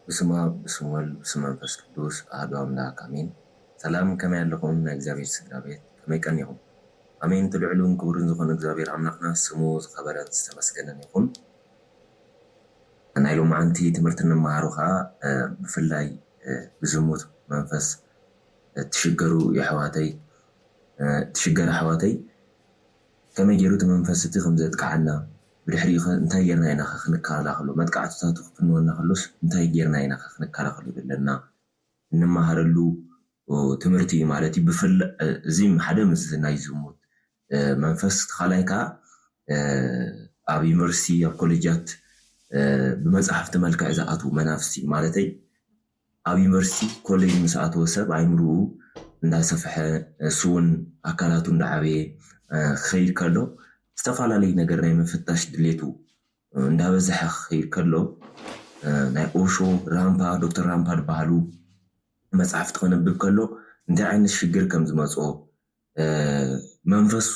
በስመ አብ በስመ ወልድ በስመ መንፈስ ቅዱስ አሐዱ አምላክ አሜን። ሰላም ከመይ ኣለኹም ናይ እግዚአብሔር ስድራ ቤት ከመይ ቀን ኢኹም? አሜን። ትልዕሉን ክቡርን ዝኾነ እግዚአብሔር ኣምላኽና ስሙ ዝኸበረን ዝተመስገነን ይኹን። ናይ ሎማዓንቲ ትምህርቲ እንመሃሮ ከዓ ብፍላይ ብዝሙት መንፈስ ትሽገሩ የሕዋተይ ትሽገረ ኣሕዋተይ ከመይ ገይሩ እቲ መንፈስ እቲ ከም ዘጥቅዓና ብድሕሪኡ እንታይ ጌርና ኢና ክንከላኸሎ መጥቃዕትታቱ ክፍንወና ከሎስ እንታይ ጌርና ኢና ክንከላኸሎ ዘለና እንመሃረሉ ትምህርቲ እዩ ማለት እዩ። ብፍላይ እዚ ሓደ ምስ ናይ ዝሙት መንፈስ ካልኣይ ከዓ ኣብ ዩኒቨርሲቲ ኣብ ኮሌጃት ብመፅሓፍቲ መልክዕ ዝኣትዉ መናፍስቲ ማለተይ ኣብ ዩኒቨርሲቲ ኮሌጅ ምስ ኣተወ ሰብ ኣይምርኡ እንዳሰፍሐ እሱ እውን ኣካላቱ እንዳዓበየ ክኸይድ ከሎ ዝተፈላለዩ ነገር ናይ ምፍታሽ ድሌቱ እንዳበዝሐ ክኸይድ ከሎ ናይ ኦሾ ራምፓ ዶክተር ራምፓ ዝበሃሉ መፅሓፍቲ ከነብብ ከሎ እንታይ ዓይነት ሽግር ከም ዝመፅኦ መንፈስ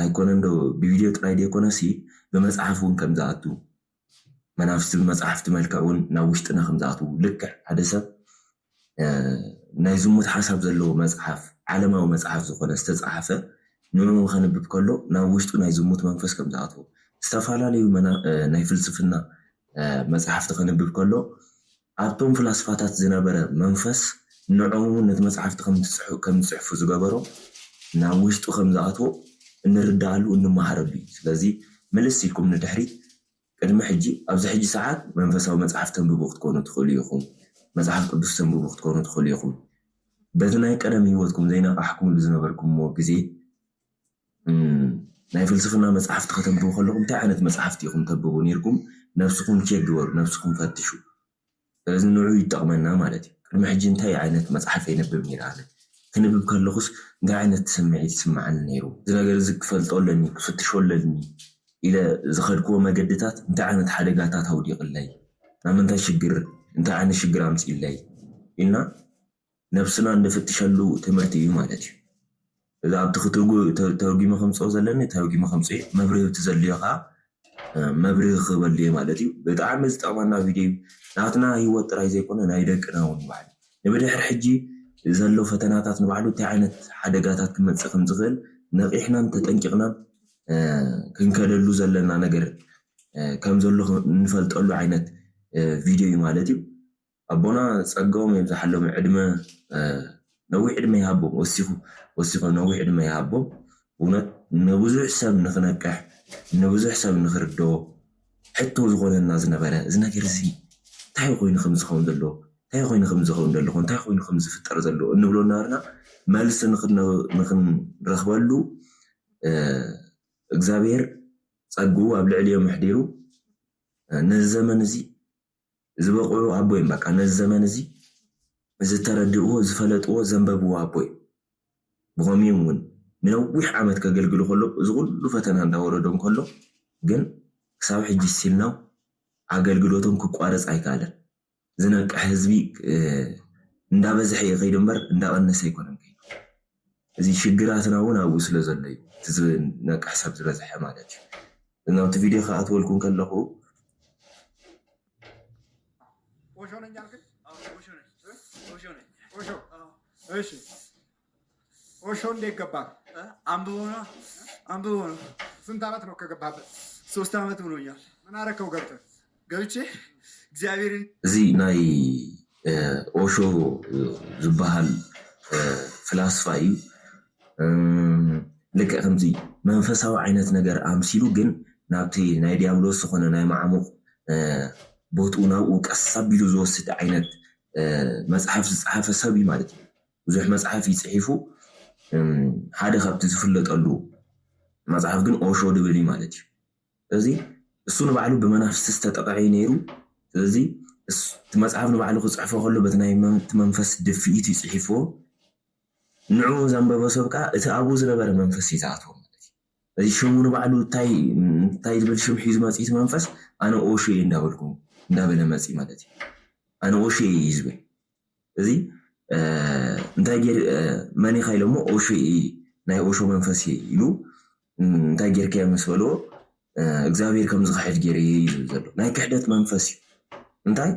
ኣይኮነን ዶ ብቪድዮ ጥራይ ደይኮነሲ ብመፅሓፍ እውን ከም ዝኣቱ መናፍስቲ ብመፅሓፍቲ መልክዕ እውን ናብ ውሽጥና ከም ዝኣትዉ ልክዕ ሓደ ሰብ ናይ ዝሙት ሓሳብ ዘለዎ መፅሓፍ ዓለማዊ መፅሓፍ ዝኾነ ዝተፃሓፈ ንዑ ከነብብ ከሎ ናብ ውሽጡ ናይ ዝሙት መንፈስ ከም ዝኣትዉ ዝተፈላለዩ ናይ ፍልስፍና መፅሓፍቲ ከነብብ ከሎ ኣብቶም ፍላስፋታት ዝነበረ መንፈስ ንዕኡ ነቲ መፅሓፍቲ ከም ዝፅሕፉ ዝገበሮ ናብ ውሽጡ ከም ዝኣትዎ እንርዳእሉ እንመሃረሉ እዩ። ስለዚ መለስ ኢልኩም ንድሕሪት ቅድሚ ሕጂ ኣብዚ ሕጂ ሰዓት መንፈሳዊ መፅሓፍ ተንብቡ ክትኮኑ ትኽእሉ ኢኹም፣ መፅሓፍ ቅዱስ ተንብቡ ክትኮኑ ትኽእሉ ኢኹም። በቲ ናይ ቀደም ሂወትኩም ዘይነቃሕኩምሉ ዝነበርኩምዎ ግዜ ናይ ፍልስፍና መፅሓፍቲ ከተንብቡ ከለኩም እንታይ ዓይነት መፅሓፍቲ ኢኹም ተንብቡ ነይርኩም? ነብስኩም ቼክ ግበሩ፣ ነብስኩም ፈትሹ። ስለዚ ንዑ ይጠቕመና ማለት እዩ። ቅድሚ ሕጂ እንታይ ዓይነት መፅሓፍ የነብብ ነይረ ኣነ ክንብብ ከለኹስ እንታይ ዓይነት ስምዒት ይስማዓኒ ነይሩ? እዚ ነገር እዚ ክፈልጦለኒ ክፍትሾለኒ ኢለ ዝኸድክዎ መገድታት እንታይ ዓይነት ሓደጋታት ኣውዲቕለይ ናብ ምንታይ ሽግር እንታይ ዓይነት ሽግር ኣምፂኢለይ ኢልና ነብስና እንፍትሸሉ ትምህርቲ እዩ ማለት እዩ። እዚ ኣብቲ ተርጊመ ከምፅኦ ዘለኒ ተርጊመ ከምፅኦ መብርሂ ትዘልዮ ከዓ መብርሂ ክበልዮ ማለት እዩ። ብጣዕሚ ዝጠቕመና ቪድዮ ናትና ሂወት ጥራይ ዘይኮነ ናይ ደቅና እውን ይበዓል ንብድሕሪ ሕጂ ዘሎ ፈተናታት ንባዕሉ እንታይ ዓይነት ሓደጋታት ክመፅእ ከም ዝኽእል ነቂሕናን ተጠንቂቕናን ክንከደሉ ዘለና ነገር ከም ዘሎ እንፈልጠሉ ዓይነት ቪድዮ እዩ ማለት እዩ። ኣቦና ፀጋዎም የብዝሓሎም ዕድመ ነዊሕ ዕድመ ይሃቦም ወሲኾም ነዊሕ ዕድመ ይሃቦም እውነት ንብዙሕ ሰብ ንክነቅሕ ንብዙሕ ሰብ ንክርድኦ ሕቶ ዝኾነና ዝነበረ እዚ ነገር እዚ እንታይ ኮይኑ ከም ዝኸውን ዘሎ እንታይ ኮይኑ ከም ዝኸውን ዘለኹ እንታይ ኮይኑ ከም ዝፍጠር ዘሎ እንብሎ ነበርና መልሲ ንክንረኽበሉ እግዚአብሔር ፀጉኡ ኣብ ልዕሊኦም ኣሕዲሩ ነዚ ዘመን እዚ ዝበቕዑ ኣቦይ በቃ ነዚ ዘመን እዚ ዝተረድእዎ ዝፈለጥዎ ዘንበብዎ ኣቦይ ብኸምኡ እውን ንነዊሕ ዓመት ከገልግሉ ከሎ እዚ ኩሉ ፈተና እንዳወረዶም ከሎ ግን ክሳብ ሕጂ ሲልናው ኣገልግሎቶም ክቋረፅ ኣይከኣለን። ዝነቅሕ ህዝቢ እንዳበዝሐ ይኸይድ እምበር እንዳቐነሰ ኣይኮነን ከይዱ። እዚ ሽግራትና እውን ኣብኡ ስለ ዘሎ እዩ እቲ ዝነቅሕ ሰብ ዝበዝሐ ማለት እዩ። ናብቲ ቪድዮ ከኣትወልኩም ከለኹ ኦሾ እንዴት ገባህ? አንብቦ ነው። ስንት ዓመት ነው ከገባህበት? 3 ዓመት ብሎኛል። ምን አረከው ገብተህ? ገብቼ እግዚአብሔርን እዚ ናይ ኦሾ ዝበሃል ፍላስፋ እዩ። ልክዕ ከምዚ መንፈሳዊ ዓይነት ነገር ኣምሲሉ ግን ናብቲ ናይ ዲያብሎስ ዝኾነ ናይ ማዕሙቕ ቦትኡ ናብኡ ቀስ ኣቢሉ ዝወስድ ዓይነት መፅሓፍ ዝፀሓፈ ሰብ እዩ ማለት እዩ። ብዙሕ መፅሓፍ ይፅሒፉ ሓደ ካብቲ ዝፍለጠሉ መፅሓፍ ግን ኦሾ ድብል እዩ ማለት እዩ። ስለዚ እሱ ንባዕሉ ብመናፍስቲ ዝተጠቕዐ ነይሩ። ስለዚ እቲ መፅሓፍ ንባዕሉ ክፅሕፎ ከሎ በቲ ናይ መንፈስ ድፍኢት ይፅሒፍዎ ንዑ ዘንበበ ሰብ ከዓ እቲ ኣብኡ ዝነበረ መንፈስ እዩ ዝኣትዎ ማለት እዩ። እዚ ሽሙ ንባዕሉ እንታይ ዝብል ሽም ሒዙ መፅኢት መንፈስ ኣነ ኦሾ እየ እንዳበለ መፅኢ ማለት እዩ። ኣነ ኦሾ እየ እዩ ዝብል እዚ እንታይ ጌር መን ኢኻ ኢሎሞ ኦሾ ናይ ኦሾ መንፈስ ኢሉ እንታይ ጌርካ ምስ በልዎ እግዚኣብሔር ከም ዝኽሕድ ጌረ እዩ ዘሎ ናይ ክሕደት መንፈስ እዩ። እንታይ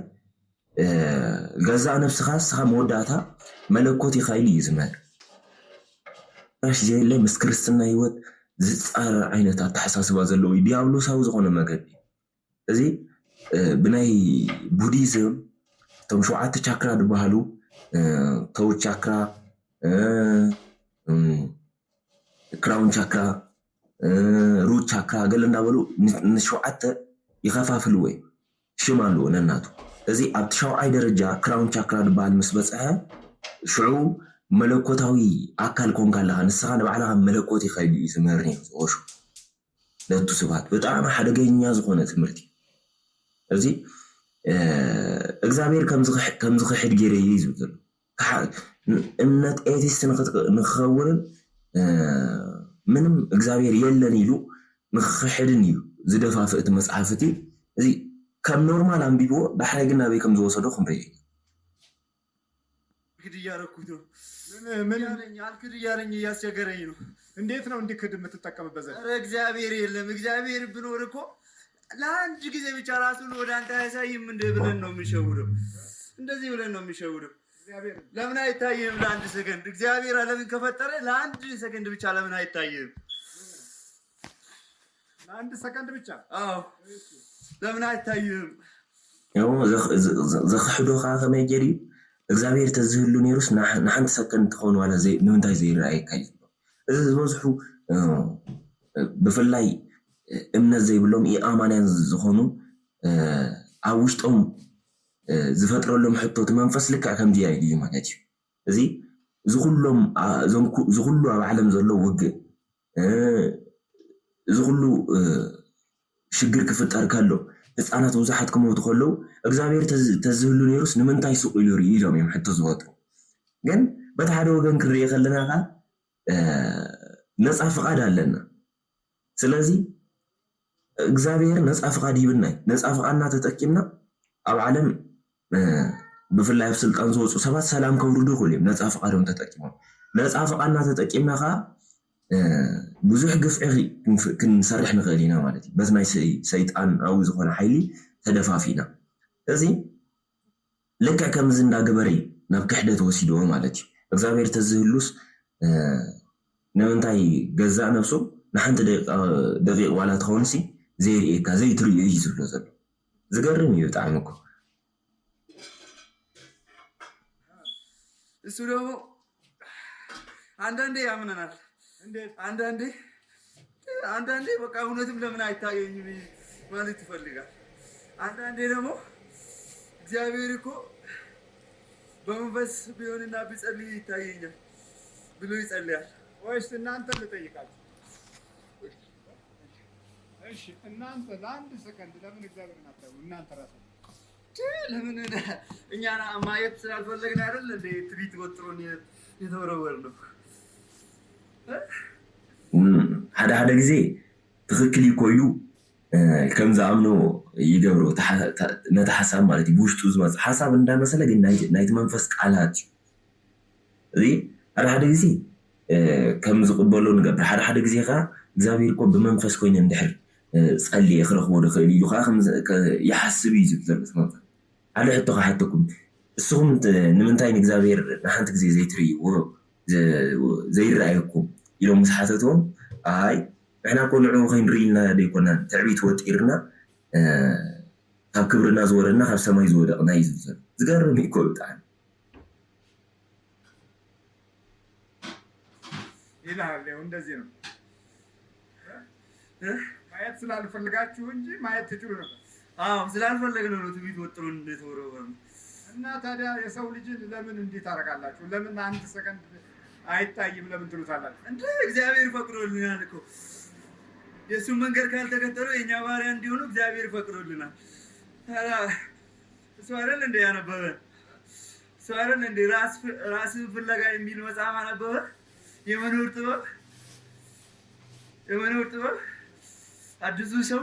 ገዛእ ነፍስኻ ንስኻ መወዳእታ መለኮት ይኸይል እዩ ዝመር ራሽ ዘየለይ ምስ ክርስትና ህይወት ዝፃረር ዓይነት ኣተሓሳስባ ዘለዎ እዩ ዲያብሎሳዊ ዝኾነ መገዲ እዚ ብናይ ቡዲዝም እቶም 7 ቻክራ ዝበሃሉ ተውት ቻክራ ክራውን ቻክራ ሩት ቻክራ ገለ እንዳበሉ ን7 ይኸፋፍልዎ እዩ ሽም ኣለዎ ነናቱ እዚ ኣብቲ 7ይ ደረጃ ክራውን ቻክራ ዝበሃል ምስ በፅሐ ሽዑ መለኮታዊ ኣካል ኮንካ ኣለኻ ንስኻ ንባዕልኻ መለኮት ይኸይል እዩ ዝመርኒ ዝቆሹ ነቱ ስባት ብጣዕሚ ሓደገኛ ዝኾነ ትምህርቲ እዚ እግዚኣብሔር ከም ዝኽሕድ ገይረ እዩ ዝብል ዘሎ እምነት ኤቲስት ንክኸውን ምንም እግዚኣብሔር የለን ኢሉ ንክሕድን እዩ ዝደፋፍእ እቲ መፅሓፍ እቲ እዚ ከም ኖርማል አንቢቦ ዳሕራይ ግን ናበይ ከም ዝወሰዶ ክንርኢ ክድ እያረኩት ነው ምን አልክድ እያለኝ እያስቸገረኝ ነው እንዴት ነው እንዲክድ የምትጠቀምበት ዘዴ ኧረ እግዚአብሔር የለም እግዚአብሔር ብኖር እኮ ለአንድ ጊዜ ብቻ ራሱን ወደ አንተ አያሳይም እንደ ብለን ነው የምንሸውደው እንደዚህ ብለን ነው የምንሸውደው ለምን አይታየም ለአንድ ሰከንድ እግዚአብሔር ዓለምን ከፈጠረ ለአንድ ሰከንድ ብቻ ለምን አይታየም ለአንድ ሰከንድ ብቻ አዎ ለምን አይታየም ያው ዘኽሕዶኻ ከመይ ጀሪ እግዚአብሔር ተዝህሉ ነይሩስ ንሓንቲ ሰከንድ ትኾን ዋላ ንምንታይ ዘይረኣየካ እዩ እዚ ዝበዝሑ ብፍላይ እምነት ዘይብሎም ኢኣማንያን ዝኾኑ ኣብ ውሽጦም ዝፈጥረሎም ሕቶት መንፈስ ልክዕ ከምዚያ እዩ ማለት እዩ እዚ ዝኩሉ ኣብ ዓለም ዘሎ ውግእ ዝኩሉ ሽግር ክፍጠር ከሎ ህፃናት ብዙሓት ክመውቱ ከለዉ እግዚአብሔር ተዝህሉ ነይሩስ ንምንታይ ስቁ ኢሉ ኢሎም እዮም ሕቶ ዝፈጥሩ ግን በቲ ሓደ ወገን ክንሪኦ ከለና ኸ ነፃ ፍቃድ ኣለና ስለዚ እግዚአብሔር ነፃ ፍቃድ ይብና ነፃ ፍቃድና ተጠቂምና ኣብ ዓለም ብፍላይ ኣብ ስልጣን ዝወፁ ሰባት ሰላም ከውርዱ ይኽእሉ እዮም ነፃ ፍቃዶም ተጠቂሞም ነፃ ፍቃድና ተጠቂምና ኸ ብዙሕ ግፍዒ ክንሰርሕ ንኽእል ኢና ማለት እዩ በቲ ናይ ሰይጣናዊ ዝኾነ ሓይሊ ተደፋፊና እዚ ልክዕ ከምዚ እንዳገበረ ናብ ክሕደት ወሲድዎ ማለት እዩ እግዚአብሔር ተዝህሉስ ንምንታይ ገዛእ ነፍሱ ንሓንቲ ደቂቕ ዋላ ትኸውንሲ ዘይርኤካ ዘይትርእዮ እዩ ዝብሎ ዘሎ ዝገርም እዩ ብጣዕሚ እኮ እሱ ደግሞ አንዳንዴ ያምነናል አንዳንዴ በቃ እውነትም ለምን አይታየኝም ማለት ይፈልጋል አንዳንዴ ደግሞ እግዚአብሔር እኮ በመንፈስ ቢሆንና ቢጸልይ ይታየኛል ብሎ ይጸልያል ወይስ እናንተ ልጠይቃችሁ እሺ እናንተ ለአንድ ሰከንድ ለምን እግዚአብሔርን አታዩ እናንተ ራሳችሁ ለምን እኛና ማየት ስላልፈለግን አይደል እንዴ ትሪት ወጥሮን የተወረወር ነው ሓደ ግዜ ትክክል ይኮዩ ከም ዝኣምኖ ይገብሮ ነቲ ሓሳብ ማለት እዩ ብውሽጡ ዝመፅእ ሓሳብ እንዳመሰለ ግን ናይቲ መንፈስ ቃላት እዩ እዚ ሓደ ግዜ ከም ዝቕበሎ ንገብር ሓደ ግዜ ከዓ እግዚኣብሔር እኮ ብመንፈስ ኮይኑ እንድሕር ፀልየ ክረኽቦ ንኽእል ኢሉ ከዓ ይሓስብ እዩ ዝብል ዘሎ መንፈስ ሓደ ሕቶ ከዓ ሓተኩም እስኹም ንምንታይ ንእግዚአብሔር ንሓንቲ ግዜ ዘይትርእይዎ ዘይረኣየኩም ኢሎም ምስ ሓተትዎም ኣይ ንሕና እኮ ንዕኡ ከይንርኢ ኢልና ደይኮና ትዕቢት ወጢርና ካብ ክብርና ዝወረድና ካብ ሰማይ ዝወደቕና እዩ ዝብል ዘሎ ዝገርም እኮ ብጣዕሚ ይልሃል እንደዚህ ነው ማየት ስላልፈልጋችሁ እንጂ ማየት ትችሉ ነበር አዎ ስላልፈለግን ነው ትዕቢት ወጥሮን እንደተወረወረ እና ታዲያ የሰው ልጅን ለምን እንዴት ታረጋላችሁ ለምን አንድ ሰከንድ አይታይም ለምን ትሉታላችሁ እንዴ እግዚአብሔር ፈቅዶልናል እኮ የሱን መንገድ ካልተከተሉ የኛ ባሪያ እንዲሆኑ እግዚአብሔር ፈቅዶልናል እሱ አይደል እንደ ያነበበ እሱ አይደል እንደ ራስን ፍለጋ የሚል መጽሐፍ አነበበ የመኖር ጥበብ አዲሱ ሰው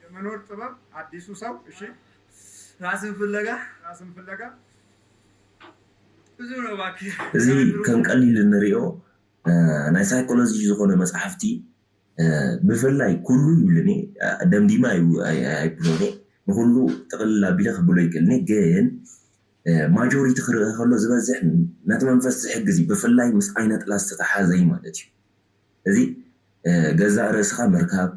የመኖር ጥበብ አዲሱ ሰው እሺ ራስን ፍለጋ ብዙ ነው እባክህ እዚ ከም ቀሊል እንሪኦ ናይ ሳይኮሎጂ ዝኾነ መፅሓፍቲ ብፍላይ ኩሉ ይብልኒ ደምዲማ ኣይብሎኒ ንኩሉ ጥቕልል ኣቢለ ክብሎ ይክእልኒ ግን ማጆሪቲ ክርኢ ከሎ ዝበዝሕ ነቲ መንፈስ ዝሕግዝ ብፍላይ ምስ ዓይነ ጥላ ዝተተሓዘይ ማለት እዩ እዚ ገዛእ ርእስኻ ምርካብ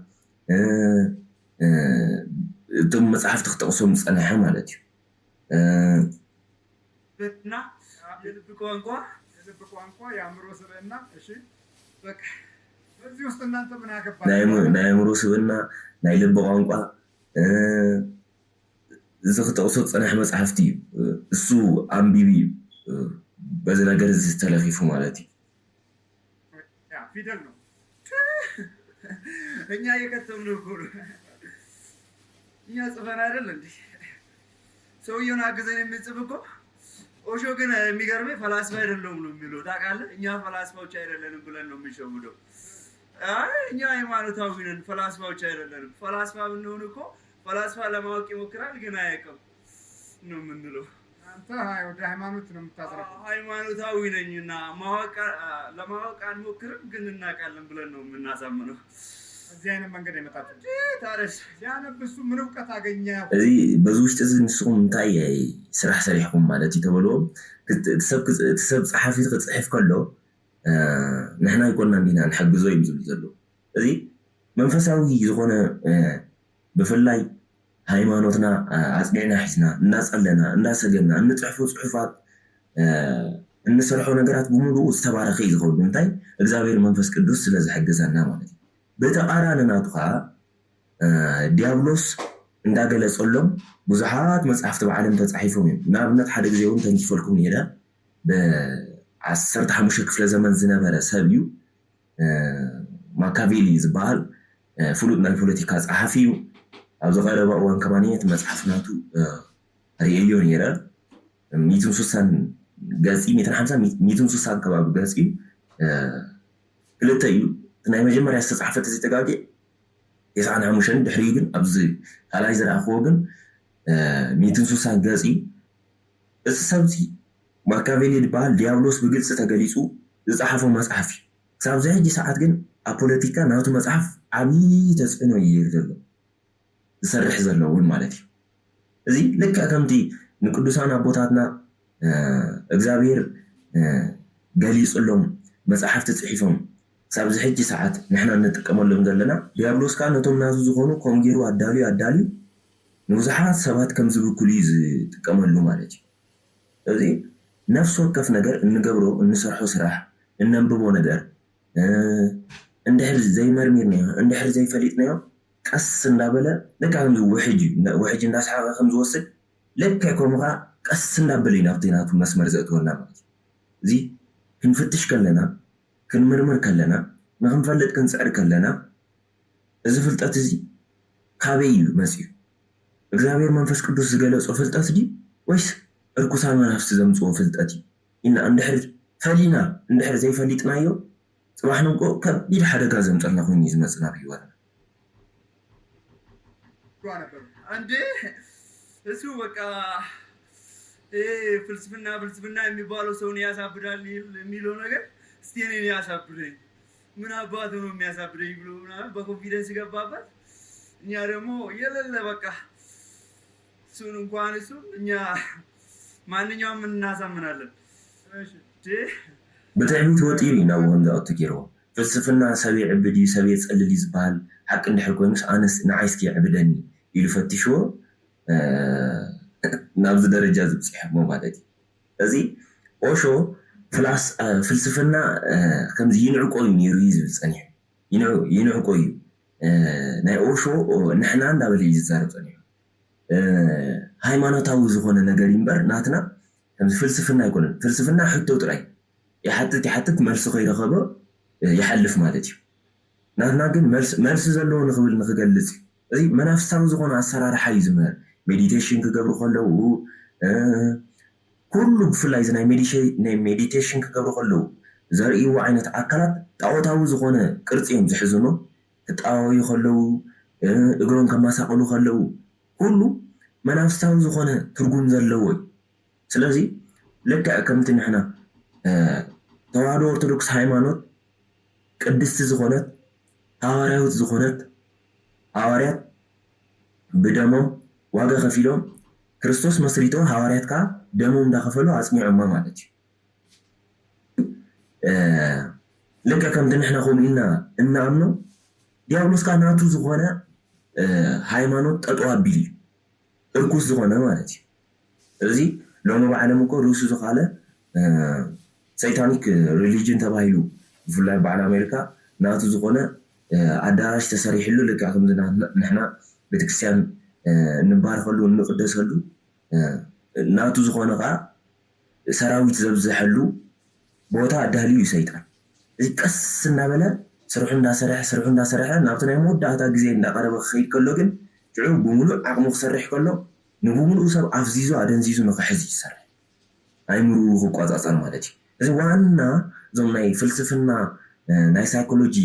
እቶም መፅሓፍቲ ክጠቕሶም ዝፀንሐ ማለት እዩ እና የልብ ቋንቋ የአእምሮ ስብዕና እሺ በቃ በዚህ ውስጥ እናንተ ምን አገባችሁ? ናይ አእምሮ ስብዕና ናይ ልቢ ቋንቋ እዚ ክጠቕሶ ዝፀንሐ መፅሓፍቲ እዩ እሱ አንቢቢ በዚ ነገር ዝተለኺፉ ማለት እዩ ፊደል ነው እኛ እየከተምነው እኮ ነው እኛ ጽፈን አይደል እንዴ ሰውየውን አግዘን የምንጽፍ እኮ ኦሾ ግን የሚገርመኝ ፈላስፋ አይደለሁም ነው የሚለው ታውቃለህ እኛ ፈላስፋዎች አይደለንም ብለን ነው የሚሸውደው እኛ ሃይማኖታዊ ነን ፈላስፋዎች አይደለንም ፈላስፋ ብንሆን እኮ ፈላስፋ ለማወቅ ይሞክራል ግን አያውቅም ነው የምንለው አንተ ወደ ሃይማኖት ነው የምታስረው ሃይማኖታዊ ነኝና ለማወቅ አንሞክርም ግን እናውቃለን ብለን ነው የምናሳምነው እዚህ አይነት መንገድ የመጣችሁ ታረስ ሲያነብሱ ምን እውቀት አገኘ እዚ በዚ ውሽጢ እዚ ንስኹም እንታይ ስራሕ ሰሪሕኩም ማለት እዩ ተብሎ ትሰብ ፀሓፊ ክፅሕፍ ከሎ ንሕና ይኮንና እንዲና ንሕግዞ እዩ ዝብል ዘሎ እዚ መንፈሳዊ ዝኾነ ብፍላይ ሃይማኖትና ኣፅኒዕና ሒዝና እናፀለና እናሰገድና እንፅሕፎ ፅሑፋት እንሰርሖ ነገራት ብምሉኡ ዝተባረኸ እዩ ዝኸውን እንታይ እግዚኣብሔር መንፈስ ቅዱስ ስለ ዝሕግዘና ማለት እዩ በተቃራኒ ናቱ ከዓ ዲያብሎስ እንዳገለፀሎም ብዙሓት መፅሓፍቲ ብዓለም ተፃሒፎም እዮም ንኣብነት ሓደ ግዜ እውን ተንኪፈልኩም ነይረ ብ15 ክፍለ ዘመን ዝነበረ ሰብ እዩ ማካቬሊ ዝበሃል ፍሉጥ ናይ ፖለቲካ ፀሓፊ እዩ ኣብዚ ቀረባ እዋን ከማኒ እቲ መፅሓፍ ናቱ ርእዮ ነይረ 160 ገፂ 150 ከባቢ ገፂ ክልተ እዩ ናይ መጀመርያ ዝተፃሕፈት እዚ ተጋጊዕ 95 ድሕሪኡ ግን ኣብዚ ካልኣይ ዝረኣኽዎ ግን 160 ገፂ እዚ ሰብዚ ማካቬሊ ዝበሃል ዲያብሎስ ብግልፂ ተገሊፁ ዝፀሓፎ መፅሓፍ እዩ ክሳብ ዚ ሕጂ ሰዓት ግን ኣብ ፖለቲካ ናቱ መፅሓፍ ዓብዪ ተፅዕኖ እዩ ዘሎ ዝሰርሕ ዘሎ እውን ማለት እዩ እዚ ልክዕ ከምቲ ንቅዱሳን ኣቦታትና እግዚኣብሔር ገሊፁሎም መፅሓፍቲ ፅሒፎም ክሳብ ዚ ሕጂ ሰዓት ንሕና እንጥቀመሎም ዘለና ዲያብሎስ ከዓ ነቶም ናቱ ዝኾኑ ከምኡ ገይሩ ኣዳልዩ ንብዙሓት ሰባት ከም ዝብክሉ እዩ ዝጥቀመሉ ማለት እዩ እዚ ነፍሲ ወከፍ ነገር እንገብሮ እንሰርሖ ስራሕ እነንብቦ ነገር እንድሕር ዘይመርሚርናዮ እንድሕር ዘይፈሊጥናዮ ቀስ እንዳበለ ልክዕ ከምዚ ውሕጅ እንዳሰሓቀ ከም ዝወስድ ልክዕ ከምኡ ከዓ ቀስ እንዳበለ እዩ ናብቲ ናቱ መስመር ዘእትወና ማለት እዩ እዚ ክንፍትሽ ከለና ክንምርምር ከለና ንክንፈልጥ ክንፅዕር ከለና እዚ ፍልጠት እዚ ካበይ እዩ መፅኡ እግዚኣብሔር መንፈስ ቅዱስ ዝገለፆ ፍልጠት ድዩ ወይስ እርኩሳን መናፍስቲ ዘምፅዎ ፍልጠት እዩ ኢና እንድሕር ፈሊና እንድሕር ዘይፈሊጥናዮ ፅባሕ ንጎ ከቢድ ሓደጋ ዘምፀልና ኮይኑ እዩ ዝመፅእ ናብ ሂወትና እንዴ እሱ በቃ ፍልስፍና የሚባለው ሰውን ያሳብዳል የሚለው ነገር እስቲ እኔን ያሳብደኝ ምን አባቱ ነው የሚያሳብደኝ ብሎ በኮንፊደንስ ገባበት እኛ ደግሞ የሌለ በቃ እሱን እንኳን እሱ እኛ ማንኛውም እናሳምናለን ብትዕቢት ወጢሩ ኢና ወንዳ ኣትገይርዎ ፍልስፍና ሰብ ይዕብድ እዩ ሰብ የፀልል እዩ ዝበሃል ሓቂ እንድሕር ኮይኑስ ኣነስ ንዓይስኪ ይዕብደኒ ኢሉ ፈቲሽዎ ናብዚ ደረጃ ዝበፅሐሞ ማለት እዩ እዚ ኦሾ ፍልስፍና ከምዚ ይንዕቆ እዩ ነይሩ እዩ ዝብል ፀኒሑ ይንዕቆ እዩ ናይ ኦሾ ንሕና እንዳበለ እዩ ዝዛረብ ፀኒሑ ሃይማኖታዊ ዝኾነ ነገር እምበር ናትና ከምዚ ፍልስፍና ኣይኮነን ፍልስፍና ሕቶ ጥራይ ይሓትት መልሲ ከይረኸበ ይሓልፍ ማለት እዩ ናትና ግን መልሲ ዘለዎ ንክብል ንክገልፅ እዩ እዚ መናፍስታዊ ዝኾነ ኣሰራርሓ እዩ ዝምህር ሜዲቴሽን ክገብሩ ከለው ኩሉ ብፍላይ እዚ ናይ ሜዲቴሽን ክገብሩ ከለው ዘርእይዎ ዓይነት ኣካላት ጣዖታዊ ዝኾነ ቅርፂ እዮም ዝሕዝኖ ክጣወዩ ከለው እግሮም ከማሳቀሉ ከለው ኩሉ መናፍስታዊ ዝኾነ ትርጉም ዘለዎ እዩ ስለዚ ልክዕ ከምቲ ንሕና ተዋህዶ ኦርቶዶክስ ሃይማኖት ቅድስቲ ዝኾነት ሐዋርያዊት ዝኾነት ሐዋርያት ብደሞም ዋጋ ከፊሎም ክርስቶስ መስሪቶ ሐዋርያት ከዓ ደሞም እንዳኸፈሉ ኣጽኒዖማ ማለት እዩ ልከ ከምቲ ንሕና ከምኡ ኢልና እናኣምኖ ዲያብሎስ ከዓ ናቱ ዝኾነ ሃይማኖት ጠጠው ኣቢሉ እዩ እርኩስ ዝኾነ ማለት እዩ እዚ ሎሚ ብዓለም እኮ ርእሱ ዝኻለ ሳይታኒክ ሪሊጅን ተባሂሉ ብፍላይ በዓል ኣሜሪካ ናቱ ዝኾነ ኣዳራሽ ተሰሪሕሉ ልክዕ ከምዚ ንሕና ቤተክርስትያን እንባርከሉ እንቅደሰሉ ናቱ ዝኾነ ከዓ ሰራዊት ዘብዝሐሉ ቦታ ኣዳልዩ እዩ ሰይጣን እዚ ቀስ እናበለ ስርሑ እንዳሰርሐ ናብቲ ናይ መወዳእታ ግዜ እንዳቀረበ ክኸይድ ከሎ ግን ሽዑ ብምሉእ ዓቕሙ ክሰርሕ ከሎ ንብምሉእ ሰብ ኣፍዚዙ ኣደንዚዙ ንክሕዝ ይሰርሕ ኣይምሩ ክቋፃፀር ማለት እዩ እዚ ዋና እዞም ናይ ፍልስፍና ናይ ሳይኮሎጂ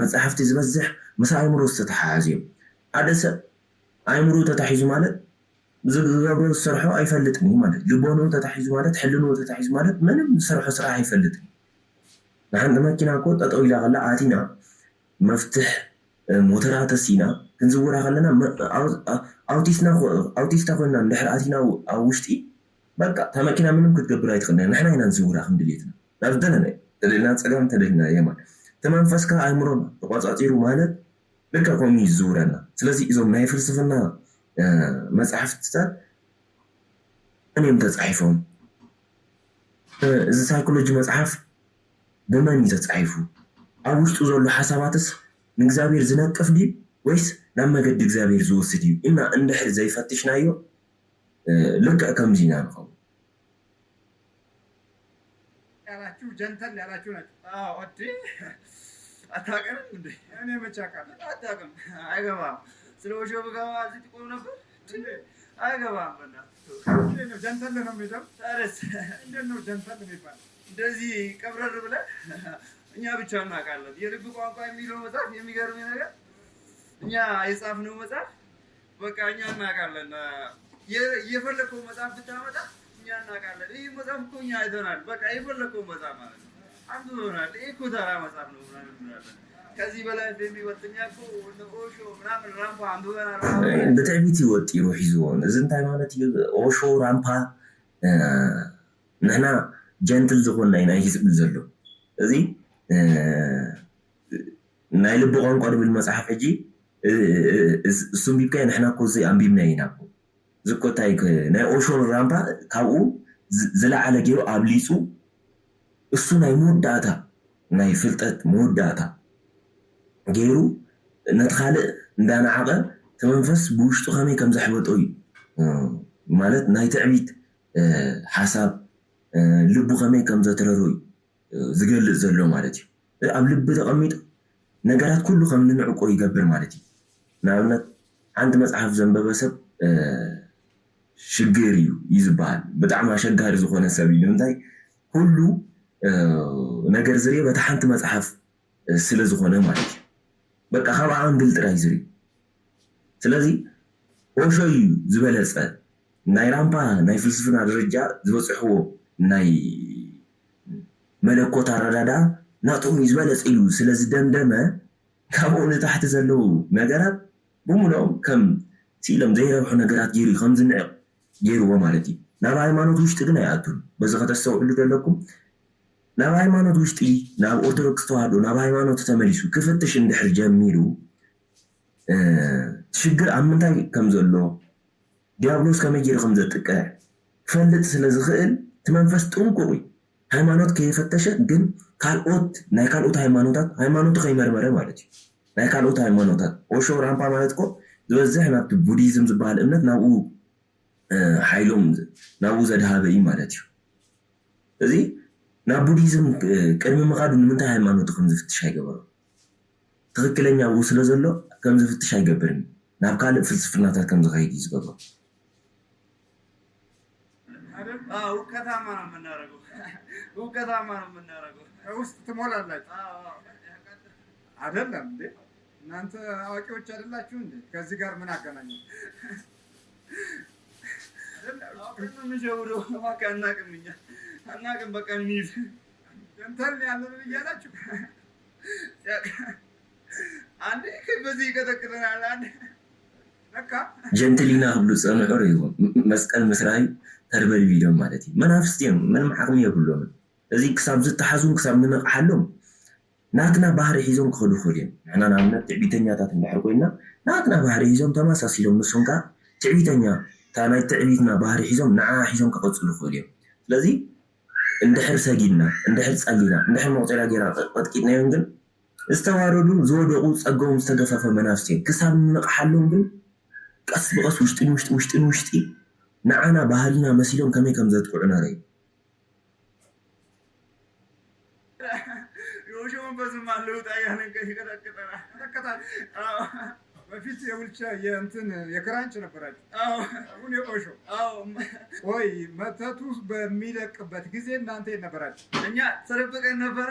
መፅሓፍቲ ዝበዝሕ ምስ ኣእምሮ ዝተተሓሓዙ እዮም ሓደ ሰብ ኣእምሮ ተታሒዙ ማለት ዝገብሮ ዝሰርሖ ኣይፈልጥን እዩ ማለት ልቦኑ ተታሒዙ ማለት ሕልኑ ተታሒዙ ማለት ምንም ዝሰርሖ ስራሕ ኣይፈልጥን ንሓንቲ መኪና እኮ ጠጠው ኢላ ከላ ኣቲና መፍትሕ ሞተራ ተሲና ክንዝውራ ከለና ኣውቲስታ ኮይና እንድሕር ኣቲና ኣብ ውሽጢ በቃ እታ መኪና ምንም ክትገብር ኣይትኽእልና ንሕና ኢና ንዝውራ ክንድልየትና ናብ ዝደለና ተደልና ፀጋም ተደልና የማን እቲ መንፈስካ ኣእምሮና ተቋፃፂሩ ማለት ልክዕ ከምኡ እዩ ዝዝውረና ስለዚ እዞም ናይ ፍልስፍና መፅሓፍትታት እኔም ተፃሒፎም እዚ ሳይኮሎጂ መፅሓፍ ብመን እዩ ተፃሒፉ ኣብ ውሽጡ ዘሎ ሓሳባትስ ንእግዚኣብሔር ዝነቅፍ ድዩ ወይስ ናብ መገዲ እግዚኣብሔር ዝወስድ እዩ ኢና እንድሕር ዘይፈትሽናዮ ልክዕ ከምዚ ኢና ንኸውን ያላችሁ ጀንተል ያላችሁ ናቸው ወዲ አታውቅም እንዴ እኔ መቼ አውቃለሁ አታውቅም አይገባም ስለ ወሾ ብገባ እዚህ ትቆም ነበር አይገባም በእናትህ ጀንተል ነው የሚለው ታረስ እንዴት ነው ጀንተል የሚባል እንደዚህ ቀብረር ብለህ እኛ ብቻ እናውቃለን የልብ ቋንቋ የሚለው መጽሐፍ የሚገርም ነገር እኛ የጻፍነው መጽሐፍ በቃ እኛ እናውቃለን የፈለከው መጽሐፍ ብታመጣ እኛ እናውቃለን ይህ መጽሐፍ እኮ እኛ አይተናል በቃ የፈለከው መጽሐፍ ማለት ነው አንብበናል ይህ እኮ ተራ መጽሐፍ ነው ምናምን እንላለን ከዚህ በላይ እንደሚወጥኛ እኮ ኦሾ ምናምን ራምፓ አንብበናል ብትዕቢት ይወጢሩ ሒዝዎን እዚ እንታይ ማለት እዩ ኦሾ ራምፓ ንሕና ጀንትል ዝኾንና ኢና እዩ ዝብል ዘሎ እዚ ናይ ልቢ ቋንቋ ድብል መፅሓፍ ሕጂ እሱም ቢብካ ንሕና እኮ እዚ ኣንቢብና ኢና እዚ እኮ እንታይ ናይ ኦሾ ራምፓ ካብኡ ዝለዓለ ገይሩ ኣብሊፁ እሱ ናይ መወዳእታ ናይ ፍልጠት መወዳእታ ገይሩ ነቲ ካልእ እንዳናዓቐ እቲ መንፈስ ብውሽጡ ከመይ ከም ዘሕበጦ እዩ ማለት ናይ ትዕቢት ሓሳብ ልቡ ከመይ ከም ዘትረሩ እዩ ዝገልፅ ዘሎ ማለት እዩ ኣብ ልቢ ተቐሚጡ ነገራት ኩሉ ከም ንንዕቆ ይገብር ማለት እዩ ንኣብነት ሓንቲ መፅሓፍ ዘንበበ ሰብ ሽግር እዩ ዝበሃል ብጣዕሚ ኣሸጋሪ ዝኾነ ሰብ እዩ ንምንታይ ኩሉ ነገር ዝርየ በታ ሓንቲ መፅሓፍ ስለ ዝኾነ ማለት እዩ በቃ ካብኣ ኣንግል ጥራይ ዝርዩ ስለዚ ኦሾ እዩ ዝበለፀ ናይ ራምፓ ናይ ፍልስፍና ደረጃ ዝበፅሕዎ ናይ መለኮት ኣረዳዳ ናቶም እዩ ዝበለፀ ኢሉ ስለ ዝደምደመ ካብኡ ንታሕቲ ዘለው ነገራት ብምሎም ከም ሲኢሎም ዘይረብሑ ነገራት ገይሩ ከም ዝንዕቕ ገይርዎ ማለት እዩ ናብ ሃይማኖት ውሽጢ ግን ኣይኣቱን በዚ ከተስተውዕሉ ዘለኩም ናብ ሃይማኖት ውሽጢ ናብ ኦርቶዶክስ ተዋህዶ ናብ ሃይማኖት ተመሊሱ ክፍትሽ እንድሕር ጀሚሩ ሽግር ኣብ ምንታይ ከም ዘሎ ዲያብሎስ ከመይ ገይሩ ከም ዘጥቀዕ ክፈልጥ ስለ ዝኽእል እቲ መንፈስ ጥንቁቕ እዩ ሃይማኖት ከይፈተሸ ግን ካልኦት ናይ ካልኦት ሃይማኖቱ ከይመርመረ ማለት እዩ ናይ ካልኦት ሃይማኖታት ኦሾ ራምፓ ማለት እኮ ዝበዝሕ ናብቲ ቡዲዝም ዝበሃል እምነት ናብኡ ሓይሎም ናብኡ ዘድሃበ እዩ ማለት እዩ እዚ ናብ ቡዲዝም ቅድሚ ምኻዱ ንምንታይ ሃይማኖቱ ከም ዝፍትሽ ኣይገበሮ ትክክለኛ ው ስለ ዘሎ ከም ዝፍትሽ ኣይገብርን ናብ ካልእ ፍልስፍናታት ከም ዝኸይድ እዩ ዝገብሮ ውከታማ ነው የምናደርገው ውከታማ ነው የምናደርገው ውስጥ ትሞላላችሁ አይደለም እንዴ እናንተ አዋቂዎች አይደላችሁ እንዴ ከዚህ ጋር ምን አገናኘው አይደለም ምንጀውረው ማካ አናቅም በቃ እንሂድ እንትን ያለን እያላችሁ አንዴ በዚህ ከተከለናል አንዴ ለካ ጀንትሊና ብሉ ጸንዑር ይሁን መስቀል መስራይ ተርበል ቢሎም ማለት እዩ መናፍስቲም ምንም ዓቅሚ የብሎም እዚ ክሳብ ዝተሓዙን ክሳብ ንነቕሓሎም ናትና ባህሪ ሒዞም ክኸዱ ይኽእሉ እዮም ንሕና ንኣብነት ትዕቢተኛታት እንድሕር ኮይና ናትና ባህሪ ሒዞም ተመሳሲሎም ንሶም ከዓ ትዕቢተኛ እታ ናይ ትዕቢትና ባህሪ ሒዞም ንዓ ሒዞም ክቐፅሉ ይኽእሉ እዮም ስለዚ እንድሕር ሰጊድና እንድሕር ፀሊና እንድሕር መቁፀሪያ ጌራ ቀጥቂጥናዮም ግን ዝተዋረዱ ዝወደቑ ፀገኦም ዝተገፈፈ መናፍስቲ እዮም ክሳብ ንነቕሓሎም ግን ቀስ ብቐስ ውሽጢ ንዓና ባህሊና መሲሎም ከመይ ከም ዘጥቅዑና ርኢ የውሾውን በዝም አለውጥ አያለን ይቀጠቅጠናል በፊት የውልቻ የእንትን የክራንች ነበራችሁ አሁን የኦሾ ወይ መተቱ በሚለቅበት ጊዜ እናንተ ነበራችሁ እኛ ተደብቀን ነበረ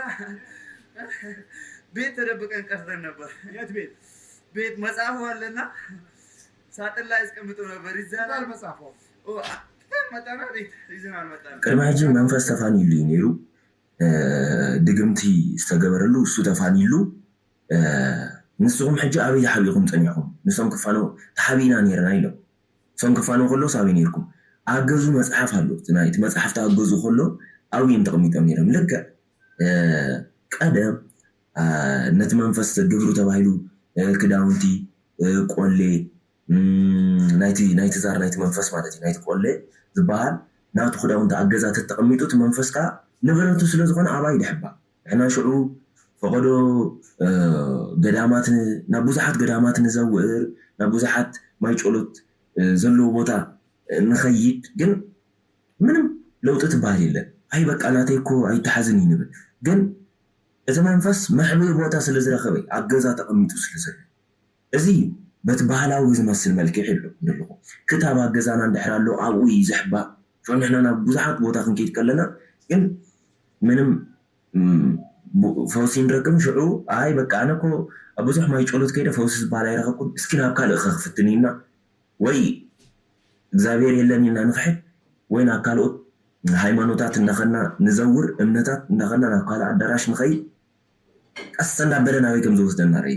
ቤት ተደብቀን ቀርተን ነበር የት ቤት መጽሐፉ አለና ሳጥን ላይ አስቀምጦ ነበር ይዛላል መጽሐፉ መጣና ቤት ይዘናል መጣና ቅድመ ሕጂ መንፈስ ተፋኒሉ ነይሩ ድግምቲ ዝተገበረሉ እሱ ተፋኒሉ ንስኹም ሕጂ ኣበይ ተሓቢኹም ፀኒዕኹም ንሶም ክፋኖ ተሓቢና ነርና ኢሎም እሶም ክፋኖ ከሎ ሳበይ ነርኩም ኣገዙ መፅሓፍ ኣሎ ናይቲ መፅሓፍ ተኣገዙ ከሎ ኣብዮም ተቐሚጦም ነይሮም ልክዕ ቀደም ነቲ መንፈስ ግብሩ ተባሂሉ ክዳውንቲ ቆሌ ናይቲ ዛር ናይቲ መንፈስ ማለት እዩ ናይቲ ቆሌ ዝበሃል ናቱ ክዳውንቲ ኣገዛ ተተቐሚጡ እቲ መንፈስ ከዓ ንብረቱ ስለ ዝኾነ ኣባይ ድሕባ ንሕና ሽዑ ፈቐዶ ገዳማት ናብ ብዙሓት ገዳማት ንዘውር ናብ ብዙሓት ማይ ጨሎት ዘለዎ ቦታ ንኸይድ ግን ምንም ለውጢ ትበሃል የለን ኣይ በቃ ናተይ እኮ ኣይተሓዝን እዩ ንብል ግን እቲ መንፈስ መሕበይ ቦታ ስለ ዝረኸበ ኣገዛ ተቐሚጡ ስለ ዘሎ እዚ በቲ ባህላዊ ዝመስል መልክዕ የሎ ንለኹ ክታብ ኣገዛና እንድሕር ኣሎ ኣብኡ እዩ ዘሕባእ ንሕና ናብ ብዙሓት ቦታ ክንከይድ ከለና ግን ምንም ፈውሲ ንረክብ ሽዑ ኣይ በቃ ኣነ እኮ ኣብ ብዙሕ ማይ ጨሎት ከይደ ፈውሲ ዝበሃል ኣይረኸብኩን እስኪ ናብ ካልእ ከክፍትን ኢና ወይ እግዚኣብሔር የለን ኢልና ንኽሕድ ወይ ናብ ካልኦት ሃይማኖታት እንዳኸና ንዘውር እምነታት እንዳኸና ናብ ካልእ ኣዳራሽ ንኸይድ ቀስ እንዳበለ ናበይ ከም ዝወስደና ርኢ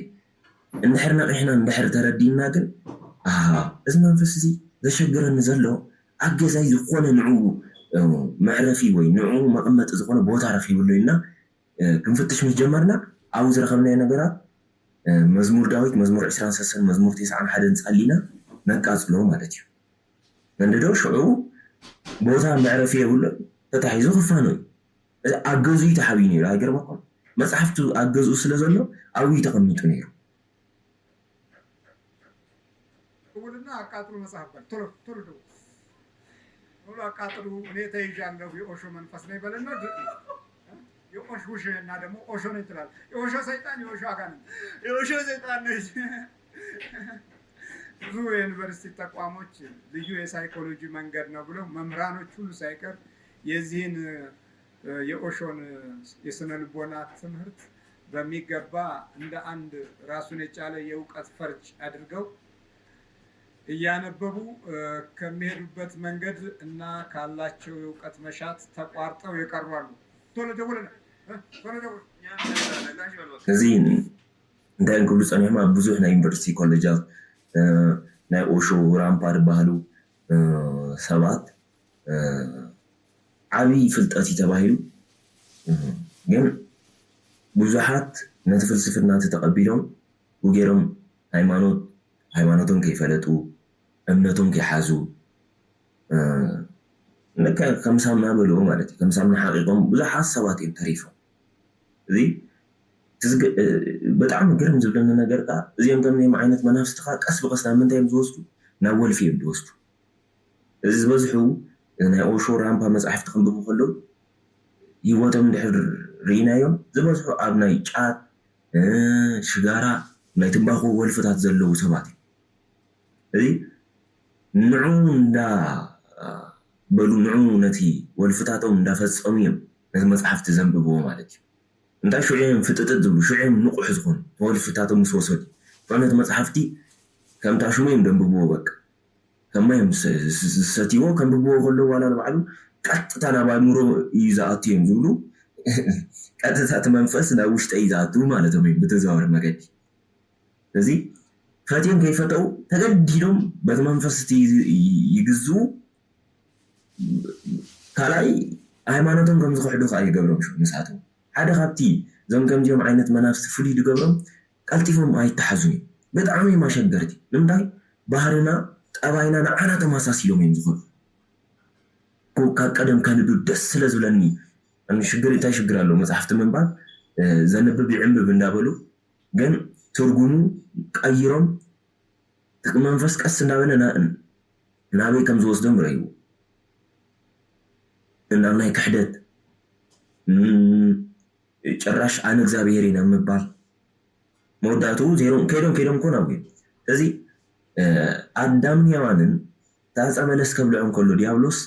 እንድሕር ነቂሕና እንድሕር ተረዲና ግን እዚ መንፈስ እዚ ዘሸግረኒ ዘሎ ኣገዛይ ዝኾነ ንዑ መዕረፊ ወይ ንዑ መቐመጢ ዝኾነ ቦታ ረኺብሉ ኢልና ክንፍትሽ ምስ ጀመርና ኣብኡ ዝረኸብናዮ ነገራት መዝሙር ዳዊት መዝሙር 23 መዝሙር 91 ፀሊና ነቃፅሎ ማለት እዩ መንደዶ ሽዑ ቦታ መዕረፊ የብሎ ተታሒዙ ክፋኖ እዩ ኣገዙ ተሓቢዩ ነይሩ ኣይገርመኩም መፅሓፍቱ ኣገዝኡ ስለ ዘሎ ኣብኡ ተቐሚጡ ነይሩ ውልና አቃጥሉ መጽሐፍ ቶሎ አቃጥሉ እኔ ተይዣለሁ የኦሾ መንፈስ ነው ይበልና የኦሾ ውሽና ደግሞ ኦሾ ነው ይላል የኦሾ ሰይጣን የኦሾ አጋንንት የኦሾ ሰይጣን ነው ብዙ የዩኒቨርሲቲ ተቋሞች ልዩ የሳይኮሎጂ መንገድ ነው ብለው መምህራኖች ሁሉ ሳይቀር የዚህን የኦሾን የስነ ልቦና ትምህርት በሚገባ እንደ አንድ ራሱን የቻለ የእውቀት ፈርጅ አድርገው እያነበቡ ከሚሄዱበት መንገድ እና ካላቸው የእውቀት መሻት ተቋርጠው የቀሯሉ ቶሎ ደውልና እዚ እንታይ እንክብሉ ፀኒሕማ ብዙሕ ናይ ዩኒቨርሲቲ ኮሌጃት ናይ ኦሾ ራምፓ ዝበሃሉ ሰባት ዓብይ ፍልጠት እዩ ተባሂሉ ግን ብዙሓት ነቲ ፍልስፍና ተቀቢሎም ወገሮም ሃይማኖቶም ከይፈለጡ እምነቶም ከይሓዙ ነካ ከምሳምና በልዎ ማለት እዩ ከምሳምና ሓቂቆም ብዙሓት ሰባት እዮም ተሪፎም እዚ በጣም ግርም ዝብለኒ ነገር ከዓ እዚኦም ከምዚኦም ዓይነት መናፍስቲ ከዓ ቀስ ብቀስ ናብ ምንታይ እዮም ዝወስዱ ናብ ወልፊ እዮም ዝወስዱ እዚ ዝበዝሑ ናይ ኦሾ ራምፓ መፅሓፍቲ ከንብቡ ከለዉ ሂወቶም እንድሕር ርኢናዮም ዝበዝሑ ኣብ ናይ ጫት ሽጋራ ናይ ትንባኹ ወልፍታት ዘለዉ ሰባት እዩ እዚ ንዑ እንዳበሉ ንዑ ነቲ ወልፍታቶም እንዳፈፀሙ እዮም ነቲ መፅሓፍቲ ዘንብብዎ ማለት እዩ እንታይ ሽዑዮም ፍጥጥጥ ዝብሉ ሽዑዮም ንቑሕ ዝኾኑ ወልፍታቶም ምስ ወሰዱ ነቲ መፅሓፍቲ ከምታ ሽሙ እዮም ደንብብዎ በቃ ከማዮም ዝሰትይዎ ከንብብዎ ከለዉ ዋላ ንባዕሉ ቀጥታ ናብ ኣእምሮ እዩ ዝኣቱ እዮም ዝብሉ ቀጥታ እቲ መንፈስ ናብ ውሽጠ እዩ ዝኣቱ ማለቶም እዮም ብተዘዋወረ መገዲ ስለዚህ ፈትዮም ከይፈተው ተገዲዶም በቲ መንፈስ ይግዝኡ ካልኣይ ሃይማኖቶም ከም ዝክሕዱ ከዓ ይገብሮም ንሳቶም ሓደ ካብቲ እዞም ከምዚኦም ዓይነት መናፍስቲ ፍሉይ ዝገብሮም ቀልጢፎም ኣይተሓዙን እዮም ብጣዕሚ እዮም ኣሸገርቲ ንምንታይ ባህርና ጠባይና ንዓና ተመሳሲሎም እዮም ዝኽእሉ ካብ ቀደም ከንብብ ደስ ስለ ዝብለኒ ሽግር እንታይ ሽግር ኣለዎ መፅሓፍቲ ምንባብ ዘንብብ ይዕንብብ እንዳበሉ ግን ትርጉሙ ቀይሮም መንፈስ ቀስ እንዳበለ ናበይ ከም ዝወስዶም ረይቡ እናብ ናይ ክሕደት ጭራሽ ኣነ እግዚኣብሔር ኢና ምባል መወዳእቱ ዜሮም ከይዶም ኮን ኣብዩ ስለዚ ኣዳምን ሔዋንን ታዕፀ በለስ ከብልዖም ከሎ ዲያብሎስ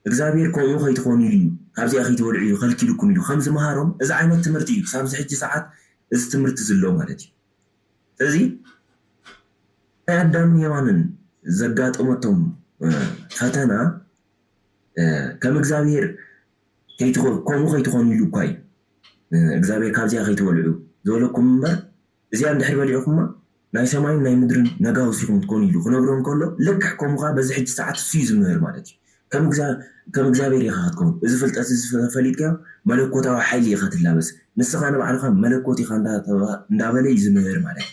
እግዚኣብሔር ከምኡ ከይትኾኑ ኢሉ እዩ ካብዚኣ ከይትበልዑ እዩ ከልኪልኩም ኢሉ ከም ዝመሃሮም እዚ ዓይነት ትምህርቲ እዩ ክሳብ ሕጂ ሰዓት እዚ ትምህርቲ ዘሎ ማለት እዩ ስለዚ ናይ ኣዳምን ሔዋንን ዘጋጠመቶም ፈተና ከም እግዚኣብሔር ከምኡ ከይትኾኑ ኢሉ እኳ እዩ እግዚኣብሔር ካብዚኣ ከይትበልዑ ዝበለኩም እምበር እዚኣ እንድሕር በሊዕኩማ ናይ ሰማይን ናይ ምድርን ነጋ ወሲኹም ትኮኑ ኢሉ ክነግሮም ከሎ ልክዕ ከምኡ ከዓ በዚ ሕጂ ሰዓት እሱ እዩ ዝምህር ማለት እዩ ከም እግዚኣብሔር ኢኻ ክትከውን እዚ ፍልጠት እዚ ፈሊጥካ መለኮታዊ ሓይሊ ኢኻ ትላበስ ንስኻ ንባዕልካ መለኮት ኢኻ እንዳበለ እዩ ዝምህር ማለት እዩ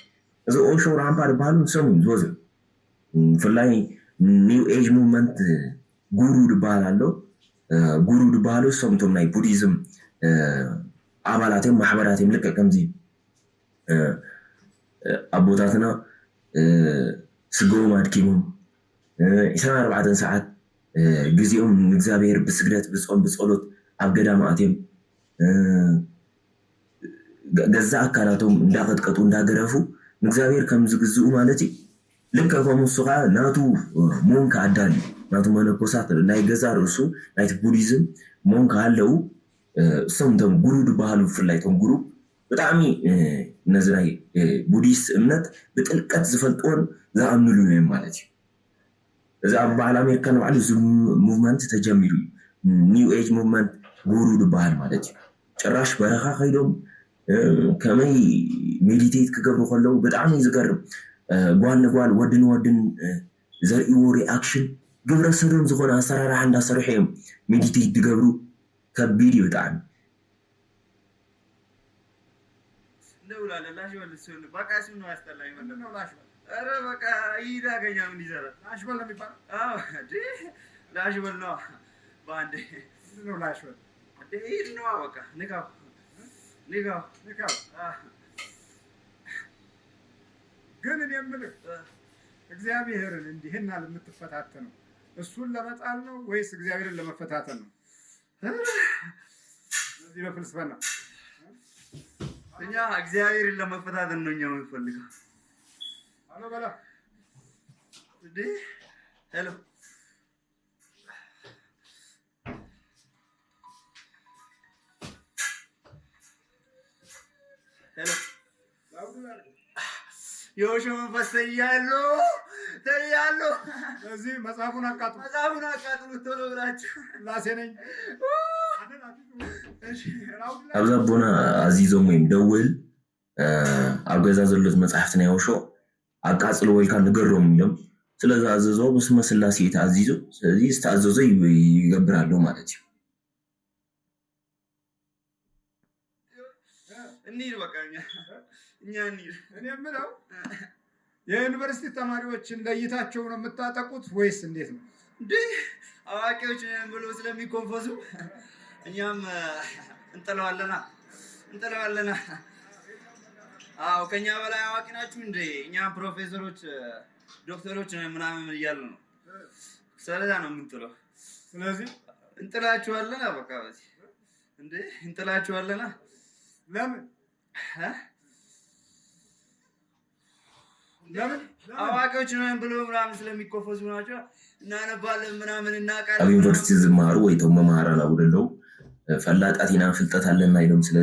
እዚ ኦሾ ራምፓ ዝበሃሉ ንሶም እዩ ዝበዝሑ ብፍላይ ኒው ኤጅ ሙቭመንት ጉሩ ዝበሃል ኣሎ ጉሩ ዝበሃሉ እሶም እቶም ናይ ቡዲዝም ኣባላት እዮም ማሕበራት እዮም ልክዕ ከምዚ ኣቦታትና ስግኦም ኣድኪሞም 24 ሰዓት ግዚኦም ንእግዚኣብሔር ብስግደት ብፆም ብፀሎት ኣብ ገዳም ኣትዮም ገዛ ኣካላቶም እንዳቀጥቀጡ እንዳገረፉ ንእግዚኣብሔር ከም ዝግዝኡ ማለት እዩ ልክዕ ከምኡ እሱ ከዓ ናቱ ሞንክ ኣዳልዩ ናቱ መነኮሳት ናይ ገዛ ርእሱ ናይቲ ቡዲዝም ሞንክ ኣለው እሶም እቶም ጉሩ ዝበሃሉ ብፍላይ እቶም ጉሩ ብጣዕሚ ነዚ ናይ ቡዲስት እምነት ብጥልቀት ዝፈልጥዎን ዝኣምንሉ እዮም ማለት እዩ እዚ ኣብ በዓል ኣሜሪካ ንባዕሉ እዚ ሙቭመንት ተጀሚሩ እዩ ኒው ኤጅ ሙቭመንት ጉሩ ዝበሃል ማለት እዩ ጭራሽ በረኻ ከይዶም ከመይ ሜዲቴት ክገብሩ ከለዉ ብጣዕሚ ዝገርም ጓል ንጓል ወዲ ንወድን ዘርእይዎ ሪኣክሽን ግብረ ሰዶም ዝኾነ ኣሰራርሓ እንዳሰርሑ እዮም ሜዲቴት ዝገብሩ ከቢድ እዩ ብጣዕሚ ላሽ በል እሱን በቃ እሱን ነው ያስጠላኝ ማለት ነው ላሽ በል ኧረ በቃ ይዳገኛ ምን ይዘራ ላሽ በል ለሚባል አዎ እንዴ ላሽ በል ነው ባንዴ ነው ላሽ በል እንዴ ነው በቃ ንካው ግን እኔ የምልህ እግዚአብሔርን እንዲህና ለምትፈታተነው እሱን ለመጣል ነው ወይስ እግዚአብሔርን ለመፈታተን ነው? እዚህ በፍልስፍና እኛ እግዚአብሔርን ለመፈታተን ነው እኛ የምንፈልገው። አሎ በላ እንዴ ሄሎ ሄሎ የውሾ መንፈስ ተያሉ ስለዚህ መጽሐፉን አቃጥሉ ቶሎ ብላችሁ ላሴ ነኝ ኣብዛ ቦና ኣዚዞም ወይም ደውል ኣብ ገዛ ዘሎት መጽሓፍቲ ናይ ውሾ ኣቃፅሎ ወይካ ንገሮም ኢሎም ስለዚ ኣዘዞ ብስመ ስላሴ ተኣዚዙ ስለዚ ዝተኣዘዞ ይገብር ኣሎ ማለት እዩ እንሂድ በቃ እኛ እንሂድ። እኔ የምለው የዩኒቨርሲቲ ተማሪዎችን ለይታቸው ነው የምታጠቁት ወይስ እንዴት ነው? እንዴ አዋቂዎች ብሎ ስለሚኮንፈሱ እኛም እንጥለዋለና። አዎ ከኛ በላይ አዋቂ ናችሁ እንዴ? እኛም ፕሮፌሰሮች ዶክተሮች ምናምን እያሉ ነው። ስለዛ ነው የምንጥለው። ስለዚህ እንጥላችኋለና በቃ እንዴ እንጥላችኋለና። ለምን አዋቂዎች ነን ብሎ ምናምን ስለሚኮፈሱ ናቸው። እናነባለን ምናምን እናቃለን። ኣብ ዩኒቨርሲቲ ዝማሩ ወይ ቶም መማሃራን ኣብኡ ደለው ፈላጣት ኢና ፍልጠት ኣለና ኢሎም ስለ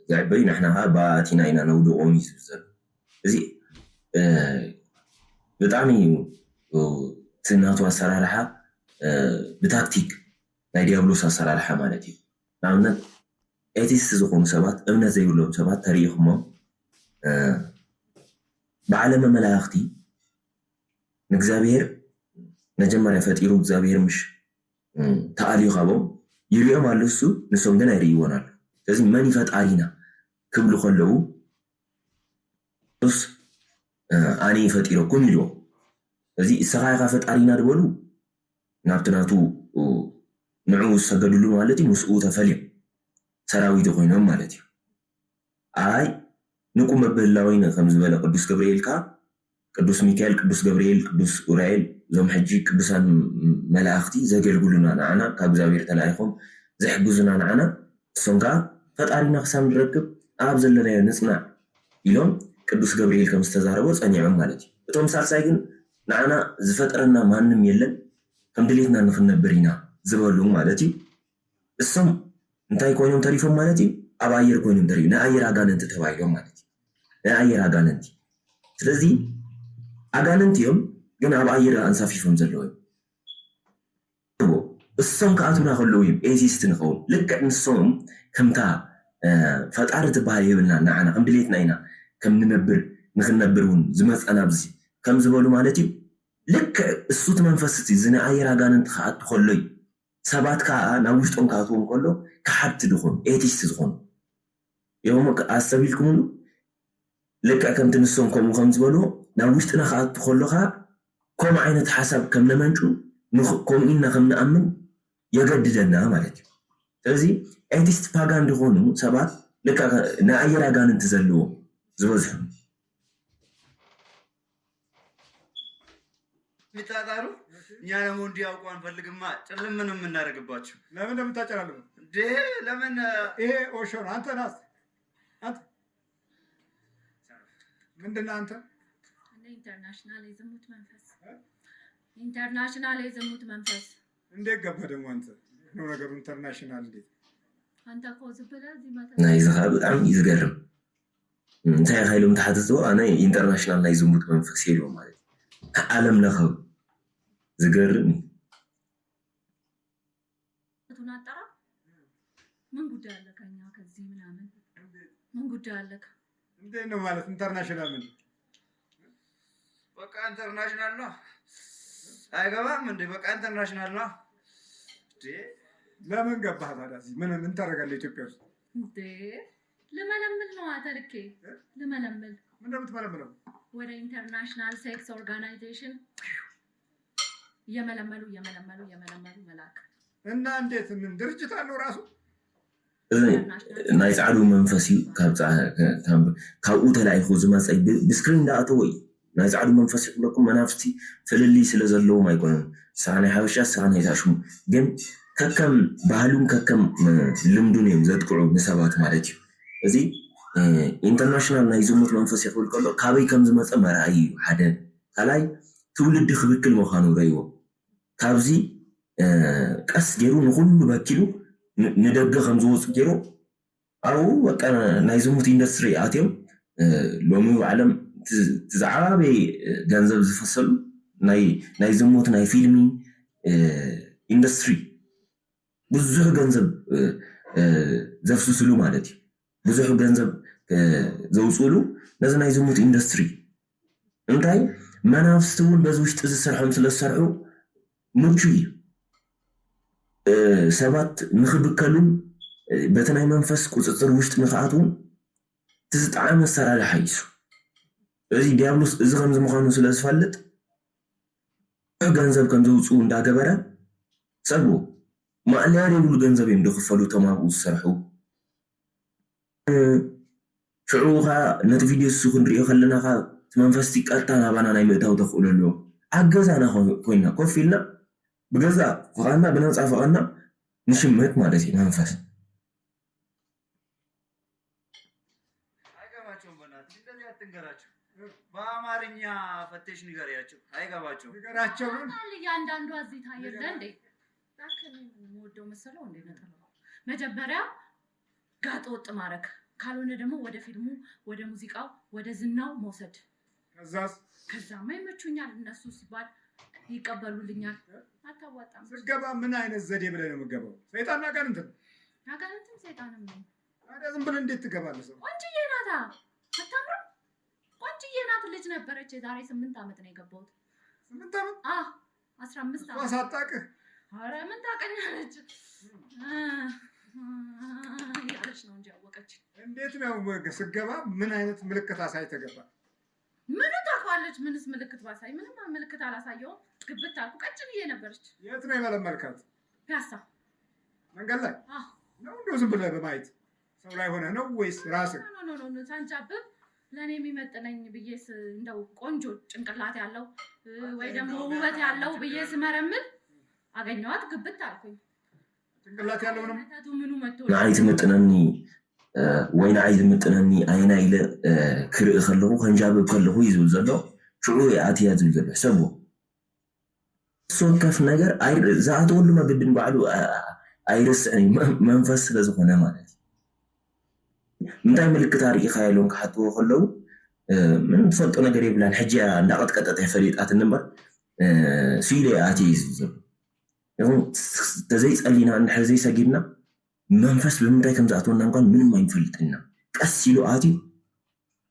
ዝዕበዩ ንሕና ከዓ ባእቲና ኢና ነውድቖም እዩ ዝብል እዚ ብጣዕሚ እቲ ናቱ ኣሰራርሓ ብታክቲክ ናይ ዲያብሎስ ኣሰራርሓ ማለት እዩ ንኣብነት ኤቲስት ዝኾኑ ሰባት እምነት ዘይብሎም ሰባት ተሪኢኹሞም بعلم ملاختي نجزابير نجمع فطيرو እግዚአብሔር ምሽ ተአልዩ ኻቦም ይሪኦም አለሱ ንሶም ግን አይሪዩናል ስለዚህ ማን ይፈጣሪና ክብሉ ኸለው እስ አኒ ፈጢሮኩም ይሉ ስለዚህ ሰኻይኻ ፈጣሪና ደበሉ ናብትናቱ ንዑ ሰገዱሉ ማለት ሙስኡ ተፈልዩ ሰራዊት ኮይኖም ማለት እዩ አይ ንቁም በላወይነ ከም ዝበለ ቅዱስ ገብርኤልካ ቅዱስ ሚካኤል ቅዱስ ገብርኤል ቅዱስ ኡራኤል ዞም ሕጂ ቅዱሳን መላእክቲ ዘገልግሉና ንዓና ካብ እግዚአብሔር ተላኢኾም ዘሕግዙና ንዓና እሶም ከዓ ፈጣሪና ክሳብ ንረክብ ኣብ ዘለናዮ ንጽናዕ ኢሎም ቅዱስ ገብርኤል ከም ዝተዛረቦ ጸኒዖም ማለት እዩ እቶም ሳልሳይ ግን ንዓና ዝፈጠረና ማንም የለን ከም ድሌትና ንኽነብር ኢና ዝበሉ ማለት እዩ እሶም እንታይ ኮይኖም ተሪፎም ማለት እዩ ኣብ ኣየር ኮይኖም ተሪፎም ንኣየር ኣጋንንቲ ተባሂሎም ማለት እዩ ንኣየር ኣጋንንቲ ስለዚ ኣጋንንቲ እዮም ግን ኣብ ኣየር አንሳፊፎም ዘለዎም እሶም ከኣቱና ከለዉ እዮም ኤቲስት ንኸውን ልክዕ ንሶም ከምታ ፈጣሪ ትበሃል የብልና ንዓና ከም ድሌትና ኢና ከም ንኽነብር እውን ዝመፀና ብዚ ከም ዝበሉ ማለት እዩ ልክዕ እሱት መንፈስ እቲ ዝንኣየር ኣጋንንቲ ከኣቱ ከሎ እዩ ሰባት ከዓ ናብ ውሽጦም ከኣትዎም ከሎ ካሓቲ ድኾኑ ኤቲስት ዝኾኑ እዮም ኣሰቢልኩምሉ ልክዕ ከምቲ ንሶም ከምኡ ከም ዝበልዎ ናብ ውሽጥና ከኣቱ ከሎኻ ከምኡ ዓይነት ሓሳብ ከም ነመንጩ ከምኡ ኢልና ከም ንኣምን የገድደና ማለት እዩ ስለዚ ኤቲስት ፓጋን ድኾኑ ሰባት ልክዕ ንኣየር ኣጋንንቲ ዘለዎ ዝበዝሑ ሚጣጣሩ እኛ ደግሞ እንዲያውቁ አንፈልግማ ጭልምን የምናደርግባቸው ለምን እንደምታጨላልሙ እንዴ ለምን ይሄ ኦሾን አንተ ናስ አንተ ምንድን ነው አንተ ኢንተርናሽናል የዝሙት መንፈስ ኢንተርናሽናል የዝሙት መንፈስ እንዴት ገባ ደግሞ አንተ ነው ነገሩ ኢንተርናሽናል እንዴት አንተ እኮ ዝብለ እዚህ መጣ ናይ ዝኻ በጣም ይዝገርም እንታይ ኃይሎም ተሓተተው ኣነ ኢንተርናሽናል ናይ ዝሙት መንፈስ የለው ማለት ዓለም ለኸው ዝገርም ተናጠራ ምን ጉዳይ አለ ከኛ ከዚህ ምናምን ምን ጉዳይ አለ እንዴት ነው ማለት ኢንተርናሽናል ምን በቃ ኢንተርናሽናል ነው አይገባም እንዴ በቃ ኢንተርናሽናል ነው እንዴ ለምን ገባህ ታዲያ ምን ታደርጋለህ ኢትዮጵያ ውስጥ እንዴ ለመለመል ነው አተርኬ ለመለመል ምን እንደምትመለመለው ወደ ኢንተርናሽናል ሴክስ ኦርጋናይዜሽን የመለመሉ መላክ እና እንዴት ምን ድርጅት አለው ራሱ ናይ ጻዕዱ መንፈስ ካብኡ ተላኢኹ ዝመፀይ ብስክሪን ዳኣተወ እዩ ናይ ጻዕዱ መንፈስ ይብለኩም መናፍስቲ ፍልሊ ስለ ዘለዎም ኣይኮነን ሳናይ ሓበሻ ሳናይ ታሽሙ ግን ከከም ባህሉን ከከም ልምዱን እዮም ዘጥቅዑ ንሰባት ማለት እዩ እዚ ኢንተርናሽናል ናይ ዝሙት መንፈስ ይኽብል ከሎ ካበይ ከም ዝመፀ መርኣይ እዩ ሓደ ካልኣይ ትውልዲ ክብክል ምዃኑ ረይዎ ካብዚ ቀስ ገይሩ ንኩሉ በኪሉ ንደገ ከም ዝወፁ ገይሩ ኣብኡ በቃ ናይ ዝሙት ኢንዱስትሪ ኣትዮም ሎሚ ዓለም ትዛዓበይ ገንዘብ ዝፈሰሉ ናይ ዝሙት ናይ ፊልሚ ኢንዱስትሪ ብዙሕ ገንዘብ ዘፍስስሉ ማለት እዩ ብዙሕ ገንዘብ ዘውፅሉ ነዚ ናይ ዝሙት ኢንዱስትሪ እንታይ መናፍስቲ እውን በዚ ውሽጢ ዝሰርሖም ስለ ዝሰርሑ ምቹ እዩ ሰባት ንኽብከሉን በቲ ናይ መንፈስ ቁፅፅር ውሽጢ ንኽኣትውን ትዝጣዕመ ኣሰራርሓ እዩ እዚ ዲያብሎስ እዚ ከምዚ ምዃኑ ስለ ዝፈልጥ ገንዘብ ከም ዘውፅኡ እንዳገበረ ሰብዎ ማዕልያ የብሉ ገንዘብ እዮም ዝኽፈሉ እቶም ኣብኡ ዝሰርሑ ሽዑኻ ነቲ ቪድዮ እሱ ክንሪኦ ከለና እቲ መንፈስቲ ቀጥታ ናባና ናይ ምእታው ተኽእሉ ኣለዎ ኣብ ገዛና ኮይና ኮፍ ኢልና ብገዛ ፍቓድና ብነፃ ፍቓድና ንሽምት ማለት እዩ መንፈስ አይገባቸውም በእናትህ እንደዚህ አትንገራቸው በአማርኛ ፈተሽ ንገሪያቸው አይገባቸውም ንገራቸው እያንዳንዱ እዚህ ታየለ እንዴ ታከለ ወደው መሰለው እንዴ ነጠለው መጀመሪያ ጋጥ ወጥ ማረክ ካልሆነ ደግሞ ወደ ፊልሙ ወደ ሙዚቃው ወደ ዝናው መውሰድ ከዛማ ይመቹኛል እነሱ ሲባል ይቀበሉልኛል አታዋጣም ዝገባ ምን አይነት ዘዴ ብለህ ነው የምትገባው ሰይጣን አጋንንት ሰይጣንም ነው ታዲያ ዝም ብለህ እንዴት ትገባለህ ሰው ቆንጅዬ ናታ አታምርም ቆንጅዬ ናት ልጅ ነበረች የዛሬ 8 ዓመት ነው የገባሁት 8 ዓመት 15 ዓመት ዋሳጣቅህ ኧረ ምን ታውቀኛለች ያለች ነው እንጂ ያወቀች እንዴት ነው ስገባ ምን አይነት ምልክት አሳይተህ ገባ ምን ታውቃለች ምንስ ምልክት ባሳይ ምንም ምልክት አላሳየውም ግብት አልኩ ቀጭንዬ ነበረች የት ነው የመለመልካት ፒያሳ መንገድ ላይ ነው እንደው ዝም ብለህ በማየት ሰው ላይ ሆነ ነው ወይስ ራስህ ኖ ሳንጃብብ ለኔ የሚመጥነኝ ብዬስ እንደው ቆንጆ ጭንቅላት ያለው ወይ ደግሞ ውበት ያለው ብዬስ መረምል አገኘዋት ግብት አልኩኝ ጭንቅላት ያለው ነው ምኑ መጥቶ ናይት መጥነኒ ወይና አይት መጥነኒ አይና ኢለ ክርኢ ከለኹ ከንጃብብ ከለኹ ይዝብል ዘሎ ሽዑ ኣትያ ዝብል ዘሎ ሰቦ ሶከፍ ነገር ዝኣተወሉ መገድን ባዕሉ ኣይርስዕኒ መንፈስ ስለዝኾነ ማለት ምንታይ ምልክት ኣርኢኻ ኢሎም ክሓትዎ ከለዉ ምን ትፈልጦ ነገር የብላን ሕጂ እንዳቐጥቀጠጠ ፈሊጣት እምበር ስኢለ ኣትየ እዩ ዝብል ዘሎ ይኹን ተዘይፀሊና እንድሕር ዘይሰጊድና መንፈስ ብምንታይ ከም ዝኣትወና እንኳን ምንም ኣይንፈልጥና ቀስ ኢሉ ኣትዩ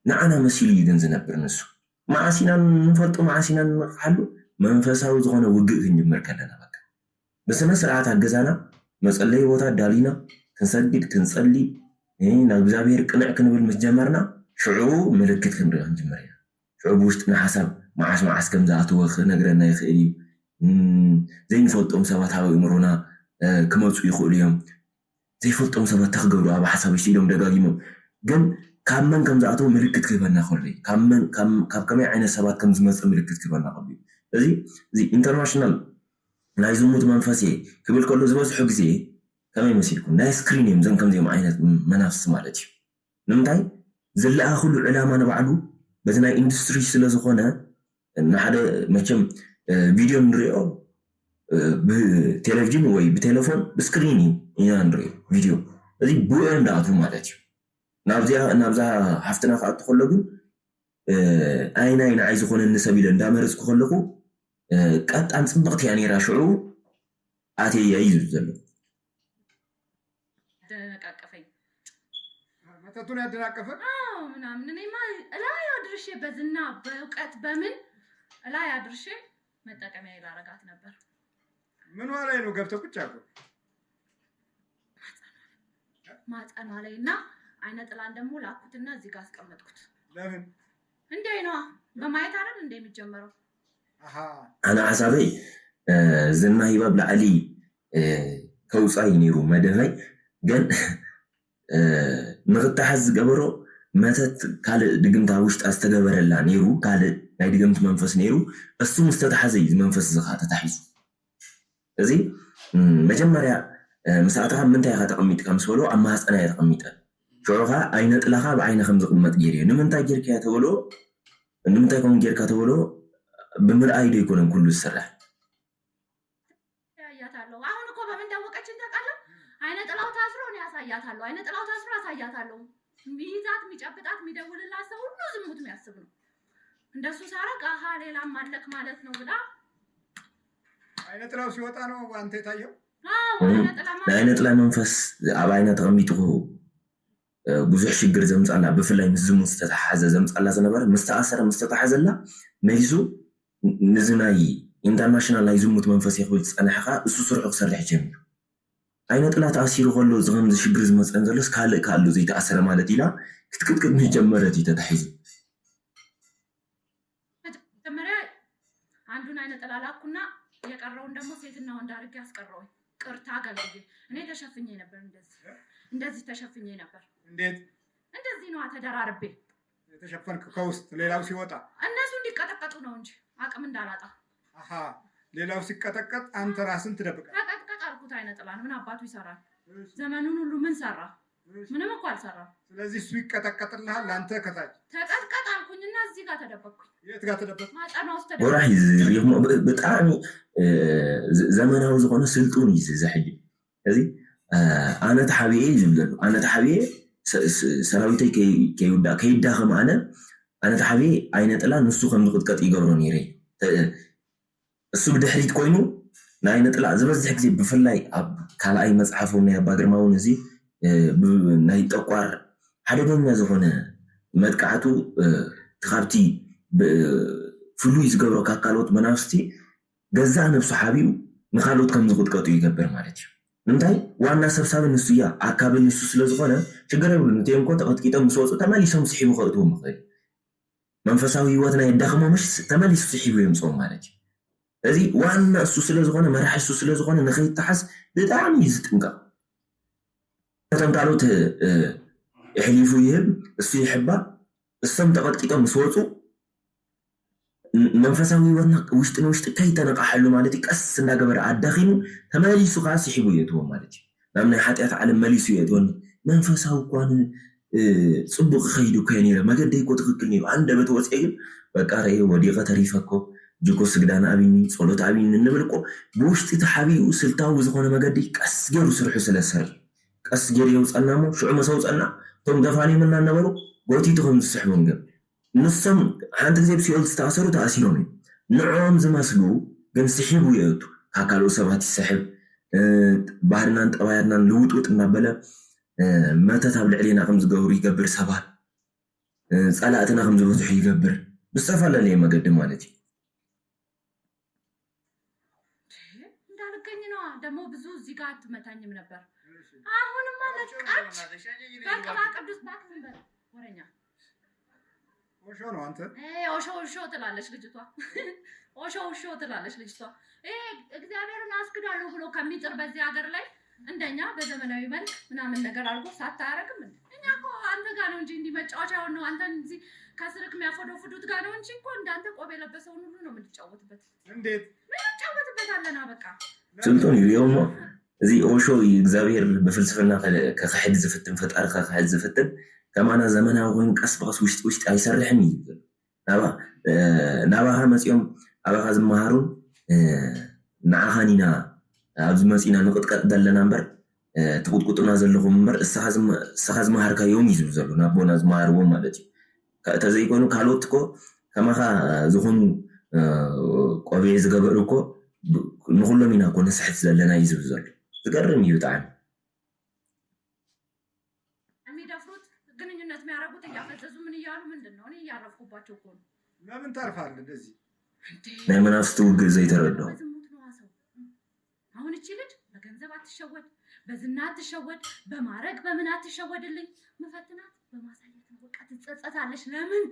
ንዓና መሲሉ እዩ ግን ዝነብር ንሱ ማዓሲና ንፈልጦ ማዓሲና ንሓሉ መንፈሳዊ ዝኾነ ውግእ ክንጅምር ከለና በቃ ብስነ ስርዓት ኣገዛና መፀለይ ቦታ ዳሊና ክንሰግድ ክንፀሊ ናብ እግዚኣብሔር ቅንዕ ክንብል ምስ ጀመርና ሽዑ ምልክት ክንርኢ ክንጅምር ኢና ሽዑ ብውሽጥና ሓሳብ መዓስ ከም ዝኣትወ ክነግረና ይኽእል እዩ ዘይንፈልጦም ሰባት ኣብ እምሮና ክመፁ ይኽእሉ እዮም ዘይፈልጦም ሰባት ተክገብሩ ኣብ ሓሳብ እሽኢሎም ደጋጊሞም ግን ካብ መን ከም ዝኣተው ምልክት ክህበና ከሎ እዩ ካብ ከመይ ዓይነት ሰባት ከም ዝመፅእ ምልክት ክህበና ከሎ እዩ እዚ ኢንተርናሽናል ናይ ዝሙት መንፈስ እየ ክብል ከሎ ዝበዝሑ ግዜ ከመይ መሲልኩም ናይ ስክሪን እዮም እዞም ከምዚኦም ዓይነት መናፍስ ማለት እዩ ንምንታይ ዝለኣኽሉ ዕላማ ንባዕሉ በቲ ናይ ኢንዱስትሪ ስለዝኾነ ንሓደ መቸም ቪድዮ ንሪኦ ብቴሌቭዥን ወይ ብቴሌፎን ብስክሪን እዩ ኢና ንሪኦ ቪድዮ እዚ ብውዕ እንዳኣትዉ ማለት እዩ ናብዛ ሃፍትና ክኣቱ ከሎ ግን ኣይናይ ንዓይ ዝኾነ ንሰብ ኢለ እንዳመረፅኩ ከለኹ ቀጣን ፅብቕቲ እያ ነይራ ሽዑ ኣትየያ እዩ ዝብል ዘሎ ደነቃቀፈኝ መተቱን ያደናቀፈ ምናምን እኔማ እላይ አድርሼ በዝና በእውቀት በምን እላይ አድርሼ መጠቀሚያ ይላረጋት ነበር ምኗ ላይ ነው ገብተህ ቁጭ አልኩ ማጠና ላይ እና አይነ ጥላን ደግሞ ላኩትና እዚህ ጋር አስቀመጥኩት ለምን እንዴ ነው በማየት አይደል እንደ የሚጀመረው ኣነ ሓሳበይ ዝና ሂባብ ላዕሊ ከውፃይ ነይሩ መደበይ ግን ንኽተሓዝ ዝገበሮ መተት ካልእ ድግምታ ውሽጣ ዝተገበረላ ነይሩ ካልእ ናይ ድግምቲ መንፈስ ነይሩ እሱ ምስ ተተሓዘ እዩ መንፈስ እዚ ከዓ ተታሒዙ እዚ መጀመርያ مساعتها من تاي خاطر قميت كم سولو أما أنا يتقميت شعورها أين تلاها بعين خمس قمة جيري نمن تاي جير كاتولو نمن تاي كم جير كاتولو بمر أيدي يكون كل السرح يا تالو أهون كوبا من داوك أشين تكلم أين تلاو تاسرون يا سايا تالو أين تلاو تاسرون سايا تالو ميزات ميجابتات ميدول الله سوون لازم موت مياسبنو እንደሱ ሳረቅ አሃ ሌላም ማለክ ማለት ነው ብላ አይነ ጥላው ሲወጣ ነው አንተ ታየው አይነ ጥላ መንፈስ አባይና ተቀሚጡ ብዙሕ ሽግር ዘምጻላ በፍላይ ምዝሙት ተተሓዘ ዘምጻላ ዝነበረ መስተአሰረ መስተተሓዘላ መይዙ ንዝናይ ኢንተርናሽናል ናይ ዝሙት መንፈስ ይኽብል ጸናሕኻ እሱ ስርሑ ክሰርሕ ጀሚሩ አይነ ጥላ ተኣሲሩ ከሎ ዝኸም ዝሽግር ዝመጽን ዘሎስ ካልእ ካሉ ዘይተኣሰረ ማለት ኢላ ክትክትክት ጀመረት ተተሓይዙ አንዱን አይነ ጥላ ላኩና የቀረውን ደግሞ ሴትና ወንድ አድርጌ አስቀረውኝ ቅርታ ገልብዬ እኔ ተሸፍኜ ነበር እንደዚህ ተሸፍኜ ነበር እንዴት እንደዚህ ነው ተደራርቤ የተሸፈንክ ከውስጥ ሌላው ሲወጣ እነሱ እንዲቀጠቀጡ ነው እንጂ አቅም እንዳላጣ አሃ ሌላው ሲቀጠቀጥ አንተ ራስን ትደብቃለህ ተቀጥቀጥ አልኩት አይነ ጥላን ምን አባቱ ይሰራል ዘመኑን ሁሉ ምን ሰራ ምንም እኮ አልሰራም ስለዚህ እሱ ይቀጠቀጥልሃል አንተ ከታች ተቀጥቀጥ አልኩኝና እዚህ ጋር ተደበቅኩኝ የት ጋር ተደበቅ ማጣና ውስጥ ወራሂ ይሁን በጣም ዘመናዊ ዝኾነ ስልጡን እዩ ዝሕጅ እዚ ኣነ ተሓቢኤ ዝብለሉ ኣነ ተሓቢኤ ሰራዊተይ ከይዳኸም ኣነ ተሓቢኤ ኣይነ ጥላ ንሱ ከም ዝቅጥቀጥ ይገብሮ ነይረ እሱ ብድሕሪት ኮይኑ ንኣይነ ጥላ ዝበዝሕ ግዜ ብፍላይ ኣብ ካልኣይ መፅሓፍ ናይ ኣባ ግርማ እውን እዚ ናይ ጠቋር ሓደገኛ ዝኾነ መጥቃዕቱ ካብቲ ፍሉይ ዝገብሮ ካብ ካልኦት መናፍስቲ ገዛ ነብሱ ሓቢኡ ንካልኦት ከም ዝቁጥቀጡ ይገብር ማለት እዩ ንምንታይ ዋና ሰብሳቢ ንሱ እያ ኣካብ ንሱ ስለዝኾነ ችግር የብሉን እቲኦም እኮ ተቐጥቂጦም ምስ ወፁ ተመሊሶም ስሒቡ ከእትዎም ይኽእል መንፈሳዊ ህይወት ናይ ዳኽሞምሽ ተመሊሱ ስሒቡ የምፅኦም ማለት እዩ እዚ ዋና እሱ ስለዝኾነ መራሒ እሱ ስለዝኾነ ንኸይተሓስ ብጣዕሚ እዩ ዝጥንቀቕ እቶም ካልኦት يحلف يهب السو يحبا السم تقطقيطو مسوصو منفساوي وشت كاي تنقحلو مالتي قس እንዳገበረ አዳኺኑ ተመሊሱ ኻስ ይحبو يتو مالتي لامن حاتيات ዓለም መሊሱ يتون መንፈሳው እንኳን ጽቡቅ ኸይዱ ከኔራ መገደይ እኮ ትክክል ነው አንደበት ወጽይ ግን በቃ ረይ ወዲ ከተሪፈኮ ጅኮ ስግዳና አቢኒ ጸሎት አቢኒ እንብልቆ በውሽጥ ተሐቢው ስልታው ዝሆነ መገደይ ቀስ ገሩ ስርሑ ስለሰር ቀስ ገሪው ጸናሞ ሽዑ መሰው ጸና ቶም ደፋኒ ምንና ነበሩ ጎቲቱም ዝስሕቡን ገብ ንሰም አንተ ጊዜ ሲኦል ተታሰሩ ተአሲሮም ንዖም ዝመስሉ ግን ስሒቡ የቱ አካሉ ሰባት ይስሕብ ባህርናን ጠባያናን ልውጥውጥ እናበለ መተት ኣብ ልዕሊና ከም ዝገብሩ ይገብር ሰባት ጸላእትና ከም ዝበዝሑ ይገብር ብዝተፈላለየ መገዲ ማለት እዩ እንዳልከኝ ነው ደሞ ብዙ እዚህ ጋር አትመታኝም ነበር አሁንም ማለት በቃ ቅዱስ ባክንበር ወረኛ ወሾ ነው አንተ ወሾ ትላለች ልጅቷ ወሾ ትላለች ልጅቷ እግዚአብሔርን አስክዳለሁ ብሎ ከሚጥር በዚህ ሀገር ላይ እንደኛ በዘመናዊ መልክ ምናምን ነገር አድርጎ ሳታረግም እኛ እኮ አንተ ጋር ነው እንጂ እንዲመጫወቻው ነው አንተ እንጂ ከስርክ የሚያፈደፍዱት ጋር ነው እንጂ እኮ እንዳንተ ቆብ የለበሰው ሁሉ ነው የምትጫወትበት እንዴት ምንጫወትበታለና በቃ ስንቱን ይውማ እዚ ኦሾ እግዚአብሔር በፍልስፍና ከኸሕድ ዝፍትን ፈጣሪ ከኸሕድ ዝፍትን ከማና ዘመናዊ ወይም ቀስ በቀስ ውሽጥ አይሰርሕም ይብል ናባኻ መጽዮም አባኻ ዝመሃሩን ንዓኻኒና ኣብዚ መጽና ንቅጥቀጥ ዘለና እምበር ትቁጥቁጡና ዘለኹም እምበር እስኻ ዝመሃርካዮም ይዝሉ ዘሎ ናቦና ዝመሃርዎም ማለት እዩ ተዘይኮኑ ካልኦት እኮ ከማኻ ዝኾኑ ቆቢዕ ዝገበሩ እኮ ንኹሎም ኢና እኮ ነስሕት ዘለና ይዝሉ ዘሎ ዝገርም እዩ ብጣዕሚ የሚደፍሩት ግንኙነት የሚያደርጉት እያፈዘዙ ምን እያሉ ምንድን ነው እኔ እያረፍኩባቸው እኮ ነው ለምን ታርፋለህ እንደዚህ ናይ መናፍስቱ ውግእ ዘይተረዳው አሁን እቺ ልጅ በገንዘብ አትሸወድ በዝና አትሸወድ በማረግ በምን አትሸወድልኝ መፈትናት በማሳየት ነው በቃ ትጸጸታለች ለምን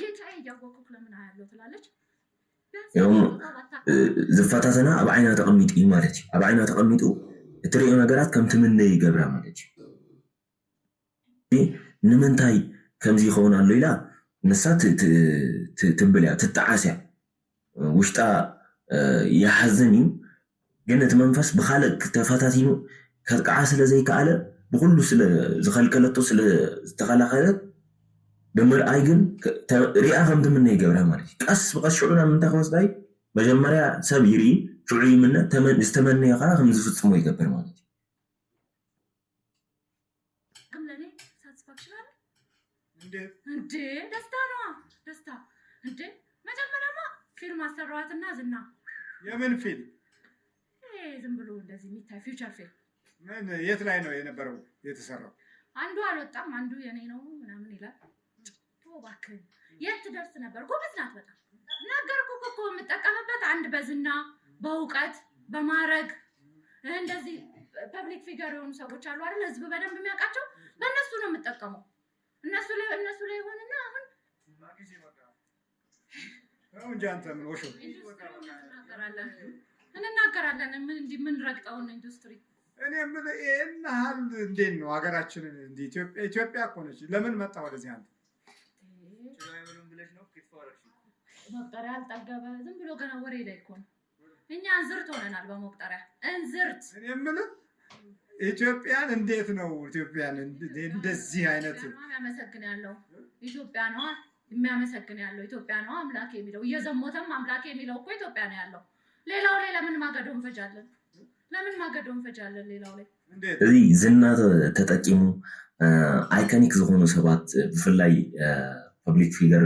ጌታዬ እያወቅኩ ለምን አያለው ትላለች يوم زفاتاتنا ኣብ ዓይና ተቐሚጡ ማለት እዩ ኣብ ዓይና ተቐሚጡ እትሪኦ ነገራት ከም ትምነ ይገብራ ማለት እዩ ንምንታይ ከምዚ ይኸውን ኣሎ ኢላ ንሳት ትብል እያ ትጣዓስያ ውሽጣ ይሓዝን እዩ ግን እቲ መንፈስ ብኻልእ ተፈታቲኑ ከጥቃዓ ስለ ዘይከኣለ ብኩሉ ስለ ዝኸልከለቶ ስለ ዝተኸላኸለት ብምርኣይ ግን ሪኣ ከም ትምነ ይገብራ ማለት እዩ ቀስ ብቀስ ሽዑና ምንታይ ክወስዳይ መጀመርያ ሰብ ይርኢ ሽዑ ይምነ ዝተመነየ ከዓ ከም ዝፍፅሞ ይገብር ማለት እዩ ግን ለኔ ሳትስፋክሽን አለ እንዴ ደስታ ነው ደስታ እንዴ መጀመሪያማ ፊልም አሰራዋትና ዝና የምን ፊልም ዝም ብሎ እንደዚህ የሚታይ ፊውቸር ፊልም ምን የት ላይ ነው የነበረው የተሰራው አንዱ አልወጣም አንዱ የኔ ነው ምናምን ይላል እባክህ የት ደርስ ነበር ጎበዝ ናት በጣም ነገርኩህ እኮ የምጠቀምበት አንድ በዝና በእውቀት በማረግ እንደዚህ ፐብሊክ ፊገር የሆኑ ሰዎች አሉ አይደል ህዝብ በደንብ የሚያውቃቸው በእነሱ ነው የምጠቀመው እነሱ ላይ ሆነና አሁን አሁን ጃንተ ምን ወሾ እንናገራለን ምን ረግጠውን ኢንዱስትሪ እኔ ምን ይሄን እንዴት ነው ሀገራችንን እንደ ኢትዮጵያ እኮ ነች ለምን መጣ ወደዚህ አንተ መቁጠሪያ አልጠገበ ዝም ብሎ ገና ወሬ ላይ እኮ ነው እኛ እንዝርት ሆነናል በመቁጠሪያ እንዝርት እኔ የምልህ ኢትዮጵያን እንዴት ነው ኢትዮጵያን እንደዚህ አይነት የሚያመሰግን ያለው ኢትዮጵያ ነው የሚያመሰግን ያለው ኢትዮጵያ ነው አምላክ የሚለው እየዘሞተም አምላክ የሚለው እኮ ኢትዮጵያ ነው ያለው ሌላው ላይ ለምን ማገዶ እንፈጃለን ሌላው ላይ እዚ ዝና ተጠቂሙ አይኮኒክ ዝኾኑ ሰባት ብፍላይ ፐብሊክ ፊገር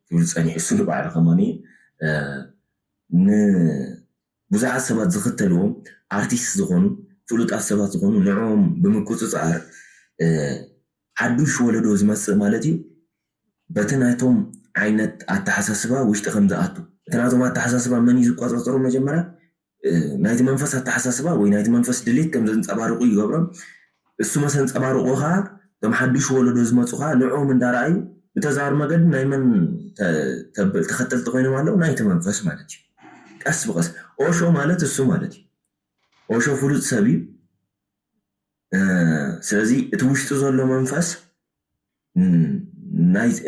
ትብል ፀኒሑ እሱ ንባዕሉ ከማኒ ንብዙሓት ሰባት ዝኽተልዎም ኣርቲስት ዝኾኑ ፍሉጣት ሰባት ዝኾኑ ንዕኦም ብምቁፅፃር ሓዱሽ ወለዶ ዝመፅእ ማለት እዩ በቲ ናይቶም عينت التحسسبا وش تخم زقاتو تنازو ما التحسسبا من يزقوا تصروا مجمرة نايت منفس التحسسبا وينايت منفس دليت كم زنت أبارقو يقبرم السو مثلا أبارقوها تم حدش ولا دوز مصوها نوعه من دارعي بتزار مجد نايمن تختل تقينه ماله نايت منفس مالتي قس بقس اوشو مالت السو مالتي اوشو فلوت سبيب ስለዚህ እቲ ውሽጡ ዘሎ መንፈስ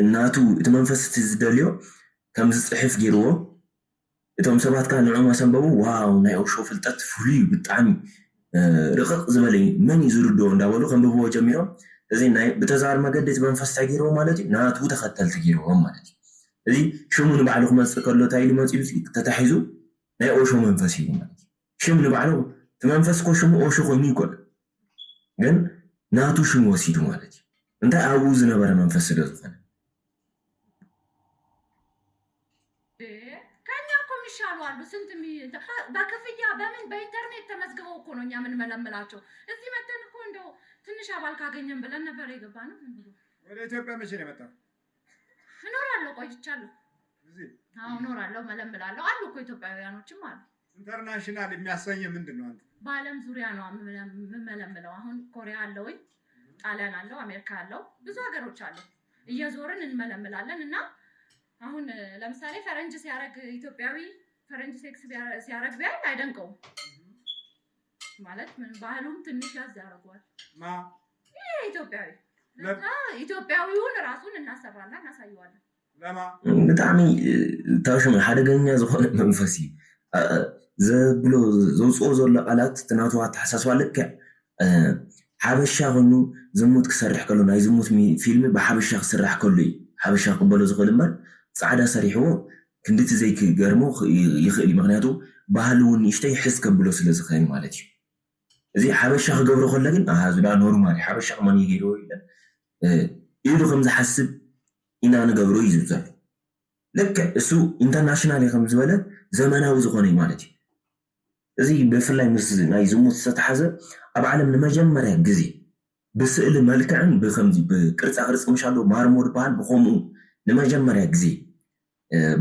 እናቱ እቲ መንፈስ ዝደልዮ ከም ዝፅሕፍ ገይርዎ እቶም ሰባት ከዓ ንዕኦም ኣሰንበቡ ዋው ናይ ኦሾ ፍልጠት ፍሉይ ብጣዕሚ ርቕቕ ዝበለ መን እዩ ዝርድኦ እንዳበሉ ከንብብዎ ጀሚሮም እዚ ብተዛር መገዲ እቲ መንፈስ እንታይ ገይርዎ ማለት እዩ ናቱ ተኸተልቲ ገይርዎም ማለት እዩ እዚ ሽሙ ንባዕሉ ክመፅእ ከሎ እንታይ ኢሉ መፂኡ ተታሒዙ ናይ ኦሾ መንፈስ እዩ ማለት እዩ ሽም ንባዕሉ እቲ መንፈስ ኮ ሽሙ ኦሾ ኮይኑ ይኮነ ግን ናቱ ሽሙ ወሲዱ ማለት እዩ እንታይ ኣብኡ ዝነበረ መንፈስ ስለ ዝኾነ ከኛ እኮ የሚሻሉ አሉ ስንት በክፍያ በምን በኢንተርኔት ተመዝግበው እኮ ነው እኛ የምንመለምላቸው እዚህ መተን እኮ እንደው ትንሽ አባል ካገኘን ብለን ነበር የገባ ነው ወደ ኢትዮጵያ መቼ ነው የመጣው እኖራለሁ ቆይቻለሁ እኖራለሁ መለምላለሁ አሉ እኮ ኢትዮጵያውያኖችም አሉ ኢንተርናሽናል የሚያሰኝ ምንድን ነው አንተ በዓለም ዙሪያ ነው የምመለምለው አሁን ኮሪያ አለው ጣሊያን አለው አሜሪካ አለው ብዙ ሀገሮች አሉ እየዞርን እንመለምላለን እና አሁን ለምሳሌ ፈረንጅ ሲያረግ ኢትዮጵያዊ ፈረንጅ ሴክስ ሲያረግ ቢያይ አይደንቀውም ማለት ምን ባህሉም ትንሽ ያዝ ያረጋዋል ኢትዮጵያዊ ኢትዮጵያዊውን ራሱን እናሰራና እናሳየዋለን ለማ በጣም ታውሽም ሓደገኛ ዝኾነ መንፈስ እዩ ዘብሎ ዘውፅኦ ዘሎ ቃላት ትናቱ ኣተሓሳስባ ልክዕ ሓበሻ ኮይኑ ዝሙት ክሰርሕ ከሎ ናይ ዝሙት ፊልም ብሓበሻ ክስራሕ ከሎ እዩ ሓበሻ ክበሎ ዝኽእል እምበር ፃዕዳ ሰሪሕዎ ክንድቲ ዘይክገርሞ ይኽእል እዩ ምክንያቱ ባህሊ እውን ንእሽተይ ሕዝ ከብሎ ስለ ዝኽእል ማለት እዩ እዚ ሓበሻ ክገብሮ ከሎ ግን ዝዳ ኖርማል ሓበሻ ከመን ገይርዎ ኢለን ኢሉ ከም ዝሓስብ ኢና ንገብሮ እዩ ዝብዘሎ ልክዕ እሱ ኢንተርናሽናል ከም ዝበለ ዘመናዊ ዝኾነ እዩ ማለት እዩ እዚ ብፍላይ ምስ ናይ ዝሙት ዝተተሓዘ ኣብ ዓለም ንመጀመርያ ግዜ ብስእሊ መልክዕን ብከምዚ ብቅርፃ ቅርፂ ምሻሎ ማርሞር በሃል ብከምኡ ንመጀመርያ ግዜ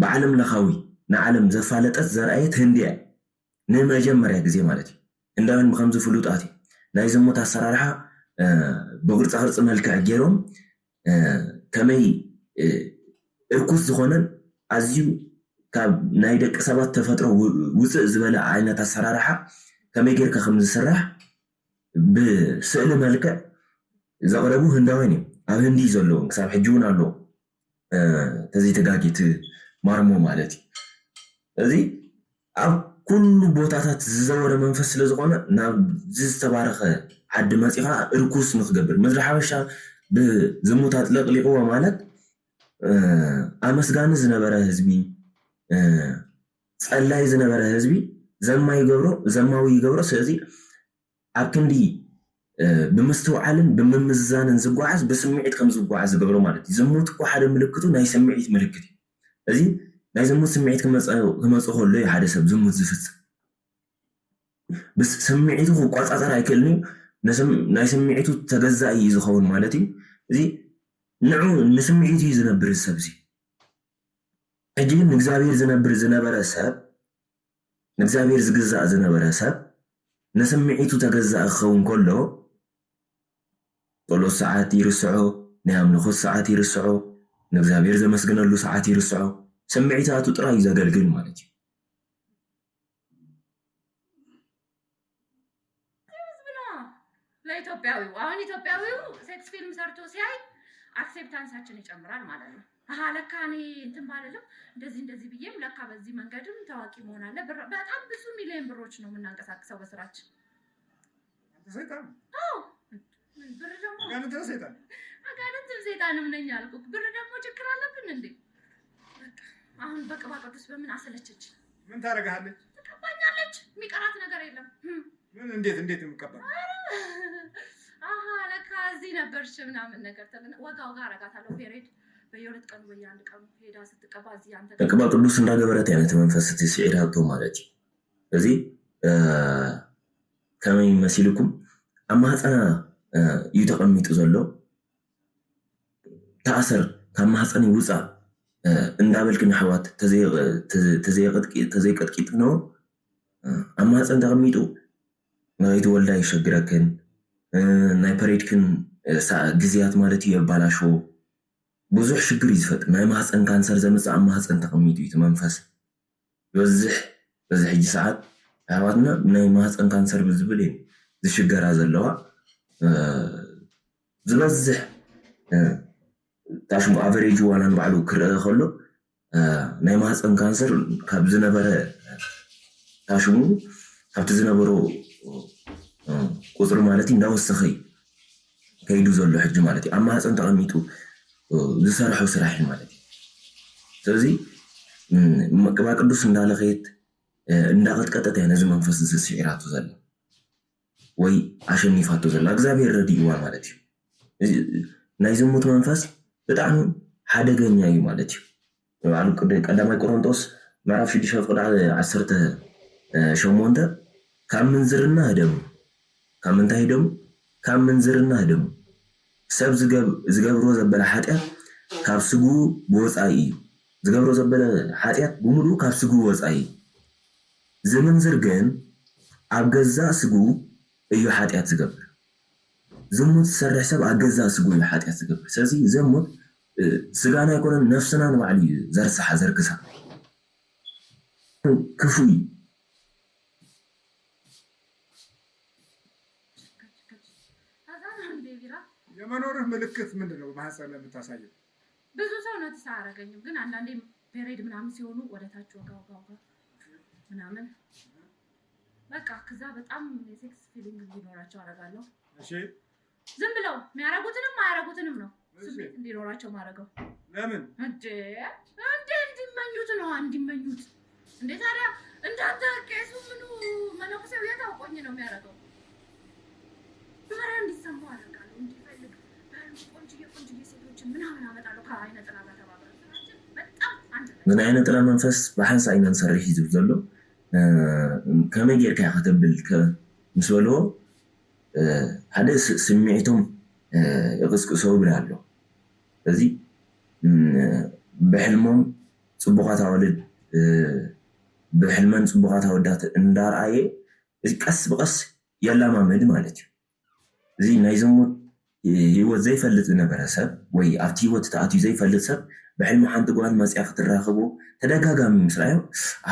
ብዓለም ለኻዊ ንዓለም ዘፋለጠት ዘርኣየት ህንድያ ንመጀመርያ ግዜ ማለት እዩ እንዳን ብከምዚ ፍሉጣት እዩ ናይ ዝሙት ኣሰራርሓ ብቅርፃ ቅርፂ መልክዕ ገይሮም ከመይ እርኩስ ዝኾነን ኣዝዩ ካብ ናይ ደቂ ሰባት ተፈጥሮ ውፅእ ዝበለ ዓይነት ኣሰራርሓ ከመይ ጌርካ ከም ዝስራሕ ብስእሊ መልክዕ ዘቕረቡ ህንዳውያን እዮም ኣብ ህንዲ ዘለዎም ክሳብ ሕጂ እውን ኣሎ ተዘይ ተጋጊት ማርሞ ማለት እዩ እዚ ኣብ ኩሉ ቦታታት ዝዘወረ መንፈስ ስለ ዝኾነ ናብ ዝተባረኸ ዓዲ መፂኻ እርኩስ ንክገብር ምድሪ ሓበሻ ብዝሙት ኣጥለቕሊቕዎ ማለት ኣመስጋኒ ዝነበረ ህዝቢ ጸላይ ዝነበረ ህዝቢ ዘማዊ ይገብሮ ስለዚ ኣብ ክንዲ ብምስትውዓልን ብምምዛንን ዝጓዓዝ ብስምዒት ከም ዝጓዓዝ ዝገብሮ ማለት እዩ ዝሙት እኮ ሓደ ምልክቱ ናይ ስምዒት ምልክት እዩ እዚ ናይ ዝሙት ስምዒት ክመፅእ ከሎ እዩ ሓደ ሰብ ዝሙት ዝፍፅም ብስምዒቱ ክቋፃፀር ኣይክእልኒ ናይ ስምዒቱ ተገዛኢ እዩ ዝኸውን ማለት እዩ እዚ ንዑ ንስምዒቱ እዩ ዝነብር ሰብ እዚ ሕጂ ግን ንእግዚኣብሔር ዝነብር ዝነበረ ሰብ ንእግዚኣብሔር ዝግዛእ ዝነበረ ሰብ ንስምዒቱ ተገዛእ ክኸውን ከሎ ጸሎት ሰዓት ይርስዖ ናይ ኣምልኾት ሰዓት ይርስዖ ንእግዚኣብሔር ዘመስግነሉ ሰዓት ይርስዖ ስምዒታቱ ጥራይ ዘገልግል ማለት እዩ ለኢትዮጵያዊው አሁን ኢትዮጵያዊው ሴክስ ፊልም ሰርቶ ሲያይ አክሴፕታንሳችን ይጨምራል ማለት ነው ለካ እኔ እንትን ባልልም እንደዚህ ብዬም ለካ በዚህ መንገድም ታዋቂ መሆን አለ በጣም ብዙ ሚሊዮን ብሮች ነው የምናንቀሳቅሰው በስራችን ሰይጣን ብር ደግሞ አጋንንት ሰይጣንም ነኝ አልኩ ብር ደግሞ ችግር አለብን እንዴ አሁን በቅባ ቅዱስ በምን አሰለቸች ምን ታረጋለች ተቀባኛለች የሚቀራት ነገር የለም ምን እንዴት የምቀባ ለካ እዚህ ነበርሽ ምናምን ነገር ወጋ አረጋታለሁ ፔሬድ በየሁለት ቀኑ በየአንድ ቀኑ ሄዳ ስትቀባ እዚህ አንተ በቅባ ቅዱስ እንዳገበረት አይነት መንፈስ ሲሄዳቶ ማለት እዩ እዚ ከመይ መሲልኩም ኣብ ማህፀና እዩ ተቐሚጡ ዘሎ ተኣሰር ካብ ማህፀን ይውፃእ እንዳበልክን ኣሕዋት ተዘይቀጥቂጥ ነው ኣብ ማህፀን ተቐሚጡ ናይቲ ወልዳ ይሸግረክን ናይ ፐሬድክን ግዜያት ማለት እዩ የባላሽዎ ብዙሕ ሽግር እዩ ዝፈጥር ናይ ማህፀን ካንሰር ዘምፅእ ኣብ ማህፀን ተቐሚጡ እዩ እቲ መንፈስ በዝሕ በዚ ሕጂ ሰዓት ኣሕዋትና ናይ ማህፀን ካንሰር ብዝብል እዩ ዝሽገራ ዘለዋ ዝበዝሕ ታሽሙ ኣቨሬጅ ዋላ ንባዕሉ ክርአ ከሎ ናይ ማህፀን ካንሰር ካብ ዝነበረ ታሽሙ ካብቲ ዝነበሮ ቁፅሪ ማለት እዩ እንዳወሰኸ ከይዱ ዘሎ ሕጂ ማለት እዩ ኣብ ማህፀን ተቐሚጡ ዝሰርሖ ስራሕ ማለት እዩ ስለዚ ቅባ ቅዱስ እንዳለኸየት እንዳቐጥቀጠት ነዚ መንፈስ ዝስዒራቱ ዘላ ወይ ኣሸኒፋቶ ዘላ እግዚኣብሔር ረዲእዋ ማለት እዩ ናይ ዝሙት መንፈስ ብጣዕሚ ሓደገኛ እዩ ማለት እዩ ቀዳማይ ቆሮንጦስ ምዕራፍ 6 ቁጥሪ 18 ካብ ምንዝርና ህደሙ ካብ ምንታይ ህደሙ ካብ ምንዝርና ህደሙ ሰብ ዝገብሮ ዘበለ ሓጢአት ካብ ስጉ ብወፃኢ እዩ ዝገብሮ ዘበለ ሓጢአት ብምሉእ ካብ ስጉ ወፃኢ እዩ ዝምንዝር ግን ኣብ ገዛእ ስጉ እዩ ሓጢአት ዝገብር ዝሙት ዝሰርሕ ሰብ ኣብ ገዛእ ስጉ እዩ ሓጢአት ዝገብር ስለዚ ዘሙት ስጋና ኣይኮነን ነፍስና ንባዕሉ እዩ ዘርስሓ ዘርግሳ ክፉ እዩ የመኖርህ ምልክት ምንድን ነው? ማህፀን ለምታሳየው ብዙ ሰው ነው ተሳረገኝም ግን አንዳንዴ ፔሬድ ምናምን ሲሆኑ ወደታች ወጋ ምናምን በቃ ከዛ በጣም የሴክስ ፊሊንግ እንዲኖራቸው አደርጋለሁ። እሺ ዝም ብለው የሚያረጉትንም አያረጉትንም ነው ስሜት እንዲኖራቸው ማድረገው። ለምን እንዴ እንዲመኙት ነው እንዲመኙት። እንዴ ታዲያ እንዳንተ ቄሱ ምኑ መነኩሴው የታውቆኝ ነው የሚያደርገው። ታዲያ እንዲሰማው አደርጋለሁ እንዲፈልግ ቆንጅዬ ሴቶችን ምናምን አመጣለሁ ከአይነ ጥላ ጋር ተባብረን በጣም አንድ ምን አይነ ጥላ መንፈስ በሐንሳ አይነን ሰርሕ ይዝብ ዘሎ ከመይ ጌርካ ከተብል ምስ በልዎ ሓደ ስሚዒቶም ይቅስቅሰው ብላለሁ ስለዚ ብሕልሞም ፅቡቃት ኣወልድ ብሕልመን ፅቡቃት ኣወዳት እንዳርኣየ እዚ ቀስ ብቀስ የላማመድ ማለት እዩ እዚ ናይ ዝሙት ህይወት ዘይፈልጥ ዝነበረ ሰብ ወይ ኣብቲ ህይወት ተኣትዩ ዘይፈልጥ ሰብ ብሕልሚ ሓንቲ ጓል መፅያ ክትራኸቦ ተደጋጋሚ ምስ ረኣዮ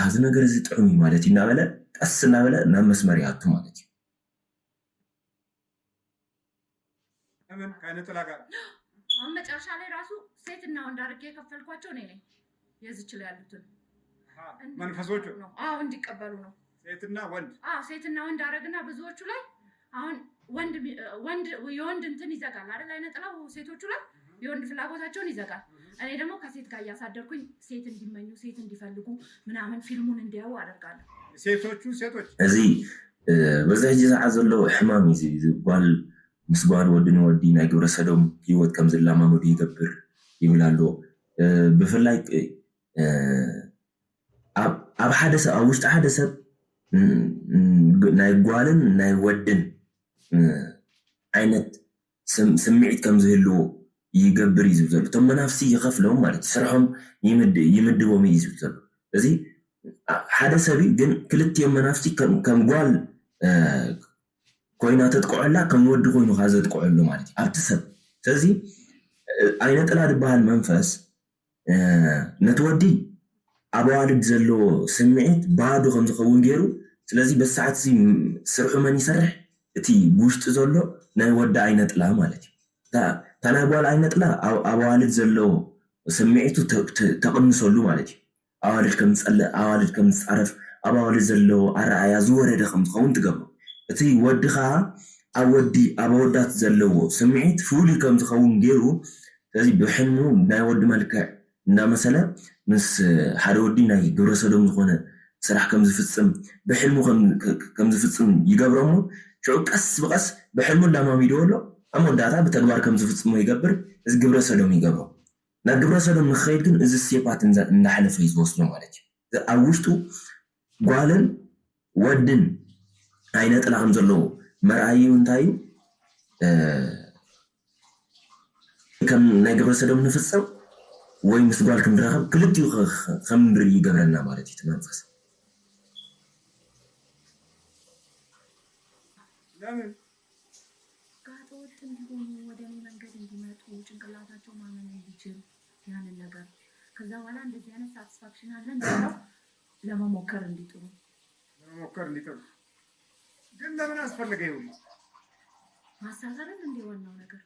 እዚ ነገር እዚ ጥዑም እዩ ማለት እዩ እናበለ ቀስ እናበለ ናብ መስመር ይኣቱ ማለት እዩ ለምን ከአይነ ጥላ ጋር አሁን መጨረሻ ላይ ራሱ ሴትና ወንድ አድርጌ የከፈልኳቸው እኔ ነኝ የዝች ላይ ያሉትን መንፈሶቹ ነው እንዲቀበሉ ነው ሴትና ወንድ አረግና ብዙዎቹ ላይ አሁን የወንድ እንትን ይዘጋል አይደል አይነ ጥላው ሴቶቹ ላይ የወንድ ፍላጎታቸውን ይዘጋል እኔ ደግሞ ከሴት ጋር እያሳደርኩኝ ሴት እንዲመኙ ሴት እንዲፈልጉ ምናምን ፊልሙን እንዲያዩ አደርጋለሁ ሴቶች እዚ በዛ ጊዜ ሰዓት ዘሎ ሕማም እዩ ዝባል ምስጓል ወድን ወዲ ናይ ግብረ ሰዶም ህይወት ከም ዝላማመዱ ይገብር ይብላሉ ብፍላይ ኣብ ሓደ ሰብ ኣብ ውሽጢ ሓደ ሰብ ናይ ጓልን ናይ ወድን ዓይነት ስምዒት ከም ዝህልዎ ይገብር እዩ ዘሎ እቶም መናፍሲ ይኸፍሎም ማለት ስርሖም ይምድቦም እዩ ዝብል ዘሎ እዚ ሓደ ሰብ ግን ክልቲኦም መናፍሲ ከም ጓል ኮይና ተጥቆዐላ ከም ወዲ ኮይኑ ካዘ ተጥቆዐሉ ማለት እዩ ኣብቲ ሰብ ስለዚ ኣይነ ጥላ ዝበሃል መንፈስ ነቲ ወዲ ኣብ ኣዋልድ ዘለዎ ስምዒት ባዶ ከም ዝኸውን ገይሩ ስለዚ በሰዓት እዚ ስርሑ መን ይሰርሕ እቲ ውሽጢ ዘሎ ናይ ወዲ ኣይነ ጥላ ማለት እዩ እታ ናይ ጓል ኣይነ ጥላ ኣብ ኣዋልድ ዘለዎ ስምዒቱ ተቕንሰሉ ማለት እዩ ኣዋልድ ከም ዝፀልእ ኣዋልድ ከም ዝፃረፍ ኣብ ኣዋልድ ዘለዎ ኣረኣያ ዝወረደ ከም ዝኸውን ትገብሮ እቲ ወዲ ከዓ ኣብ ኣወዳት ዘለዎ ስምዒት ፍሉይ ከም ዝኸውን ገይሩ ስለዚ ብሕልሙ ናይ ወዲ መልክዕ እንዳመሰለ ምስ ሓደ ወዲ ናይ ግብረ ሰዶም ዝኾነ ስራሕ ከም ዝፍፅም ብሕልሙ ከም ዝፍፅም ይገብሮሞ ሽዑ ቀስ ብቀስ ብሕልሙ እንዳማሚዶ ኣሎ ኣብ መወዳእታ ብተግባር ከም ዝፍፅሞ ይገብር እዚ ግብረ ሰዶም ይገብሮ ናብ ግብረ ሰዶም ንክኸይድ ግን እዚ ሴፓት እንዳሓለፈ እዩ ዝወስዶ ማለት እዩ ኣብ ውሽጡ ጓልን ወድን ኣይነ ጥላ ከም ዘለዎ መርኣዩ እንታይ ከም ናይ ግብረ ሰዶም ንፍፅም ወይ ምስ ጓል ክንረኸብ ክልቲኡ ከምንርኢ ይገብረና ማለት እዩ መንፈስ ለምን ጋጠወጥ እንዲሆኑ ወደ እኔ መንገድ እንዲመጡ ጭንቅላታቸው ማመን እንዲችል ያንን ነገር ከዛ በኋላ እንደዚህ አይነት ሳቲስፋክሽን አለን ብለው ለመሞከር እንዲጥሩ ግን ለምን አስፈልገ ይሁን ማሳት አይደል እንዴ ዋናው ነገር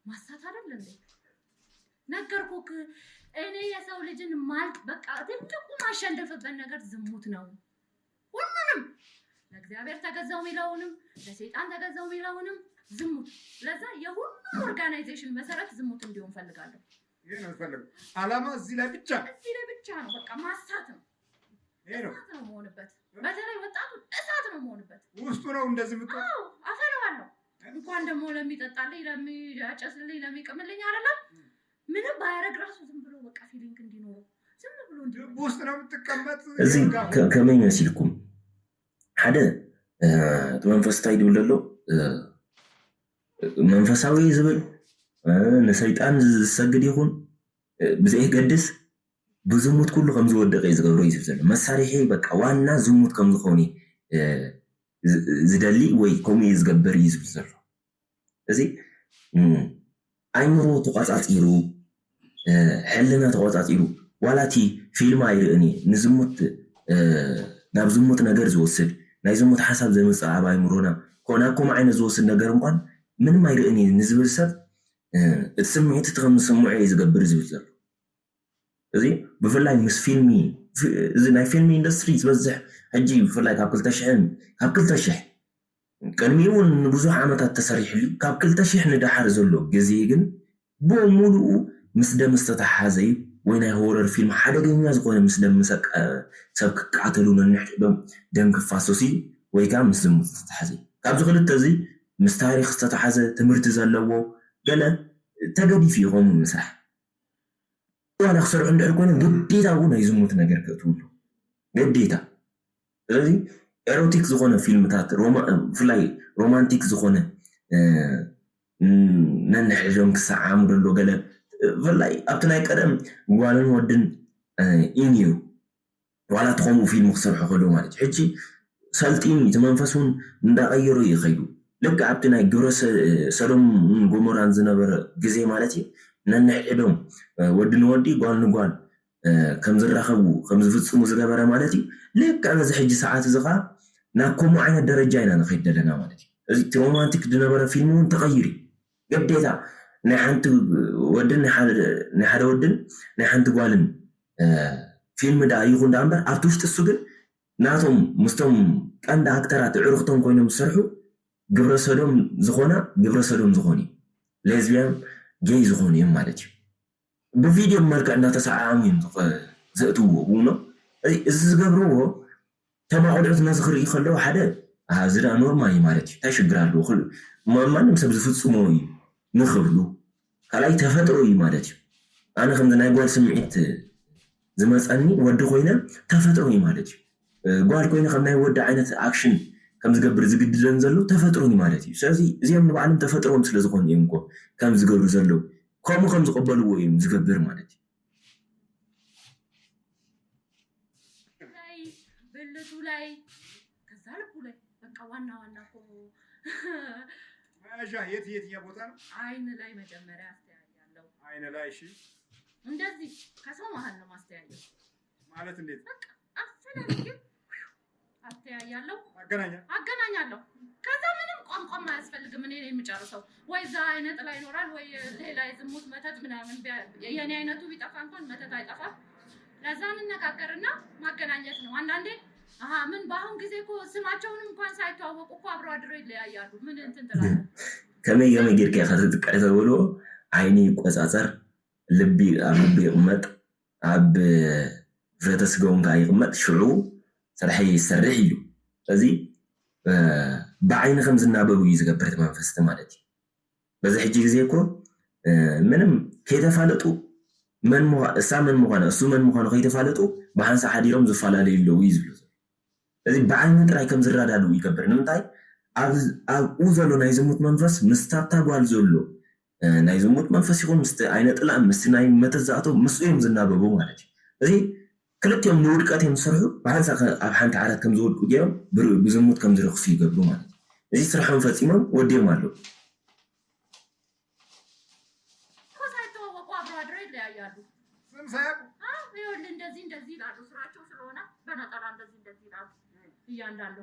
ማሳት አይደል እንዴ ነገርኩክ እኔ የሰው ልጅን ማልጥ በቃ ትልቁ ማሸነፍበት ነገር ዝሙት ነው ሁሉንም ለእግዚአብሔር ተገዛው ሚላውንም ለሰይጣን ተገዛው ሚላውንም ዝሙት ለዛ የሁሉም ኦርጋናይዜሽን መሰረት ዝሙት እንዲሆን ፈልጋለሁ ይሄ ነው ፈልግ አላማ እዚህ ላይ ብቻ ነው በቃ ማሳት ነው ይሄ ነው መሆንበት በተለይ ወጣቱ እሳት ነው መሆንበት ውስጡ ነው እንደዚህ ምጣው አፈራዋለሁ እንኳን ደግሞ ለሚጠጣልኝ ለሚያጨስልኝ ለሚቀምልኝ አይደለም ምንም ባያረግ ራሱ ዝም ብሎ በቃ ፊሊንግ እንዲኖረው ዝም ብሎ ልብ ውስጥ ነው የምትቀመጥ እዚህ ከመኝ መስልኩም ሓደ መንፈስ ታይዱ ለሎ መንፈሳዊ ዝብል ንሰይጣን ዝሰግድ ይሁን ብዘይ ገድስ ብዝሙት ኩሉ ከም ዝወደቀ ዝገብሮ እዩ ዘሎ መሳሪሒ በቃ ዋና ዝሙት ከም ዝኾነ ዝደሊ ወይ ከምኡ ዝገብር እዩ ዝብል ዘሎ እዚ አይምሮ ተቆጻጺሩ ሕልና ተቆጻጺሩ ዋላቲ ፊልም አይርእኒ ንዝሙት ናብ ዝሙት ነገር ዝወስድ ናይ ዝሙት ሓሳብ ዘምጽእ ኣብ አይምሮና ኮናኩም ዓይነት ዝወስድ ነገር እንኳን ምንም አይርእኒ ንዝብል ሰብ እቲ ስምዒት ከም ዝስምዖ ዝገብር ዝብል ዘሎ እዚ ብፍላይ ምስ ፊልሚ እዚ ናይ ፊልሚ ኢንዱስትሪ ዝበዝሕ ሕጂ ብፍላይ ካብ 2000 ቅድሚ እውን ንብዙሕ ዓመታት ተሰሪሕሉ ካብ 2000 ንዳሓር ዘሎ ግዜ ግን ብሙሉኡ ምስ ደም ዝተተሓሓዘ እዩ ወይ ናይ ሆረር ፊልም ሓደገኛ ዝኾነ ምስ ደም ሰብ ክቃተሉ ነንሕዶም ደም ክፋሰሱ ወይ ከዓ ምስ ዝሙት ዝተተሓዘ ካብዚ ክልተ እዚ ምስ ታሪክ ዝተተሓዘ ትምህርቲ ዘለዎ ገለ ተገዲፍ ይኾኑ ምስራሕ ዋላ ክሰርሑ እንድሕር ኮይኑ ግዴታ እውን ናይ ዝሙት ነገር ክእትውሉ ግዴታ ስለዚ ኤሮቲክ ዝኾነ ፊልምታት ብፍላይ ሮማንቲክ ዝኾነ ነንሕዶም ክሰዓሙ ደሎ ገለ ብፍላይ ኣብቲ ናይ ቀደም ጓልን ወድን ኢንዩ ዋላ እቲ ከምኡ ፊልም ክሰርሑ ከሎ ማለት እዩ ሕጂ ሰልጢን እቲ መንፈስ እውን እንዳቀየሩ ይኸይዱ ልክ ኣብቲ ናይ ግብረ ሰዶም ጎሞራን ዝነበረ ግዜ ማለት እዩ ነንሕዶም ወዲ ንወዲ ጓል ንጓል ከም ዝራኸቡ ከም ዝፍፅሙ ዝገበረ ማለት እዩ ልክ ኣብዚ ሕጂ ሰዓት እዚ ከዓ ናብ ከምኡ ዓይነት ደረጃ ኢና ንኸይድ ዘለና ማለት እዩ እዚ እቲ ሮማንቲክ ዝነበረ ፊልም እውን ተቐይሩ ግዴታ ናይ ሓንቲ ወድን ናይ ሓደ ወድን ናይ ሓንቲ ጓልን ፊልም ዳ ይኹን ዳ እምበር ኣብቲ ውሽጢ እሱ ግን ናቶም ምስቶም ቀንዲ ኣክተራት ዕሩኽቶም ኮይኖም ዝሰርሑ ግብረ ሰዶም ዝኾኑ ሌዝቢያን ጌይ ዝኾኑ እዮም ማለት እዩ ብቪድዮ መልክዕ እናተሰዓዓሙ እዮም ዘእትውዎ ውኖ እዚ ዝገብርዎ ተማቆልዑት ነዚ ክርኢ ከለዉ ሓደ ኣብዚ ዳ ኖርማል እዩ ማለት እዩ እንታይ ሽግር ኣለዎ ማንም ሰብ ዝፍፅሞ እዩ ንኽብሉ ካልኣይ ተፈጥሮ እዩ ማለት እዩ ኣነ ከምዚ ናይ ጓል ስምዒት ዝመፀኒ ወዲ ኮይነ ተፈጥሮ እዩ ማለት እዩ ጓል ኮይነ ከም ናይ ወዲ ዓይነት ኣክሽን ከም ዝገብር ዝግድደን ዘሎ ተፈጥሮ እዩ ማለት እዩ ስለዚ እዚኦም ንባዕሎም ተፈጥሮም ስለ ዝኾኑ እዮም እኮ ከም ዝገብሩ ዘለዉ ከምኡ ከም ዝቕበልዎ እዮም ዝገብር ማለት እዩ ብልቱ ላይ ከዛ ልቡ ላይ በቃ ዋና እኮ ማያዣ የትኛው ቦታ ነው አይን ላይ መጀመሪያ አስተያያለሁ አይን ላይ እሺ እንደዚህ ከሰው መሀል ነው ማስተያየው ማለት እንዴት በቃ አፈላልግ አስተያያለሁ አገናኛለሁ ከዛ ምንም ቋንቋም አያስፈልግም እኔ ነኝ የምጨርሰው ወይ ዛ አይነት ላይ ይኖራል ወይ ሌላ የዝሙት መተት ምናምን የኔ አይነቱ ቢጠፋ እንኳን መተት አይጠፋም ለዛ እንነጋገርና ማገናኘት ነው አንዳንዴ ምን በአሁን ጊዜ እኮ ስማቸውንም እንኳን ሳይተዋወቁ እኮ አብረው አድረው ይለያያሉ ምን እንትን ትላለህ ከመይ ጌርካ ከተጥቀረ ተብሎ አይኒ ቆጻጸር ልቢ ይቕመጥ ኣብ ፍረተስገውን ጋር ይቕመጥ ሽዑ ስራሕ ይሰርሕ እዩ ስለዚ ብዓይኒ ከም ዝናበቡ እዩ ዝገብር መንፈስቲ ማለት እዩ በዚ ሕጂ ግዜ እኮ ምንም ከይተፋለጡ እሳ መን ምዃኑ እሱ መን ምዃኑ ከይተፋለጡ ብሓንሳ ሓዲሮም ዝፈላለዩ ኣለዉ እዩ ዝብሉ እዚ ብዓይኒ ጥራይ ከም ዝረዳድኡ ይገብር ንምንታይ ኣብኡ ዘሎ ናይ ዝሙት መንፈስ ምስ ታብታ ጓል ዘሎ ናይ ዝሙት መንፈስ ይኹን ምስ አይነ ጥላ ምስ ናይ መተዛእቶ ምስኡም ዝናበቡ ማለት እዩ እዚ ክልቲኦም ንውድቀት እዮም ዝሰርሑ ብሓንሳ ኣብ ሓንቲ ዓራት ከም ዝወድቁ ገይሮም ብዝሙት ከም ዝረኽሱ ይገብሩ ማለት እዩ እዚ ስራሖም ፈፂሞም ወዲዮም ኣለዉ እንደዚህ ይላሉ ስራቸው ስለሆነ በነጠላ እንደዚህ ይላሉ እያንዳንዱ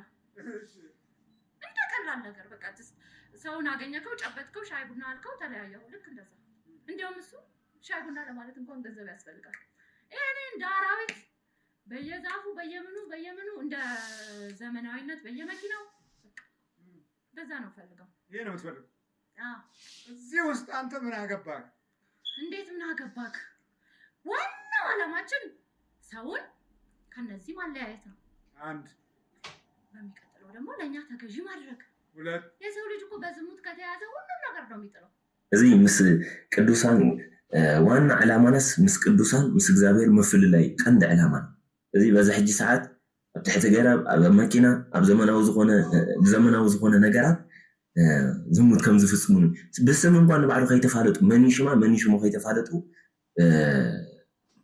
እንደ ቀላል ነገር በቃ ሰውን አገኘከው ጨበጥከው ሻይ ቡና አልከው ተለያየው ልክ እንደዛ እንደውም እሱ ሻይ ቡና ለማለት እንኳን ገንዘብ ያስፈልጋል እኔ እንደ አራዊት በየዛፉ በየምኑ እንደ ዘመናዊነት በየመኪናው እንደዛ ነው ፈልገው ይሄ ነው ፈልገው እዚህ ውስጥ አንተ ምን አገባህ እንዴት ምን አገባህ ዋናው ዓላማችን ሰውን ከነዚህ ማለያየት ነው አንድ በሚቀጥለው ደግሞ ለኛ ተገዢ ማድረግ ሁለት የሰው ልጅ እኮ በዝሙት ከተያዘ ሁሉም ነገር ነው የሚጥለው እዚህ ምስ ቅዱሳን ዋና ዓላማናስ ምስ ቅዱሳን ምስ እግዚአብሔር መፍልላይ ቀንድ ዓላማ እዚህ በዛ ሕጂ ሰዓት ኣብ ትሕቲ ገረብ ኣብ መኪና ኣብ ዘመናዊ ዝኾነ ነገራት ዝሙት ከም ዝፍጽሙ ብስም እንኳን ንባዕሉ ከይተፋለጡ መኒሽሞ ከይተፋለጡ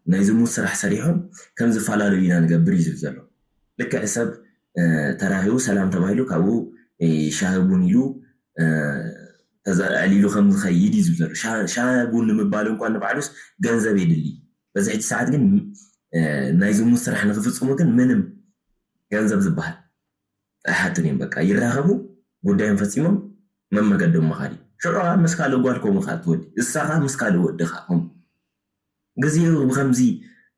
ናይ ዝሙት ስራሕ ሰሪሖም ከም ዝፈላለዩ ኢና ንገብር እዩ ዘሎ ልክዕ ሰብ ተራሂቡ ሰላም ተባሂሉ ካብኡ ሻህቡን ኢሉ ተዛዕሊሉ ከም ዝኸይድ እዩ ዘሎ ሻህቡን ንምባል እንኳን ንባዕሉስ ገንዘብ የድሊ በዚ ሕጂ ሰዓት ግን ናይ ዝሙት ስራሕ ንክፍጽሙ ግን ምንም ገንዘብ ዝበሃል ኣይሓትን እዮም በቃ ይራኸቡ ጉዳዮም ፈፂሞም መመገዶም መኻዲ ሽዑ መስካለ ጓልኮም ኻ ትወዲ እሳኻ መስካለ ወድኻ ግዚኡ ብከምዚ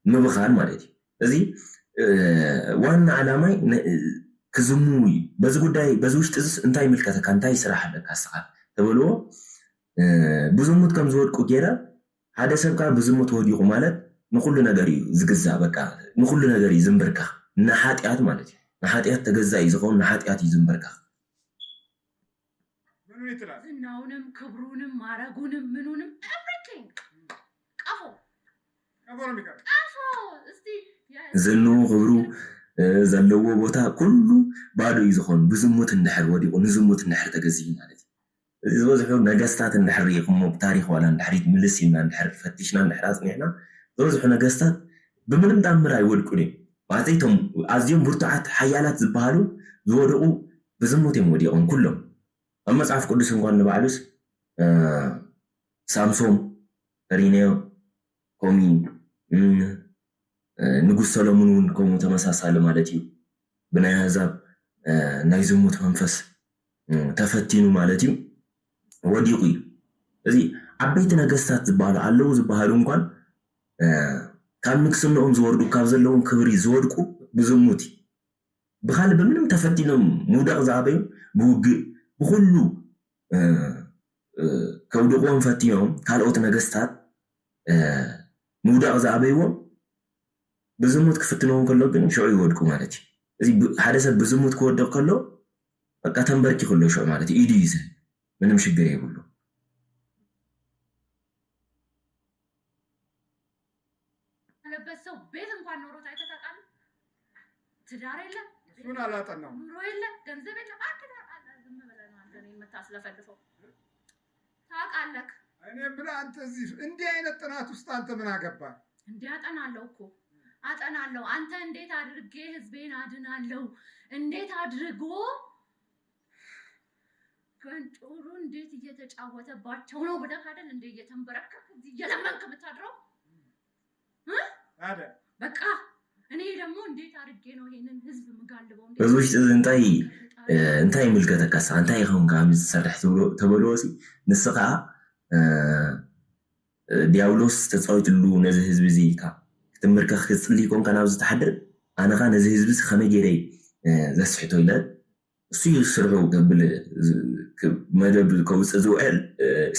ምብኻል ማለት እዩ እዚ ዋና ዓላማይ ክዝሙ በዚ ጉዳይ በዚ ውሽጢ እንታይ ምልከተካ እንታይ ስራሕ ኣለካ ስኻ ተብልዎ ብዝሙት ከም ዝወድቁ ጌራ ሓደ ሰብካ ብዝሙት ወዲቁ ማለት ንኩሉ ነገር እዩ ዝግዛእ በቃ ንኩሉ ነገር እዩ ዝምበርካ ንሓጢኣት ማለት እዩ ንሓጢኣት ተገዛኢ ዝኸውን ንሓጢኣት እዩ ዝምበርካ ምኑ ይጥላል ዝናውንም ክብሩንም ማረጉንም ምኑንም ኤቭሪቲንግ ቀፎ ዝኑ ክብሩ ዘለዎ ቦታ ኩሉ ባዶ እዩ ዝኾን ብዝሙት እንድሕር ወዲቁ ንዝሙት እንድሕር ተገዚኡ ማለት እዩ ዝበዝሑ ነገስታት እንድሕር ሪኢኹሞ ብታሪክ ዋላ እንድሕር ምልስ ኢልና እንድሕር ፈቲሽና እንድሕር ኣፅኒሕና ዝበዝሑ ነገስታት ብምንም ተኣምር ኣይወድቁን እዮም ማለት እቶም ኣዝዮም ብርቱዓት ሓያላት ዝበሃሉ ዝወደቁ ብዝሙት እዮም ወዲቆም ኩሎም ኣብ መፅሓፍ ቅዱስ እንኳን ንባዕሉስ ሳምሶን ሪኔዮ ኮሚን ንጉስ ሰሎሞን እውን ከምኡ ተመሳሳሊ ማለት እዩ ብናይ ኣሕዛብ ናይ ዝሙት መንፈስ ተፈቲኑ ማለት እዩ ወዲቁ እዩ እዚ ዓበይቲ ነገስታት ዝበሃሉ ኣለዉ ዝበሃሉ እንኳን ካብ ንግስንኦም ዝወርዱ ካብ ዘለዎም ክብሪ ዝወድቁ ብዝሙት እዩ ብካልእ ብምንም ተፈቲኖም ምውዳቕ ዝኣበዩ ብውግእ ብኩሉ ከውድቕዎም ፈቲኖም ካልኦት ነገስታት ምውዳቕ ዝኣበይዎም ብዝሙት ክፍትነዎም ከሎ ግን ሽዑ ይወድቁ ማለት እዩ እዚ ሓደ ሰብ ብዝሙት ክወድቕ ከሎ በቃ ተንበርኪ ከሎ ሽዑ ማለት እዩ ኢዱ ይዝል ምንም ሽግር የብሉ ያለበት ሰው ቤት እንኳን ኖሮት አይተታቃል ትዳር የለም እሱን አላጠናው ኑሮ የለም ገንዘብ የለም አትታቃለ ዝም ብለህ ነው አንተ የምታስለፈልፈው ታቃለክ እኔ ብላ አንተ እዚህ እንዲህ አይነት ጥናት ውስጥ አንተ ምን አገባ እንዴ አጠናለሁ እኮ አጠናለሁ አንተ እንዴት አድርጌ ህዝቤን አድናለሁ እንዴት አድርጎ ከንጦሩ እንዴት እየተጫወተባቸው ነው ብለህ አይደል እንዴ እየተንበረከክ እየለመንክ ብታድረው አደ በቃ እኔ ደግሞ እንዴት አድርጌ ነው ይሄንን ህዝብ ምጋልበው እንዴ በዙሽ እንታይ ምልከተካስ እንታይ ይኹን ጋር ዝሰርሕ ተበሎሲ ንስኻ ዲያብሎስ ተጻውትሉ ነዚ ህዝብ እዚ ካ ክትምርከኽ ክጽልይ ኮንካ ናብ ዝተሓድር ኣነኻ ነዚ ህዝቢ ከመይ ገይረይ ዘስሕቶ ኢለ እሱ ይስርሑ ገብል መደብ ከውፅእ ዝውዕል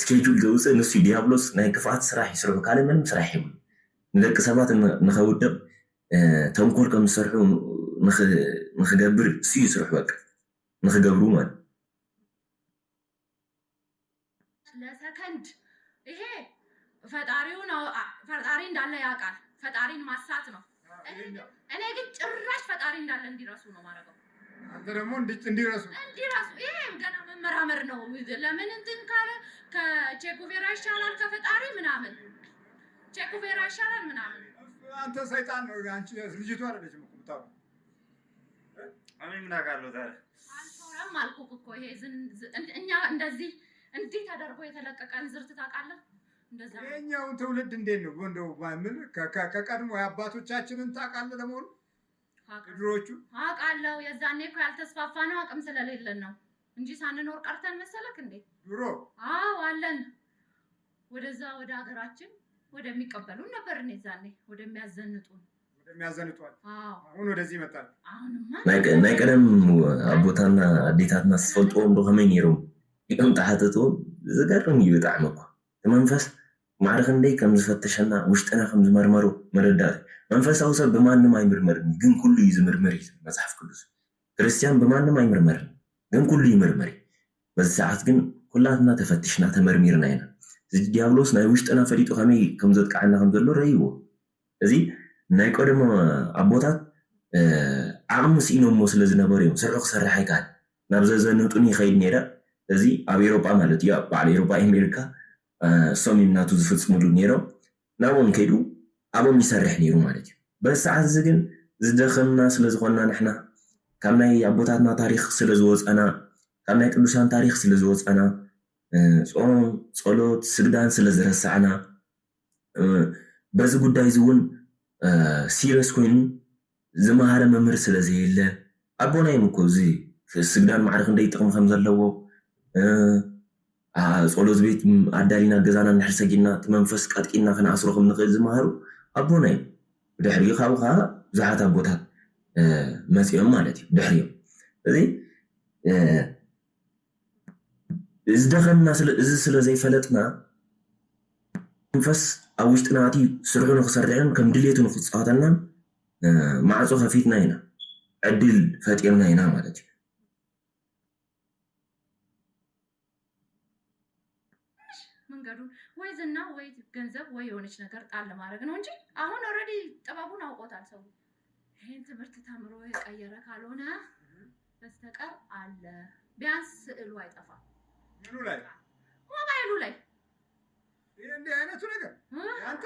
ስኬጁል ዘውፅእ ንሱ ዲያብሎስ ናይ ክፍኣት ስራሕ ይስርሑ ካልእ ምንም ስራሕ የብሉ ንደቂ ሰባት ንኸውድቕ ተንኮል ከም ዝሰርሑ ንኽገብር እሱ ይስርሑ በቃ ንኽገብሩ ማለት ለሰከንድ ይሄ ፈጣሪ እንዳለ ያውቃል ፈጣሪን ማሳት ነው እኔ ግን ጭራሽ ፈጣሪ እንዳለ እንዲረሱ ነው ማረገው አንተ ደግሞ እንዲረሱ ይሄ ገና መመራመር ነው ለምን እንትን ከቼጉቬራ ይሻላል ከፈጣሪ ምናምን ቼጉቬራ ይሻላል ምናምን። አንተ ሰይጣን ነው አንቺ ልጅቷ አይደለችም እኮ የምታወራው። እኔ ምን አውቃለሁ ታዲያ? አልተወራም አልኩህ እኮ ይሄ እኛ እንደዚህ እንዲህ ተደርጎ የተለቀቀን ዝርት ታውቃለህ? እንደዛ የኛውን ትውልድ እንዴት ነው እንደው ምን ከቀድሞ የአባቶቻችንን ታውቃለህ? ለመሆኑ ድሮቹ አውቃለሁ። የዛኔ እኮ ያልተስፋፋ ነው አቅም ስለሌለን ነው እንጂ ሳንኖር ቀርተን መሰለክ እንዴ? ድሮ አዎ አለን። ወደዛ ወደ ሀገራችን ወደሚቀበሉን ነበር እኔ ዛኔ ወደሚያዘንጡን። አሁን ወደዚህ መጣል። አሁንማ ናይ ቀደም አቦታና አዴታትና ዝፈልጥዎም ዶ ከመይ ነይሮም ኢሎም ተሓተትዎም ዝገርም እዩ ብጣዕሚ እኮ መንፈስ ማዕረ ክንደይ ከም ዝፈተሸና ውሽጥና ከም ዝመርመሩ መረዳእቲ። መንፈሳዊ ሰብ ብማንም ኣይምርመርን ግን ኩሉ እዩ ዝምርምር እዩ መፅሓፍ ቅዱስ። ክርስቲያን ብማንም ኣይምርመርን ግን ኩሉ ይምርመር። በዚ ሰዓት ግን ኩላትና ተፈቲሽና ተመርሚርና ኢና። እዚ ዲያብሎስ ናይ ውሽጥና ፈሊጡ ከመይ ከም ዘጥቃዕና ከም ዘሎ ረይዎ። እዚ ናይ ቀደሞ ኣቦታት ዓቕሚ ስኢኖሞ ስለ ዝነበሩ እዮም ስርሑ ክሰርሕ ኣይከኣል ናብ ዘዘንጡን ይኸይድ ነይረ። እዚ ኣብ ኤሮጳ ማለት እዩ በዓል ኤሮጳ ኣሜሪካ እሶም እናቱ ዝፍፅምሉ ነይሮም ናብኦም ከይዱ ኣብኦም ይሰርሕ ነይሩ ማለት እዩ። በዚ ሰዓት እዚ ግን ዝደኸምና ስለዝኮንና ንሕና ካብ ናይ ኣቦታትና ታሪክ ስለ ዝወፀና ካብ ናይ ቅዱሳን ታሪክ ስለ ዝወፀና ጾም ጸሎት ስግዳን ስለ ዝረሳዕና በዚ ጉዳይ እዚ እውን ሲሪየስ ኮይኑ ዝመሃረ መምህር ስለ ዘየለ ኣቦናዮም እኮ እዚ ስግዳን ማዕረ ክንደይ ጥቕሚ ከም ዘለዎ ጸሎት ቤት ኣዳሊና ገዛና ንድሕር ሰጊድና እቲ መንፈስ ቀጥቂና ክንኣስሮ ከም ንኽእል ዝመሃሩ ኣቦናዮም። ብድሕሪኡ ካብኡ ከዓ ብዙሓት ኣቦታት መፅኦም ማለት እዩ ድሕሪኦም። እዚ ዝደኸምና እዚ ስለ ዘይፈለጥና መንፈስ ኣብ ውሽጥና ኣትዩ ስርሑ ንክሰርሕን ከም ድሌቱ ንክፃወተናን ማዕፆ ከፊትና ኢና ዕድል ፈጢርና ኢና ማለት እዩ። መንገዱ ወይ ዝና ወይ ገንዘብ ወይ የሆነች ነገር ጣል ለማድረግ ነው እንጂ አሁን ኦልሬዲ ጥበቡን አውቆታል ሰው። ይሄን ትምህርት ተምሮ የቀየረ ካልሆነ በስተቀር አለ ቢያንስ ስዕሉ አይጠፋም። ምኑ ላይ? ሞባይሉ ላይ ይሄ እንዲህ አይነቱ ነገር አንተ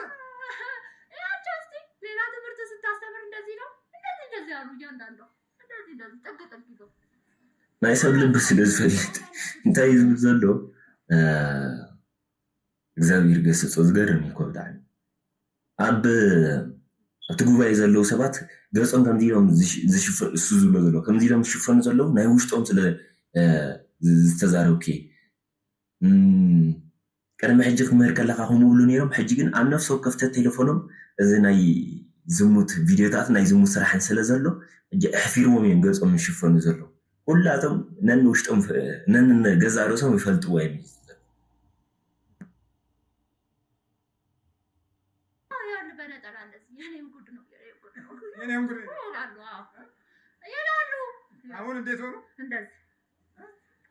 ያቻስቲ ሌላ ትምህርት ስታስተምር እንደዚህ ነው እንደዚህ ያሉ እያንዳንዱ እንደዚህ ጥግ ጥግ ይለው ናይ ሰብ ልብ ስለ ዝፈልጥ እንታይ ዝብል ዘሎ እግዚአብሔር ገሰጾ ዝገርም እኮ ብጣዕሚ ኣብቲ ጉባኤ ዘለው ሰባት ገጾም ከምዚ ኢሎም ዝሽፈኑ እሱ ዝብሎ ዘሎ ከምዚ ኢሎም ዝሽፈኑ ዘለው ናይ ውሽጦም ስለ ዝተዛረብኪ ቀደም ሕጂ ክምህር ከለካ ከምኡ ብሉ ነይሮም። ሕጂ ግን ኣብ ነፍሲ ወከፍተት ቴሌፎኖም እዚ ናይ ዝሙት ቪድዮታት ናይ ዝሙት ስራሕን ስለ ዘሎ ኣሕፊርዎም እዮም ገጾም ዝሽፈኑ ዘሎ። ኩላቶም ነን ውሽጦም ነን ገዛ ርእሶም ይፈልጥዎ እዮም። አሁን እንዴት ሆኖ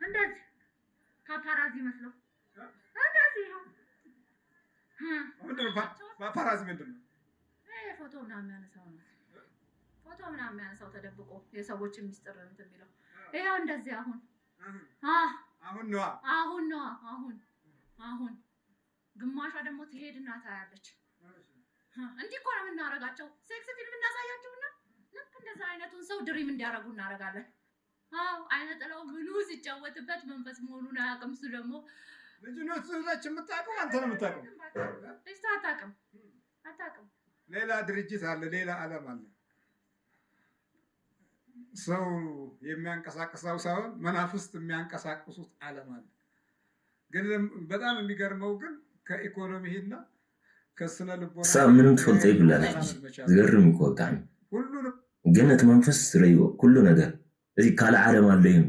እንደዚህ ፓፓራዚ መስለው እንደዚህ ነው። ፓፓራዚ ምንድን ነው? ፎቶ ምናምን የሚያነሳው ነው። ፎቶ ምናምን የሚያነሳው ተደብቆ የሰዎችን ሚስጥር እንትን የሚለው ይኸው እንደዚህ አሁን አሁን ግማሿ ደግሞ ትሄድና ታያለች። እንዲህ እኮ ነው የምናደርጋቸው። ሴክስ ፊልም እናሳያቸውና ልክ እንደዛ አይነቱን ሰው ድሪም እንዲያደርጉ እናደርጋለን። አይነ ጥላው ምኑ ሲጫወትበት መንፈስ መሆኑን አያውቅም። እሱ ደግሞ ልጅነት ስለች የምታውቀው አንተ ነው የምታውቀው። እሱ አታውቅም። ሌላ ድርጅት አለ፣ ሌላ ዓለም አለ። ሰው የሚያንቀሳቅሰው ሳይሆን መናፍስት የሚያንቀሳቅሱት ዓለም አለ። ግን በጣም የሚገርመው ግን ከኢኮኖሚና ከስነ ልቦና ሰብ ምንም ትፈልጦ ይብላል። ዝገርም እኮ ብጣዕሚ ግን እቲ መንፈስ ረይዎ ኩሉ ነገር እዚ ካልእ ዓለም ኣሎ እዩ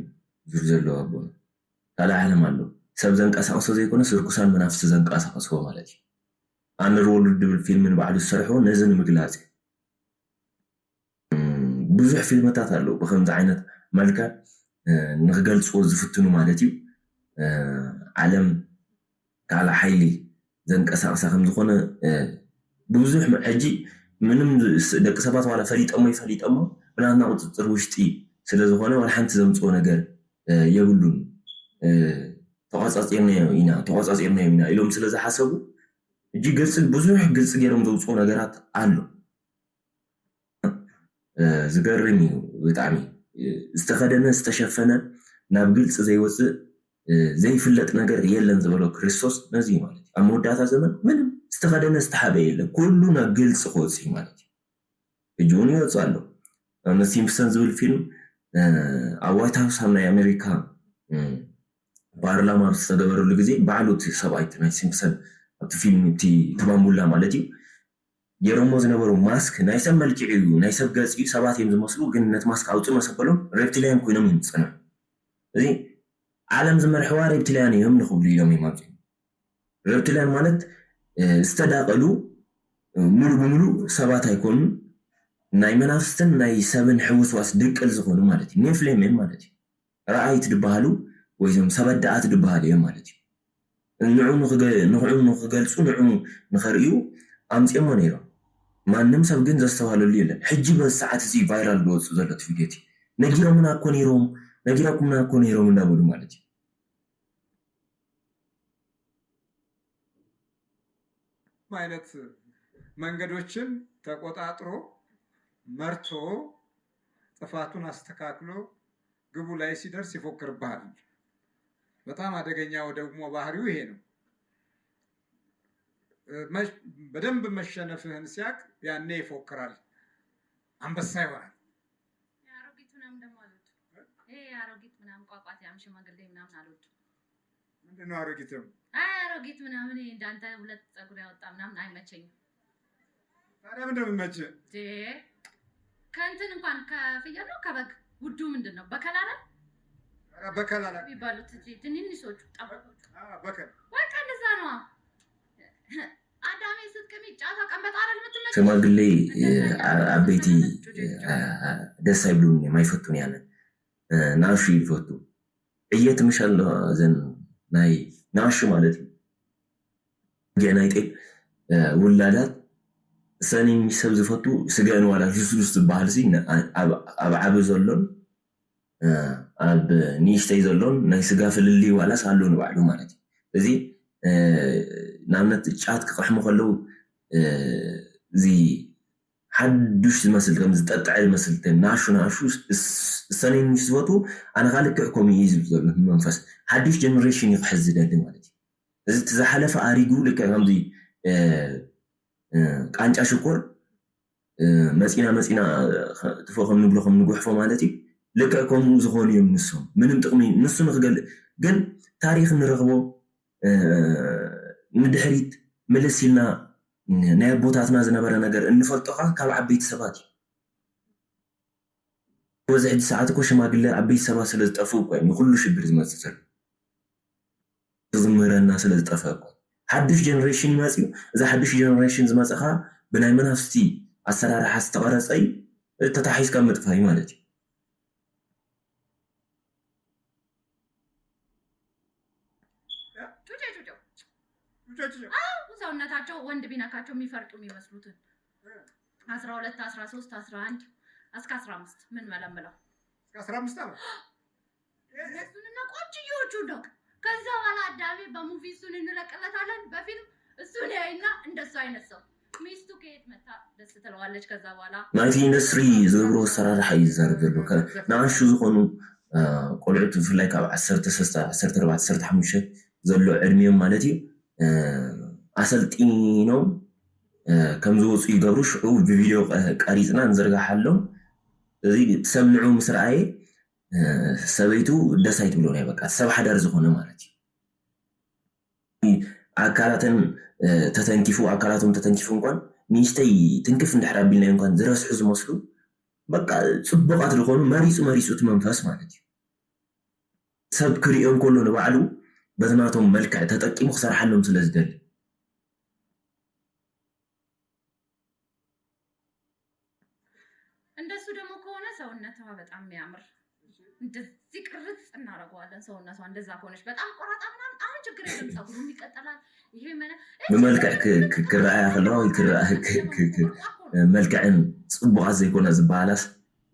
ዝር ዘለዎ ኣቦ ካልእ ዓለም ኣሎ። ሰብ ዘንቀሳቅሶ ዘይኮነስ ርኩሳን መናፍስቲ ዘንቀሳቅስዎ ማለት እዩ። ኣንደርወርልድ ድብል ፊልም ንባዕሉ ዝሰርሖ ነዚ ንምግላፅ ብዙሕ ፊልምታት ኣለዉ ብከምዚ ዓይነት መልክዕ ንክገልፅዎ ዝፍትኑ ማለት እዩ። ዓለም ካልእ ሓይሊ ዘንቀሳቅሳ ከም ዝኾነ ብብዙሕ ሕጂ ምንም ደቂ ሰባት ዋላ ፈሊጠሞ ይፈሊጠሞ ብናትና ቁፅፅር ውሽጢ ስለ ዝኾነ ዋላ ሓንቲ ዘምፅኦ ነገር የብሉን። ተቆጻጽርና ኢና ኢሎም ስለ ዝሓሰቡ እጂ ብዙሕ ግልጽ ገይሮም ዘውፅኡ ነገራት ኣሎ ዝገርም እዩ ብጣዕሚ ዝተኸደነ ዝተሸፈነ ናብ ግልጽ ዘይወፅእ ዘይፍለጥ ነገር የለን ዝበሎ ክርስቶስ ነዚ ማለት እዩ ኣብ መወዳእታ ዘመን ምንም ዝተኸደነ ዝተሓበየ የለን ኩሉ ናብ ግልጽ ክወፅእ ማለት እዩ እጂ እውን ይወፅእ ኣሎ ኣብ ሲምፕሰን ዝብል ፊልም ኣብ ዋይት ሃውስ ኣብ ናይ ኣሜሪካ ፓርላማ ዝተገበረሉ ግዜ ባዕሉ እቲ ሰብኣይ ናይ ሲምፕሰን ኣብቲ ፊልም እቲ ባምቡላ ማለት እዩ ገይሮሞ ዝነበሩ ማስክ ናይ ሰብ መልክዕ እዩ ናይ ሰብ ገጽ እዩ ሰባት እዮም ዝመስሉ ግን ነቲ ማስክ ኣውፅእ መሰበሎም ሬፕቲልያን ኮይኖም እዮም ዝፅንዑ እዚ ዓለም ዝመርሕዋ ሬፕቲልያን እዮም ንኽብሉ ኢሎም እዮም ኣብዚኦም ሬፕቲልያን ማለት ዝተዳቐሉ ሙሉ ብምሉእ ሰባት ኣይኮኑ ናይ መናፍስትን ናይ ሰብን ሕውስዋስ ድቅል ዝኾኑ ማለት እዩ ኔፍሌም እዮም ማለት እዩ ረኣይት ድበሃሉ ወይ ዞም ሰበዳኣት ድበሃል እዮም ማለት እዩ ንዕኡ ንኽገልፁ ንዕኡ ንኸርእዩ ኣምፂኦሞ ነይሮም ማንም ሰብ ግን ዘስተዋለሉ የለን ሕጂ በዚ ሰዓት እዚ ቫይራል ዝወፁ ዘሎ እቲ ቪድዮ እቲ ነጊሮምና እኮ ነይሮም ነጊራኩምና እኮ ነይሮም እናበሉ ማለት እዩ አይነት መንገዶችን ተቆጣጥሮ መርቶ ጥፋቱን አስተካክሎ ግቡ ላይ ሲደርስ ይፎክርብሃል። በጣም አደገኛው ደግሞ ባህሪው ይሄ ነው። በደንብ መሸነፍህን ሲያቅ ያኔ ይፎክራል፣ አንበሳ ይሆናል። ያሮጊት ምናምን ደግሞ አሉት። ይሄ ያሮጊት ምናምን ቋቋት ያም ሽማግሌ ምናምን አሉት። ምንድነው አሮጊትም? አሮጊት ምናምን እንዳንተ ሁለት ፀጉር ያወጣ ምናምን አይመቸኝም። ታዲያ ምንድነው የሚመችህ? ከእንትን እንኳን ከፍየል ነው ከበግ ውዱ ምንድነው? በከላላ በከላላ የሚባሉት ትንንሾቹ ጠበቆቹ በከል በቃ እንደዛ ነው። አዳሜ ስትቀሚ ጫታ ቀንበጣ አይደል የምትመጪው? ሽማግሌ አቤቲ ደስ አይብሉኝ የማይፈቱን ያለ ናሹ ይፈቱ እየት ምሻል ዘን ናይ ናሹ ማለት ነው ገናይጤ ውላዳት ሰኒ ሰብ ዝፈቱ ስጋን ዋላ ጁስ ዝባሃል ሲ ኣብ ዓብ ዘሎን ኣብ ኒሽተይ ዘሎን ናይ ስጋ ፍልሊ ዋላ ሳሉ ንባዕሉ ማለት እዩ እዚ ናምነት ጫት ክቀሕሙ ከለው እዚ ሓዱሽ ዝመስል ከም ዝጠጥዐ ዝመስል ናሹ ሰኒን ዝፈቱ ኣነ ካልክዕኩም እዩ ዝብል ዘሎ መንፈስ ሓዱሽ ጀነሬሽን ይክሕዝ ዝደሊ ማለት እዩ እዚ ተዝሓለፈ ኣሪጉ ልክዕ ከምዚ ቃንጫ ሽኮር መፂና ትፈኸም ንብሎ ከም ንጉሕፎ ማለት እዩ ልክዕ ከምኡ ዝኾኑ እዮም ንሶም ምንም ጥቕሚ ንሱ ንክገልእ ግን ታሪክ ንረኽቦ ንድሕሪት ምልስ ኢልና ናይ ኣቦታትና ዝነበረ ነገር እንፈልጦኻ ካብ ዓበይቲ ሰባት እዩ በዚ ሕጂ ሰዓት እኮ ሽማግለ ዓበይቲ ሰባት ስለ ዝጠፍኡ እኮ ንኩሉ ሽግር ዝመፅእ ዘሎ ዝምህረና ስለ ዝጠፍአ እኮ ሓዱሽ ጀነሬሽን ይመፅኡ እዚ ሓዱሽ ጀነሬሽን ዝመፅኻ ብናይ መናፍስቲ ኣሰራርሓ ዝተቐረፀ እዩ ተታሒዝካ ምጥፋእ እዩ ማለት እዩ ሰውነታቸው ወንድ ቢነካቸው የሚፈርጡ የሚመስሉትን 12 13 11 እስከ 15 ምን መለምለው እስከ 15 አለ እሱንና ቆንጆቹ ነው። ከዛ በኋላ አዳሜ በሙቪ እሱን እንለቅለታለን በፊልም እሱን ያይና እንደሱ አይነት ሰው ሚስቱ ከየት መታ ደስ ትለዋለች። ከዛ በኋላ ናይቲ ኢንዱስትሪ ዝብሮ ሰራራሕ ይዛረብ ዘሎ ንኣንሹ ዝኾኑ ቆልዑት ብፍላይ ካብ 13 14 15 ዘሎ ዕድሚዮም ማለት እዩ ኣሰልጢኖም ከም ዝወፁ ይገብሩ ሽዑ ብቪድዮ ቀሪፅና ንዝርጋሓሎም እዚ ሰምንዑ ምስ ረኣየ ሰበይቱ ደስ ኣይትብሎ ናይ በቃ ሰብ ሓዳር ዝኾነ ማለት እዩ ኣካላቶም ተተንኪፉ እንኳን ንእሽተይ ትንክፍ እንድሕር ኣቢልናዮ እንኳን ዝረስሑ ዝመስሉ በቃ ፅቡቃት ዝኾኑ መሪፁ እቲ መንፈስ ማለት እዩ ሰብ ክሪኦም ከሎ ንባዕሉ በዝናቶም መልክዕ ተጠቂሙ ክሰርሓሎም ስለ ዝደሊ እንደሱ ደግሞ ከሆነ ሰውነቷ በጣም የሚያምር እንደዚህ ቅርጽ እናደርገዋለን። ሰውነቷ እንደዛ ከሆነች በጣም ቆራጣ ምናምን አሁን ችግር የለም ፀጉሩም ይቀጥላል። ይሄ በመልክዕ ክረአያ ከለዋ ወይ መልክዕን ፅቡቃት ዘይኮነ ዝበሃላስ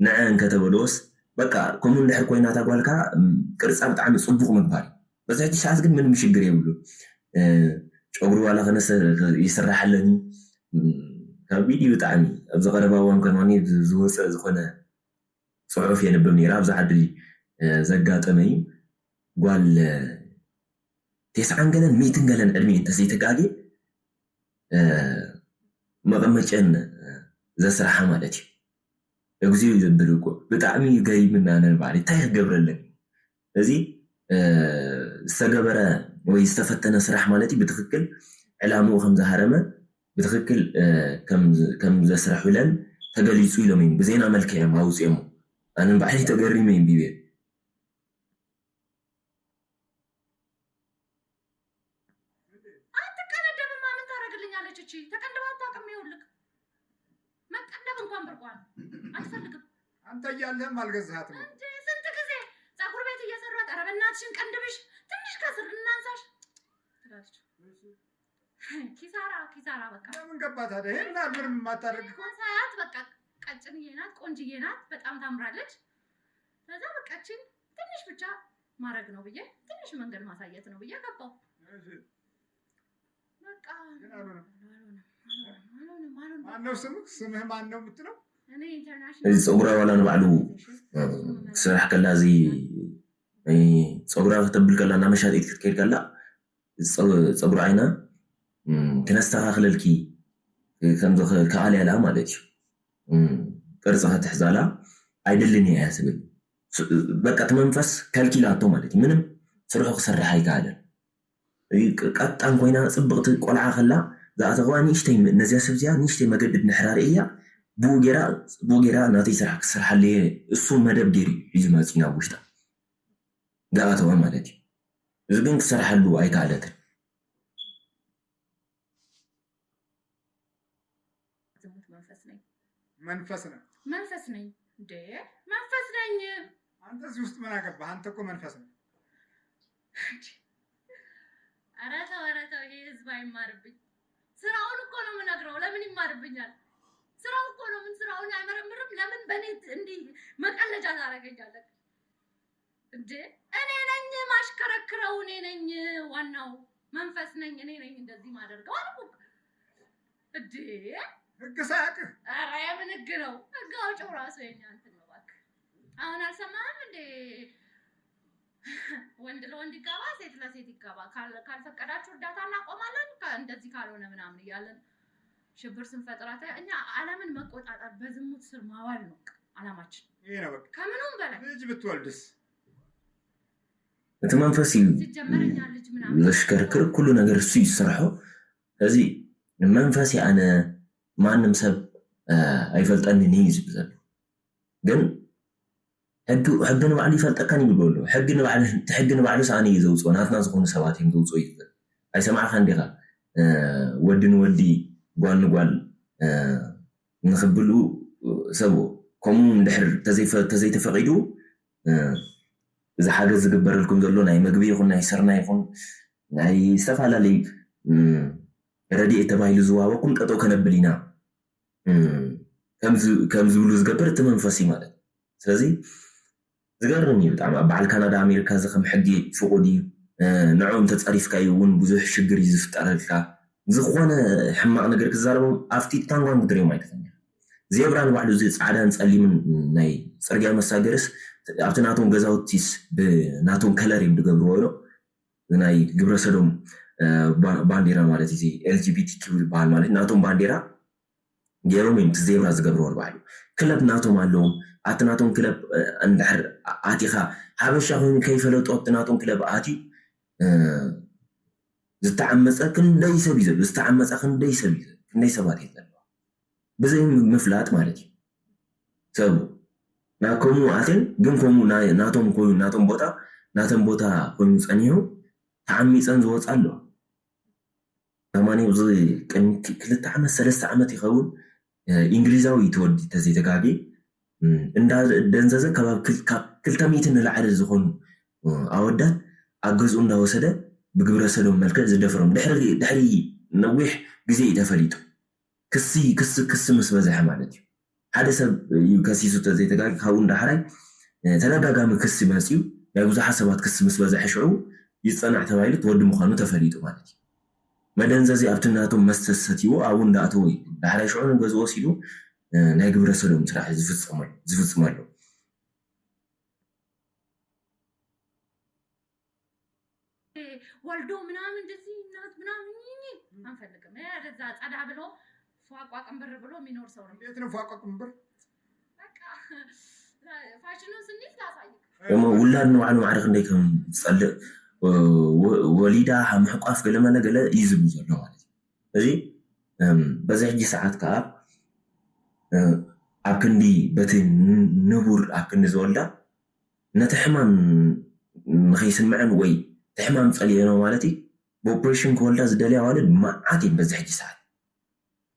ንዕን ከተበልዎስ በቃ ከምኡ እንድሕር ኮይና ታጓልካ ቅርፃ ብጣዕሚ ፅቡቅ ምግባር በዛች ሰዓት ግን ምንም ችግር የብሉ ጨጉሩ ዋላ ከነሰ ይስራሕለኒ ካብ ቪድዮ ብጣዕሚ ኣብዚ ቀረባ እዋን ከማኒ ዝወፅእ ዝኾነ ፅሑፍ የንብብ ነይራ ኣብዚ ዓዲ ዘጋጠመይ ጓል 90 ገለን 100 ገለን ዕድሜ እንተዘይተጋጌ መቐመጨን ዘስራሓ ማለት እዩ እግዚኦ ይዘብል እኮ ብጣዕሚ ገሪምና ነባሪ እንታይ ክገብረለን እዚ ዝተገበረ ወይ ዝተፈተነ ስራሕ ማለት እዩ ብትክክል ዕላምኡ ከም ዝሃረመ ብትክክል ከም ዘስረሑለን ተገሊፁ ኢሎም እዮም ብዜና መልክዕ እዮም ኣውፅኦም ኣነ ባዕለይ ተገሪመ እዮም ቢቤ አንተ እያለህም አልገዛሃትም እንዴ? ስንት ጊዜ ፀጉር ቤት እየሰራሁት ኧረ በእናትሽን ቀንድብሽ ትንሽ ከስር እናንሳሽ ትላለች። ኪሳራ በቃ ለምን ገባ ታዲያ? ይሄን ምንም የማታደርግ ሳያት በቃ ቀጭንዬ ናት፣ ቆንጅዬ ናት፣ በጣም ታምራለች። ከዛ በቃችን ትንሽ ብቻ ማድረግ ነው ብዬ ትንሽ መንገድ ማሳየት ነው ብዬ ገባው። በቃ ማነው ስምህ ማን ነው የምትለው? እዚ ፀጉራ ዋላ ንባዕሉ ክስራሕ ከላ እዚ ፀጉራ ክትብል ከላ እና መሻጢት ክትከይድ ከላ ፀጉሪ ዓይና ክነስተኻኽለልኪ ከምዚ ከኣል ያላ ማለት እዩ ቅርፂ ክትሕዛላ ኣይደልን እያ ትብል በቃ እቲ መንፈስ ከልኪላቶ ማለት እዩ ምንም ስርሑ ክሰርሕ ኣይከኣለን ቀጣን ኮይና ፅብቕቲ ቆልዓ ከላ ዝኣተኸዋ ንእሽተይ ነዚያ ሰብ እዚኣ ንእሽተይ መገዲ ንሕራር እያ ብኡ ጌራ ናተይ ስራሕ ክስርሓለየ እሱ መደብ ገይሩ ሒዙ መፂና ውሽጣ ዝኣተዋ ማለት እዩ እዚ ግን ክሰርሓሉ ኣይከኣለትን መንፈስ ነኝ እንዴ? መንፈስ ነኝ። አንተ እዚህ ውስጥ ምን አገባህ? አንተ እኮ መንፈስ ነህ። ኧረ ተው ይሄ ህዝብ አይማርብኝ። ስራውን እኮ ነው የምነግረው። ለምን ይማርብኛል? ስራው እኮ ነው። ምን ስራውን አይመረምርም? ለምን በኔ እንዲህ መቀለጃ ታደርገኛለህ እንዴ? እኔ ነኝ ማሽከረክረው፣ እኔ ነኝ ዋናው መንፈስ ነኝ። እኔ ነኝ እንደዚህ ማደርገው አልኩ እንዴ? ህግ ሳያውቅህ? ኧረ የምን ህግ ነው? ህግ አውጪው ራሱ የኛ እንትን ነው እባክህ። አሁን አልሰማህም እንዴ? ወንድ ለወንድ ይጋባ፣ ሴት ለሴት ይጋባ፣ ካልፈቀዳችሁ እርዳታ እናቆማለን፣ እንደዚህ ካልሆነ ምናምን እያለን ሽብር ስንፈጥራት እኛ ዓለምን መቆጣጠር በዝሙት ስር ማዋል ነው ዓላማችን። ይሄ ነው በቃ። ከምኑም በላይ ልጅ ብትወልድስ? እቲ መንፈስ እዩ ሲጀመረኛ ልጅ ምናምን ዘሽከርክር ኩሉ ነገር እሱ ይሰርሖ። እዚ መንፈስ ኣነ ማንም ሰብ ኣይፈልጠንን እዩ ዝብል ዘሎ ግን ሕጊ ንባዕሉ ይፈልጠካን ይብሎ ሕጊ ንባዕሉ ሰኣነ እዩ ዘውፅኦ ናትና ዝኾኑ ሰባት እዮም ዘውፅኦ እዩ ዝብል ኣይሰማዕካ እንዲኻ ወዲ ንወዲ ጓል ንጓል ንኽብሉ ሰብኦ ከምኡ እንድሕር ተዘይተፈቂዱ እዚ ሓገዝ ዝግበረልኩም ዘሎ ናይ መግቢ ይኹን ናይ ስርና ይኹን ናይ ዝተፈላለዩ ረድኤት ተባሂሉ ዝዋሃበኩም ጠጠው ከነብል ኢና ከም ዝብሉ ዝገብር እቲ መንፈስ እዩ ማለት ስለዚ ዝገርም እዩ ብጣዕሚ ኣብ በዓል ካናዳ ኣሜሪካ እዚ ከም ሕጊ ፍቑድ እዩ ንዕኦም ተፀሪፍካ እዩ እውን ብዙሕ ሽግር እዩ ዝፍጠረልካ ዝኾነ ሕማቕ ነገር ክዛረቦም ኣብቲ ታንጓን ግድርዮም ኣይትፈኛ ዜብራ ንባዕሉ እዚ ፃዕዳን ፀሊምን ናይ ፅርግያ መሳገርስ ኣብቲ ናቶም ገዛውቲስ ብናቶም ከለር እዮም ዝገብርዎ ሎ ናይ ግብረ ሰዶም ባንዴራ ማለት እዚ ኤልጂቢቲኪ ዝበሃል ማለት ናቶም ባንዴራ ገይሮም እዮም እቲ ዜብራ ዝገብርዎ ንባዕሉ ክለብ ናቶም ኣለዎም ኣቲ ናቶም ክለብ እንድሕር ኣቲኻ ሓበሻ ኮይኑ ከይፈለጦ እቲ ናቶም ክለብ ኣትዩ ዝተዓመፀ ክንደይ ሰብ እዩ ዘሎ ዝተዓመፀ ክንደይ ሰብ እዩ ዘሎ ክንደይ ሰባት እዩ ዘለዎ ብዘይ ምፍላጥ ማለት እዩ ሰብ ናብ ከምኡ ኣትን ግን ከምኡ ናቶም ኮይኑ ናቶም ቦታ ኮይኑ ፀኒሑ ተዓሚፀን ዝወፅ ኣሎ ከማኒ እዚ ቅድሚ 2 ዓመት 3 ዓመት ይኸውን እንግሊዛዊ ተወዲ ተዘይተጋጌ እንዳደንዘዘ ከባቢ 200 ንላዕሊ ዝኾኑ ኣወዳት ኣብ ገዝኡ እንዳወሰደ ብግብረ ሰዶም መልክዕ ዝደፍሮም ድሕሪ ነዊሕ ግዜ እዩ ተፈሊጡ ክሲ ምስ በዝሐ ማለት እዩ ሓደ ሰብ እዩ ከሲሱ ተዘይተጋጌ ካብኡ እንዳሕራይ ተደጋጋሚ ክሲ መፅዩ ናይ ብዙሓት ሰባት ክሲ ምስ በዝሐ ሽዑ ይጸናዕ ተባይሉ ተወዲ ምዃኑ ተፈሊጡ ማለት እዩ መደንዘዚ ኣብቲ ናቶም መስተሰትይዎ ኣብኡ እንዳኣተወ እዩ ዳሕራይ ሽዑን ገዝ ወሲዱ ናይ ግብረ ሰዶም ስራሕ ዝፍፅመሉ ወልዶ ምናምን እንደዚህ እናት ምናምን አንፈልግም ያረዛ ጻዳ ብሎ ፏቋ ቀንበር ብሎ የሚኖር ሰው ነው እንዴት ነው ፏቋ ቀንበር በቃ ፋሽኑን ስንይዝ ላሳይክ ደግሞ ውላድ ነው ዓለም ዓረኽ እንደይከም ጸልእ ወሊዳ ምሕቋፍ ገለመለ ገለ ይዝቡ ዘሎ ማለት እዩ እዚ በዚ ሕጂ ሰዓት ከዓ ኣብ ክንዲ በቲ ንቡር ኣብ ክንዲ ዝወልዳ ነቲ ሕማም ንኸይስምዐን ወይ ሕማም ጸሊአኖ ማለት እዩ ብኦፕሬሽን ክወልዳ ዝደልያ ዋልድ መዓት እዩ በዚ ሕጂ ሰዓት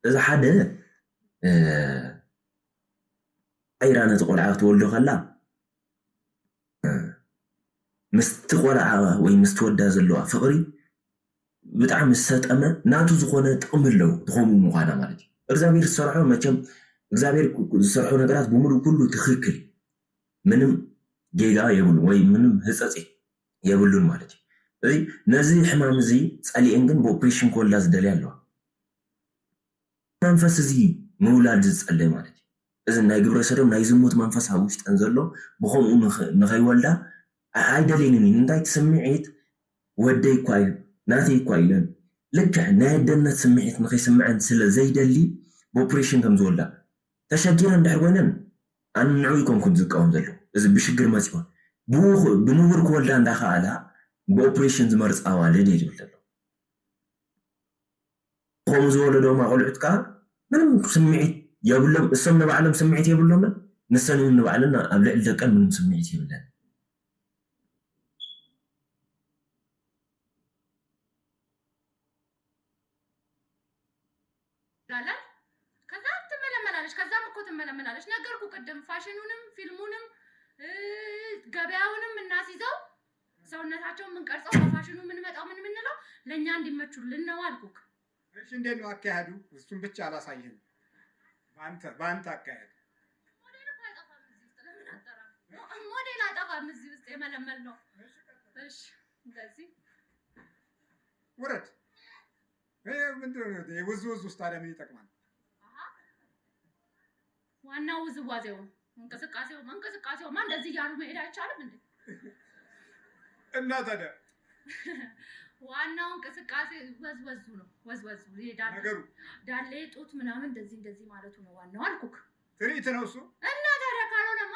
እዚ ሓደ ኣይራ ነቲ ቆልዓ ክትወልዶ ከላ ምስቲ ቆልዓ ወይ ምስቲ ወዳ ዘለዋ ፍቕሪ ብጣዕሚ ዝሰጠመ ናቱ ዝኾነ ጥቕሚ ኣለዎ ትኸምኡ ምዃና ማለት እዩ እግዚኣብሔር ዝሰርሖ መቸም እግዚኣብሔር ዝሰርሖ ነገራት ብምሉእ ኩሉ ትኽክል ምንም ጌጋ የብሉ ወይ ምንም ህፀፂ የብሉን ማለት እዩ እዚ ነዚ ሕማም እዚ ጸሊአን ግን ብኦፕሬሽን ክወልዳ ዝደልያ ኣለዋ መንፈስ እዚ ምውላድ ዝጸልእ ማለት እዩ እዚ ናይ ግብረ ሰዶም ናይ ዝሙት መንፈስ ኣብ ውሽጠን ዘሎ ብኸምኡ ንኸይወልዳ ኣይደልየንን እንታይ ትስምዒት ወደይ እኳ እዩ ናተይ እኳ ኢለን ልክዕ ናይ ኣደነት ስምዒት ንኸይስምዐን ስለ ዘይደሊ ብኦፕሬሽን ከም ዝወልዳ ተሸጊረን ድሕር ኮይነን ኣነ ንዑ ይኮንኩን ዝቃወም ዘሎ እዚ ብሽግር መፂኦን ብንቡር ክወልዳ እንዳኸኣላ ብኦፕሬሽን ዝመርፃ ዋልድ እየ ዝብል ዘሎ ከምኡ ዝወለዶም ቆልዑት ከዓ ምንም ስምዒት የብሎም እሶም ንባዕሎም ስምዒት የብሎምን ንሰን እውን ንባዕለን ኣብ ልዕሊ ደቀን ምንም ስምዒት የብለን ላላል ከዛ ትመለመላለች ከዛም እኮ ትመለመላለች ነገርኩ ቅድም ፋሽኑንም ፊልሙንም ገበያውንም እናስይዘው ሰውነታቸውን ምንቀርጸው በፋሽኑ ምንመጣው ምን ምንለው ለኛ እንዲመቹልን ነው አልኩክ እሺ እንዴት ነው አካሄዱ እሱን ብቻ አላሳየን ባንተ አካሄድ ሞዴል አጠፋም እዚህ ውስጥ የመለመል ነው እሺ እንደዚህ ወረድ ምንድን ነው የውዝውዝ ውስጥ ታዲያ ምን ይጠቅማል ዋናው ውዝዋዜው እንቅስቃሴው ማን እንደዚህ ያሉ መሄድ አይቻልም እንዴ እና ታዲያ ዋናው እንቅስቃሴ ወዝወዙ ይሄዳል ነገሩ ዳሌ ጡት ምናምን እንደዚህ ማለቱ ነው ዋናው አልኩክ ትርኢት ነው እሱ እና ታዲያ ካልሆነማ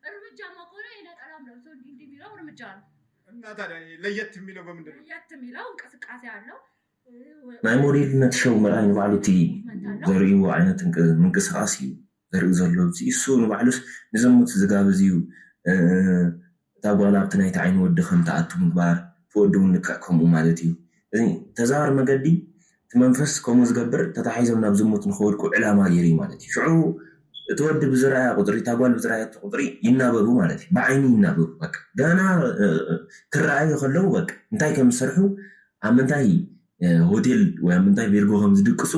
እርምጃ መቆነ የነጠላም ለብሶ እንዲህ የሚለው እርምጃ ነው እና ታዲያ ለየት የሚለው በምንድን ነው ለየት የሚለው እንቅስቃሴ አለው ናይ ሞዴልነት ሸው መርኣይ ንባዕሉ እቲ ዘርእይዎ ዓይነት ምንቅስቃስ እዩ ዘርኢ ዘሎ እሱ ንባዕሉስ ንዝሙት ዝጋብዝ እዩ እታ ጓል ኣብቲ ናይቲ ዓይኒ ወዲ ከም ተኣቱ ምግባር ትወዲ እውን ልክዕ ከምኡ ማለት እዩ እዚ ተዛዋሪ መገዲ እቲ መንፈስ ከምኡ ዝገብር ተታሒዞም ናብ ዝሙት ንክወድቁ ዕላማ ገይሩ ማለት እዩ ሽዑ እቲ ወዲ ብዝረኣያ ቁፅሪ እታ ጓል ብዝረኣያቶ ቁፅሪ ይናበቡ ማለት እዩ ብዓይኒ ይናበቡ በቃ ገና ክረኣዩ ከለዉ በቃ እንታይ ከም ዝሰርሑ ኣብ ምንታይ ሆቴል ወይ ኣብ ምንታይ ቢርጎ ከም ዝድቅሱ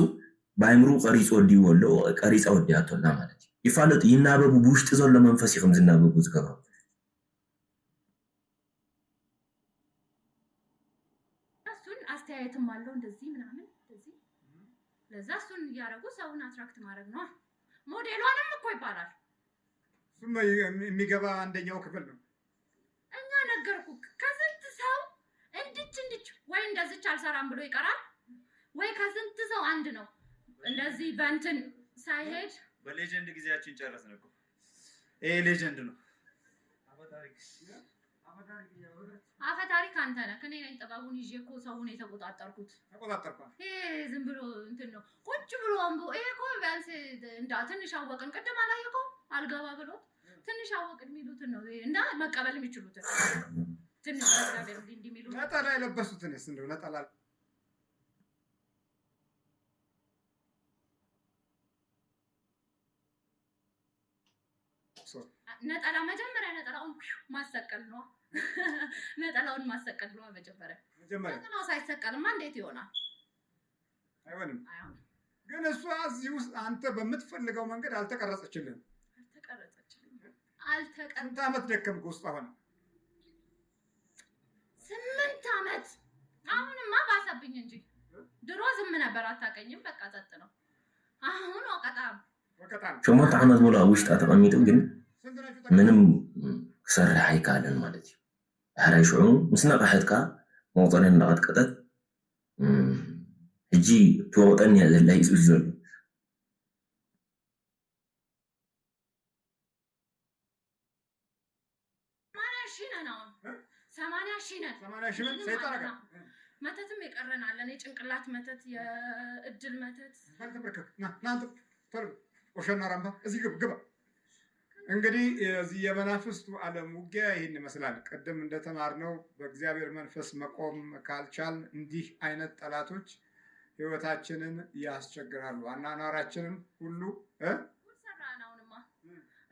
ብኣይምሩ ቀሪፆ ወዲዎ ኣሎ ቀሪፃ ወዲያቶ ኣላ ማለት እዩ ይፋለጡ ይናበቡ ብውሽጢ ዘሎ መንፈስ እዩ ከም ዝናበቡ ዝገብሩ እሱን አስተያየትም አለው እንደዚህ ምናምን እንደዚህ ለዛ እሱን እያደረጉ ሰውን አትራክት ማድረግ ነው ሞዴሏንም እኮ ይባላል እሱም የሚገባ አንደኛው ክፍል ነው እኛ ነገርኩ ከስንት ሰው እንድች ወይ እንደዚች አልሰራም ብሎ ይቀራል ወይ ከስንት ሰው አንድ ነው እንደዚህ በእንትን ሳይሄድ በሌጀንድ ጊዜያችን ጨረስን እኮ ይሄ ሌጀንድ ነው አፈ ታሪክ አንተ ነህ እኔ ነኝ ጥበቡን ይዤ እኮ ሰውን የተቆጣጠርኩት ዝም ብሎ እንትን ነው ቁጭ ብሎ አንቦ ይሄ እኮ ቢያንስ እንዳ ትንሽ አወቅን ቅድም አላየከው አልገባ ብሎ ትንሽ አወቅን የሚሉትን ነው እና መቀበል የሚችሉትን ትንሽ ነገር እንዲሚሉ ነጠላ የለበሱትንስ እንደው ነጠላ ነጠላ መጀመሪያ ነጠላውን ማሰቀል ነው ነጠላውን ማሰቀል ነው መጀመሪያ ነጠላው ሳይሰቀልማ እንዴት ይሆናል አይሆንም ግን እሷ እዚህ ውስጥ አንተ በምትፈልገው መንገድ አልተቀረጸችልህም ስንት ዓመት ደከምክ ውስጥ አሁን ዓመት አሁንማ ባሰብኝ እንጂ ድሮ ዝም ነበር አታቀኝም በቃ ጸጥ ነው አሁን ወቀጣም ሸሞንተ ዓመት ሙሉ ውሽጣ ተቀሚጡ ግን ምንም ክሰርሕ አይካለን ማለት እዩ ሕራይ ሽዑ ምስ ነቕሕትካ መቁፀርያ እንዳቐጥቀጠት ሕጂ ትወቕጠን እያ ዘላ ይፅብስ ዘሎ 80 ሺህ ነን 80 ሺህ ነን ሰይጣን መተትም ይቀረናል እኔ ጭንቅላት መተት የእድል መተት ተንተበርከክ ናንተ ቶሎ ወሸና ራምባ እዚህ ግባ እንግዲህ እዚህ የመናፍስቱ ዓለም ውጊያ ይሄን ይመስላል ቀደም እንደተማርነው በእግዚአብሔር መንፈስ መቆም ካልቻል እንዲህ አይነት ጠላቶች ህይወታችንን ያስቸግራሉ አናናራችንን ሁሉ ሰራናውንማ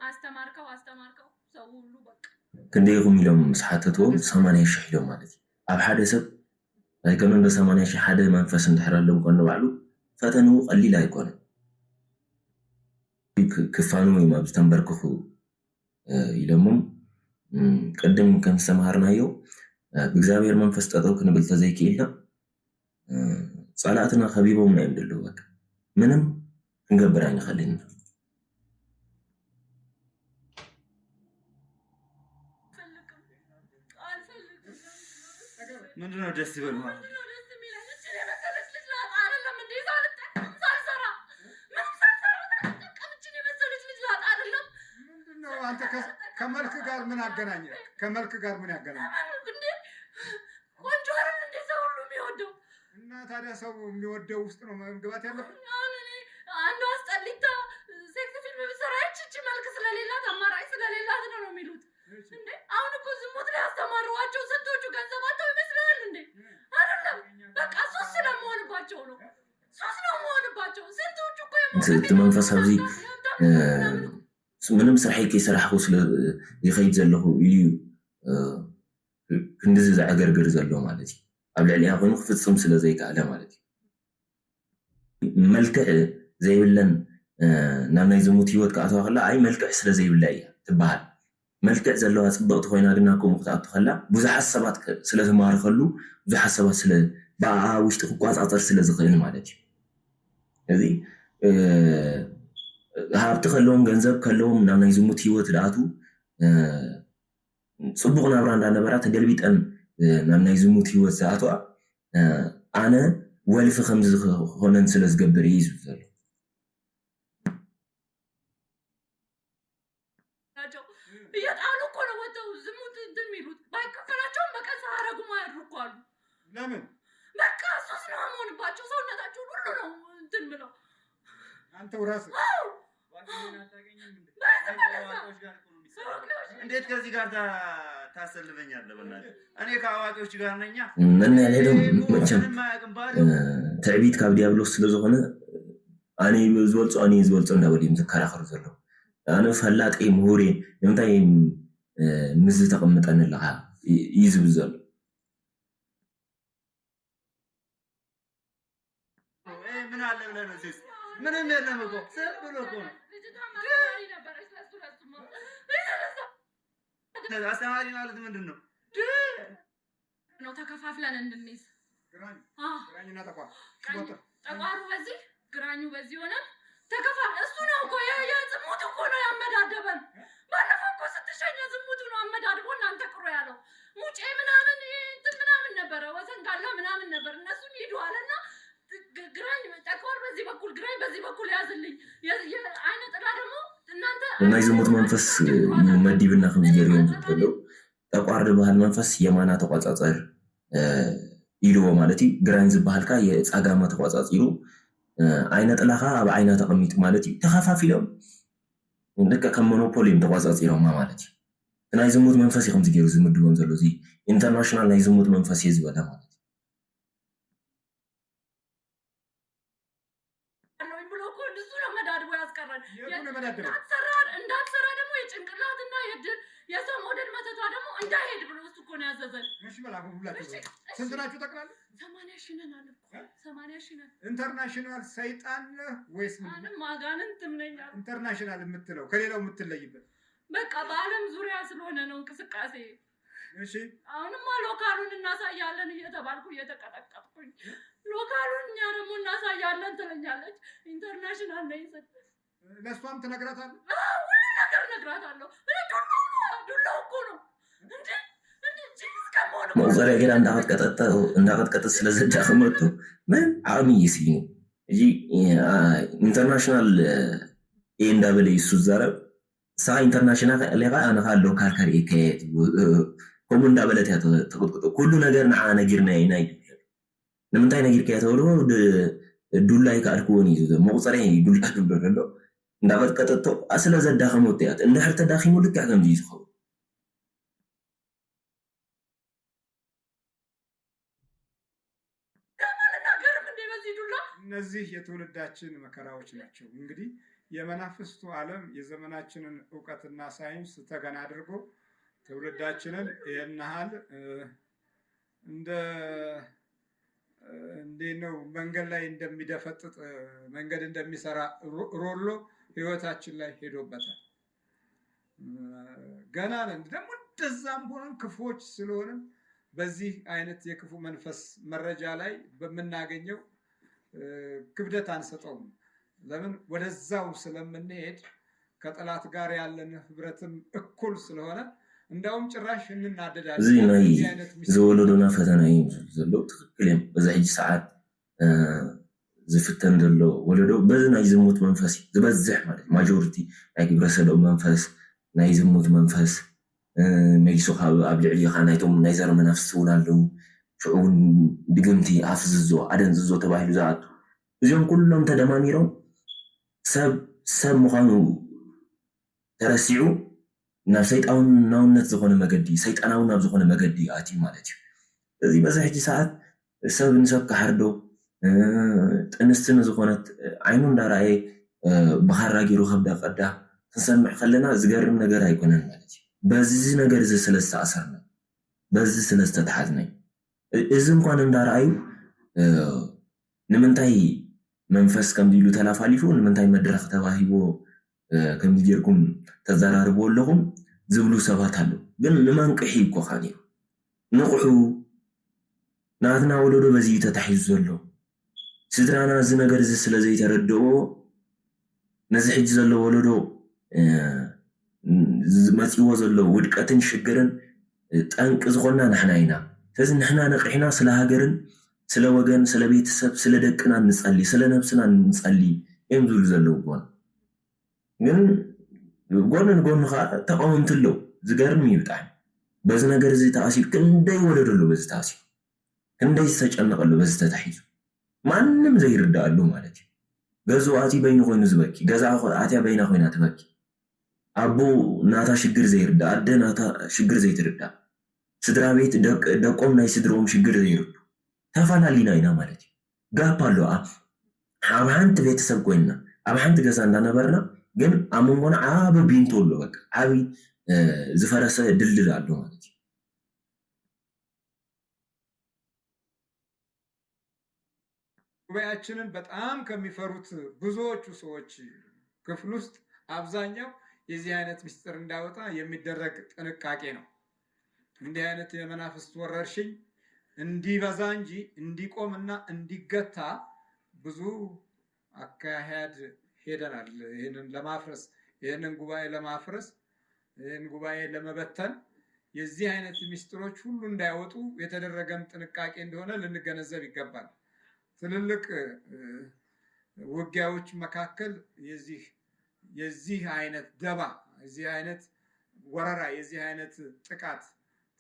አስተማርከው ሰው ሁሉ በቃ ክንደይኩም ኢሎም መስሓተትዎም 80 ሺህ ኢሎም ማለት እዩ ኣብ ሓደ ሰብ ኣይከኑ እንደ 80 ሺህ ሓደ መንፈስ እንድሕረሎም ኮነ ባዕሉ ፈተኑ ቀሊል ኣይኮነን ክፋኑ ወይ ማብ ዝተንበርክኹ ኢሎሞም ቅድም ከም ዝተምሃርናዮ ብእግዚአብሔር መንፈስ ጠጠው ክንብል ተዘይክኢልና ጸላእትና ከቢቦም ናይ ምድለው በቃ ምንም ክንገብር ኣይንኽእልን ምንድነው ደስ ይበል ማለት አንተ ከመልክ ጋር ምን አገናኘ ከመልክ ጋር ምን ያገናኘ ቆንጆ አይደል እንዴ ሰው ሁሉ የሚወደው እና ታዲያ ሰው የሚወደው ውስጥ ነው መግባት ያለበት አንዱ አስጠሊታ ሴክስ ፊልም በሰራች እቺ መልክ ስለሌላት አማራጭ ስለሌላት ነው የሚሉት እንዴ አሁን እኮ ዝሙት ላይ አስተማሯቸው ስንቶቹ ገንዘባቸው ይመስላል እንዴ አይደለም በቃ ሶስት ስለመሆንባቸው ነው ሶስት ነው መሆንባቸው ስንቶቹ እኮ መንፈሳዊ ምንም ስራሕይ ከይሰራሕኩ ስለ ይኸይድ ዘለኹ እዩ ክንድዚ ዝዓገርግር ዘሎ ማለት እዩ ኣብ ልዕሊኣ ኮይኑ ክፍፅም ስለ ዘይከኣለ ማለት እዩ መልክዕ ዘይብለን ናብ ናይ ዝሙት ሂወት ክኣትዋ ከላ ኣይ መልክዕ ስለ ዘይብላ እያ ትበሃል መልክዕ ዘለዋ ፅብቕቲ ኮይና ግና ከምኡ ክትኣቱ ከላ ብዙሓት ሰባት ስለ ዝማርኸሉ ብዙሓት ሰባት ስለ ብኣ ውሽጢ ክቋፃፀር ስለ ዝኽእል ማለት እዩ እዚ ሃብቲ ከለዎም ገንዘብ ከለዎም ናብ ናይ ዝሙት ሂወት ድኣቱ ፅቡቕ ናብራ እንዳነበራ ተገልቢጠን ናብ ናይ ዝሙት ሂወት ዝኣትዋ ኣነ ወልፊ ከምዚ ክኾነን ስለ ዝገብር እዩ ዝብል ዘሎ እየጣሉ እኮ ነው ወጥተው ዝሙት እንትን የሚሉት ባይከፈላቸውም በቀን ሳያረጉ ማያድሩ እኮ አሉ ለምን በቃ ሶስት ነው መሆንባቸው ሰውነታቸው ሁሉ ነው እንትን ብለው አንተው ራስህ እንዴት ከዚህ ጋር ታሰልፈኛለህ በእናትህ እኔ ከአዋቂዎች ጋር ነኛ እና ለደም መቼም ትዕቢት ካብ ዲያብሎስ ስለዝኾነ ኣነ ዝበልፆ እንዳበልዮም ዝከራኸሩ ዘሎ ኣነ ፈላጤ ምሁሬ ንምንታይ ምስ ተቐምጠን ኣለኻ እዩ ዝብል ዘሎ ምን አለ ብለህ ነው ሴስ ምንም የለም እኮ ስም ብሎ እኮ ነው አስተማሪ ማለት ምንድን ነው ነው ተከፋፍለን እንድንይዝ ግራኝና ጠቋሩ በዚህ ግራኙ በዚህ ሆነ ተከፋፍ እሱ ነው እኮ የዝሙት እኮ ነው ያመዳደበን ባለፈው እኮ ስትሸኝ ዝሙቱ ነው አመዳድቦ እናንተ ቅሮ ያለው ሙጬ ምናምን ምናምን ነበረ ወሰንጋላ ምናምን ነበር እነሱን ሂዱ አለና ግራኝ ጠቋር በዚህ በኩል ግራኝ በዚህ በኩል ያዝልኝ አይነ ጥላ ደግሞ እናንተ ናይ ዝሙት መንፈስ መዲብና ከም ዝገርዮም ዝብለው ጠቋር ዝበሃል መንፈስ የማና ተቋፃፀር ኢልዎ ማለት እዩ ግራኝ ዝበሃልካ የፃጋማ ተቋፃፂሩ አይነ ጥላኻ ኣብ ዓይና ተቐሚጡ ማለት እዩ ተኸፋፊሎም ደቀ ከም ሞኖፖሊም ተቋፃፂሮማ ማለት እዩ ናይ ዝሙት መንፈስ ከም ዝገይሩ ዝምድቦም ዘሎ እዚ ኢንተርናሽናል ናይ ዝሙት መንፈስ እየ ዝበለ ማለት እዩ እንዳትሰራ ደግሞ የጭንቅላትና የድል የሰው ሞዴል መተቷ ደግሞ እንዳይሄድ ብሎ እሱ እኮ ነው ያዘዘን እሺ በላሁ ሁላችሁ ስንት ናችሁ ጠቅላላ 80 ሺህ ነን አለ 80 ሺህ ነን ኢንተርናሽናል ሰይጣን ወይስ ምንም ማጋንንትም ነኝ ኢንተርናሽናል የምትለው ከሌላው የምትለይበት በቃ በአለም ዙሪያ ስለሆነ ነው እንቅስቃሴ እሺ አሁንማ ሎካሉን እናሳያለን እየተባልኩ እየተቀጠቀጥኩኝ ሎካሉን እኛ ደግሞ እናሳያለን ትለኛለች። ኢንተርናሽናል ነኝ ስትል ለእሷም ትነግራታለህ? ሁሉ ነገር እነግራታለሁ። ዱላው እኮ ነው እንጂ መቁፀሪያ ገና እንዳቀጥቀጥ ስለዘዳኸመጡ ምን ዓቅሚ ይስዩ እዚ ኢንተርናሽናል እንዳበለ ይሱ ዘረብ ሳ ኢንተርናሽናል ሌጋ አነኻ ሎካል ከሪከ ከምኡ እንዳበለት እያ ተቅጥቅጦ ኩሉ ነገር ንዓ ነጊርና ኢና ይብል ንምንታይ ነጊርካ እያ ተብሎ ዱላ ይከኣልክዎን እዩ መቁፀሪያ ዱላ ትብሎ ዘሎ እንዳቀጥቀጠቶ ስለዘዳኸመጡ እያ እንድሕር ተዳኺሙ ልክዕ ከምዚ እዩ ዝኸውን እነዚህ የትውልዳችን መከራዎች ናቸው። እንግዲህ የመናፍስቱ ዓለም የዘመናችንን እውቀትና ሳይንስ ተገና አድርጎ ትውልዳችንን ይህን ያህል እንዴት ነው መንገድ ላይ እንደሚደፈጥጥ መንገድ እንደሚሰራ ሮሎ ህይወታችን ላይ ሄዶበታል። ገና ነን ደግሞ እንደዛም ሆነን ክፉዎች ስለሆነ በዚህ አይነት የክፉ መንፈስ መረጃ ላይ በምናገኘው ክብደት አንሰጠውም። ለምን ወደዛው ስለምንሄድ ከጠላት ጋር ያለን ህብረትም እኩል ስለሆነ እንዳውም ጭራሽ እንናደዳለን። እዚ ናይ ዘወለዶና ፈተና እዩ ዘሎ ትክክል እዮም። በዛ ሕጂ ሰዓት ዝፍተን ዘሎ ወለዶ በዚ ናይ ዝሙት መንፈስ ዝበዝሕ ማለት ማጆሪቲ ናይ ግብረ ሰዶም መንፈስ ናይ ዝሙት መንፈስ መሊሱ ኣብ ልዕሊኻ ናይቶም ናይ ዘር መናፍስቲ እውን ኣለው ሽዑን ድግምቲ ኣፍዝዞ ኣደንዝዞ ተባሂሉ ዝኣቱ እዚኦም ኩሎም ተደማሚሮም ሰብ ምዃኑ ተረሲዑ ናብ ሰይጣናውነት ዝኾነ መገዲ ሰይጣናዊ ናብ ዝኾነ መገዲ ኣትዩ ማለት እዩ። እዚ በዚ ሕጂ ሰዓት ሰብ ንሰብ ክሓርዶ ጥንስትን ዝኾነት ዓይኑ እንዳረኣየ ብኻራ ገይሩ ከብዳ ቀዳ ክንሰምዕ ከለና ዝገርም ነገር ኣይኮነን ማለት እዩ። በዚ ነገር እዚ ስለዝተኣሰርና በዚ ስለዝተተሓዝና እዚ እንኳን እንዳረኣዩ ንምንታይ መንፈስ ከምዚ ኢሉ ተላፋሊፉ ንምንታይ መድረክ ተባሂቦ ከምዚ ጌርኩም ተዘራርቦ ኣለኹም ዝብሉ ሰባት ኣለው። ግን ንመንቅሒ እኮ ካ ነይሩ ንቑሑ ናትና ወለዶ በዚ እዩ ተታሒዙ ዘሎ ስድራና እዚ ነገር እዚ ስለዘይተረድኦ ነዚ ሕጂ ዘሎ ወለዶ መፂዎ ዘሎ ውድቀትን ሽግርን ጠንቂ ዝኾንና ንሕና ኢና። ስለዚ ንሕና ነቂሕና ስለ ሃገርን ስለ ወገን ስለ ቤተሰብ ስለ ደቅና ንፀሊ ስለ ነብስና ንፀሊ እዮም ዝብሉ ዘለው ጎን ግን ጎን ንጎኑ ከዓ ተቃወምቲ ኣለው። ዝገርም እዩ ብጣዕሚ በዚ ነገር እዚ ተኣሲሩ ክንደይ ወለዶ ኣሎ በዚ ተኣሲሩ ክንደይ ዝተጨነቀ ኣሎ በዚ ተታሒዙ ማንም ዘይርዳእሉ ማለት እዩ። ገዝኡ ኣትዩ በይኑ ኮይኑ ዝበኪ ገዛ ኣትያ በይና ኮይና ትበኪ ኣቦ ናታ ሽግር ዘይርዳእ ኣደ ናታ ሽግር ዘይትርዳእ ስድራ ቤት ደቆም ናይ ስድሮም ሽግር ዘይርዱ ተፈላሊና ኢና ማለት እዩ። ጋፕ ኣሎ ኣብ ሓንቲ ቤተሰብ ኮይንና ኣብ ሓንቲ ገዛ እንዳነበርና ግን ኣብ መንጎና ዓበ ቢንቶ ኣሎ በቃ ዓብይ ዝፈረሰ ድልድል ኣሎ ማለት እዩ። ጉባኤያችንን በጣም ከሚፈሩት ብዙዎቹ ሰዎች ክፍል ውስጥ አብዛኛው የዚህ አይነት ምስጢር እንዳይወጣ የሚደረግ ጥንቃቄ ነው። እንዲህ አይነት የመናፍስት ወረርሽኝ እንዲበዛ እንጂ እንዲቆምና እንዲገታ ብዙ አካሄድ ሄደናል። ይህንን ለማፍረስ ይህንን ጉባኤ ለማፍረስ ይህን ጉባኤ ለመበተን የዚህ አይነት ምስጢሮች ሁሉ እንዳይወጡ የተደረገም ጥንቃቄ እንደሆነ ልንገነዘብ ይገባል። ትልልቅ ውጊያዎች መካከል የዚህ አይነት ደባ የዚህ አይነት ወረራ የዚህ አይነት ጥቃት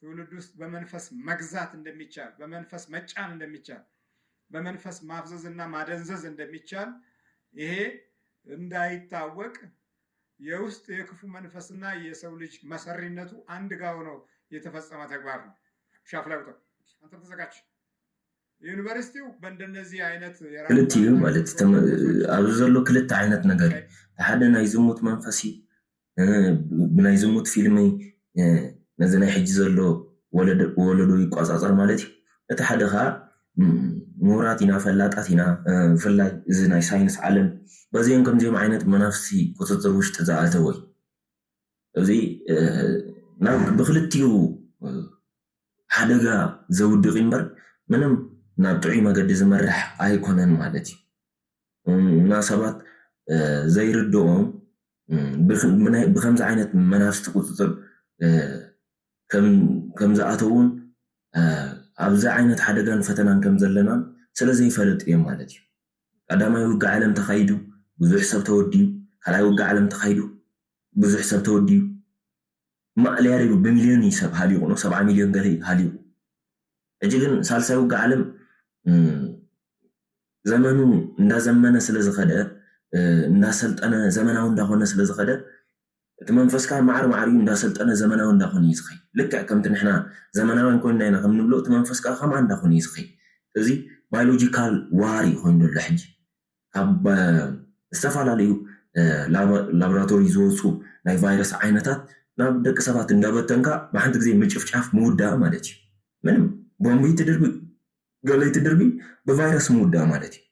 ትውልድ ውስጥ በመንፈስ መግዛት እንደሚቻል በመንፈስ መጫን እንደሚቻል በመንፈስ ማፍዘዝና ማደንዘዝ እንደሚቻል ይሄ እንዳይታወቅ የውስጥ የክፉ መንፈስና የሰው ልጅ መሰሪነቱ አንድ ጋር ሆኖ የተፈጸመ ተግባር ነው። ሻፍላውታ አንተ ተዘጋጅ። ዩኒቨርሲቲው በእንደነዚህ አይነት ክልቲዩ ማለት ኣብዚ ዘሎ ክልተ ዓይነት ነገር ሓደ ናይ ዝሙት መንፈሲ ብናይ ዝሙት ፊልሚ ነዚ ናይ ሕጂ ዘሎ ወለዶ ይቋፃፀር ማለት እዩ። እቲ ሓደ ከዓ ምሁራት ኢና ፈላጣት ኢና ብፍላይ እዚ ናይ ሳይንስ ዓለም በዚኦም ከምዚኦም ዓይነት መናፍሲ ቁፅፅር ውሽጢ ዝኣተወ እዩ። እዚ ብክልቲኡ ሓደጋ ዘውድቕ እምበር ምንም ናብ ጥዑይ መገዲ ዝመርሕ ኣይኮነን ማለት እዩ እና ሰባት ዘይርድኦም ብከምዚ ዓይነት መናፍስቲ ቁፅፅር ከም ዝኣተውን ኣብዚ ዓይነት ሓደጋን ፈተናን ከም ዘለና ስለዘይፈልጥ እዮም ማለት እዩ ቀዳማይ ውግእ ዓለም ተኻይዱ ብዙሕ ሰብ ተወዲዩ ካልኣይ ውግእ ዓለም ተኻይዱ ብዙሕ ሰብ ተወዲዩ ማዕልያሪቡ ብሚልዮን ሰብ ሃሊቑ ነው 70 ሚልዮን ገለ ሃሊቑ እጂ ግን ሳልሳይ ውግእ ዓለም ዘመኑ እንዳዘመነ ስለዝኸደ እንዳሰልጠነ ዘመናዊ እንዳኾነ ስለዝኸደ እቲ መንፈስካ ማዕር ማዕር እዩ እንዳሰልጠነ ዘመናዊ እንዳኾነ እዩ ዝኸይ ልክዕ ከምቲ ንሕና ዘመናዊ ኮይንና ኢና ከም ንብሎ እቲ መንፈስካ ከምኣ እንዳኾነ እዩ ዝኸይ እዚ ባዮሎጂካል ዋር ኮይኑ ዘሎ ሕጂ ካብ ዝተፈላለዩ ላቦራቶሪ ዝወፁ ናይ ቫይረስ ዓይነታት ናብ ደቂ ሰባት እንዳበተንካ ብሓንቲ ግዜ ምጭፍጫፍ ምውዳእ ማለት እዩ ምንም ቦምቢ ትድርቢ ገለይ ትድርቢ ብቫይረስ ምውዳእ ማለት እዩ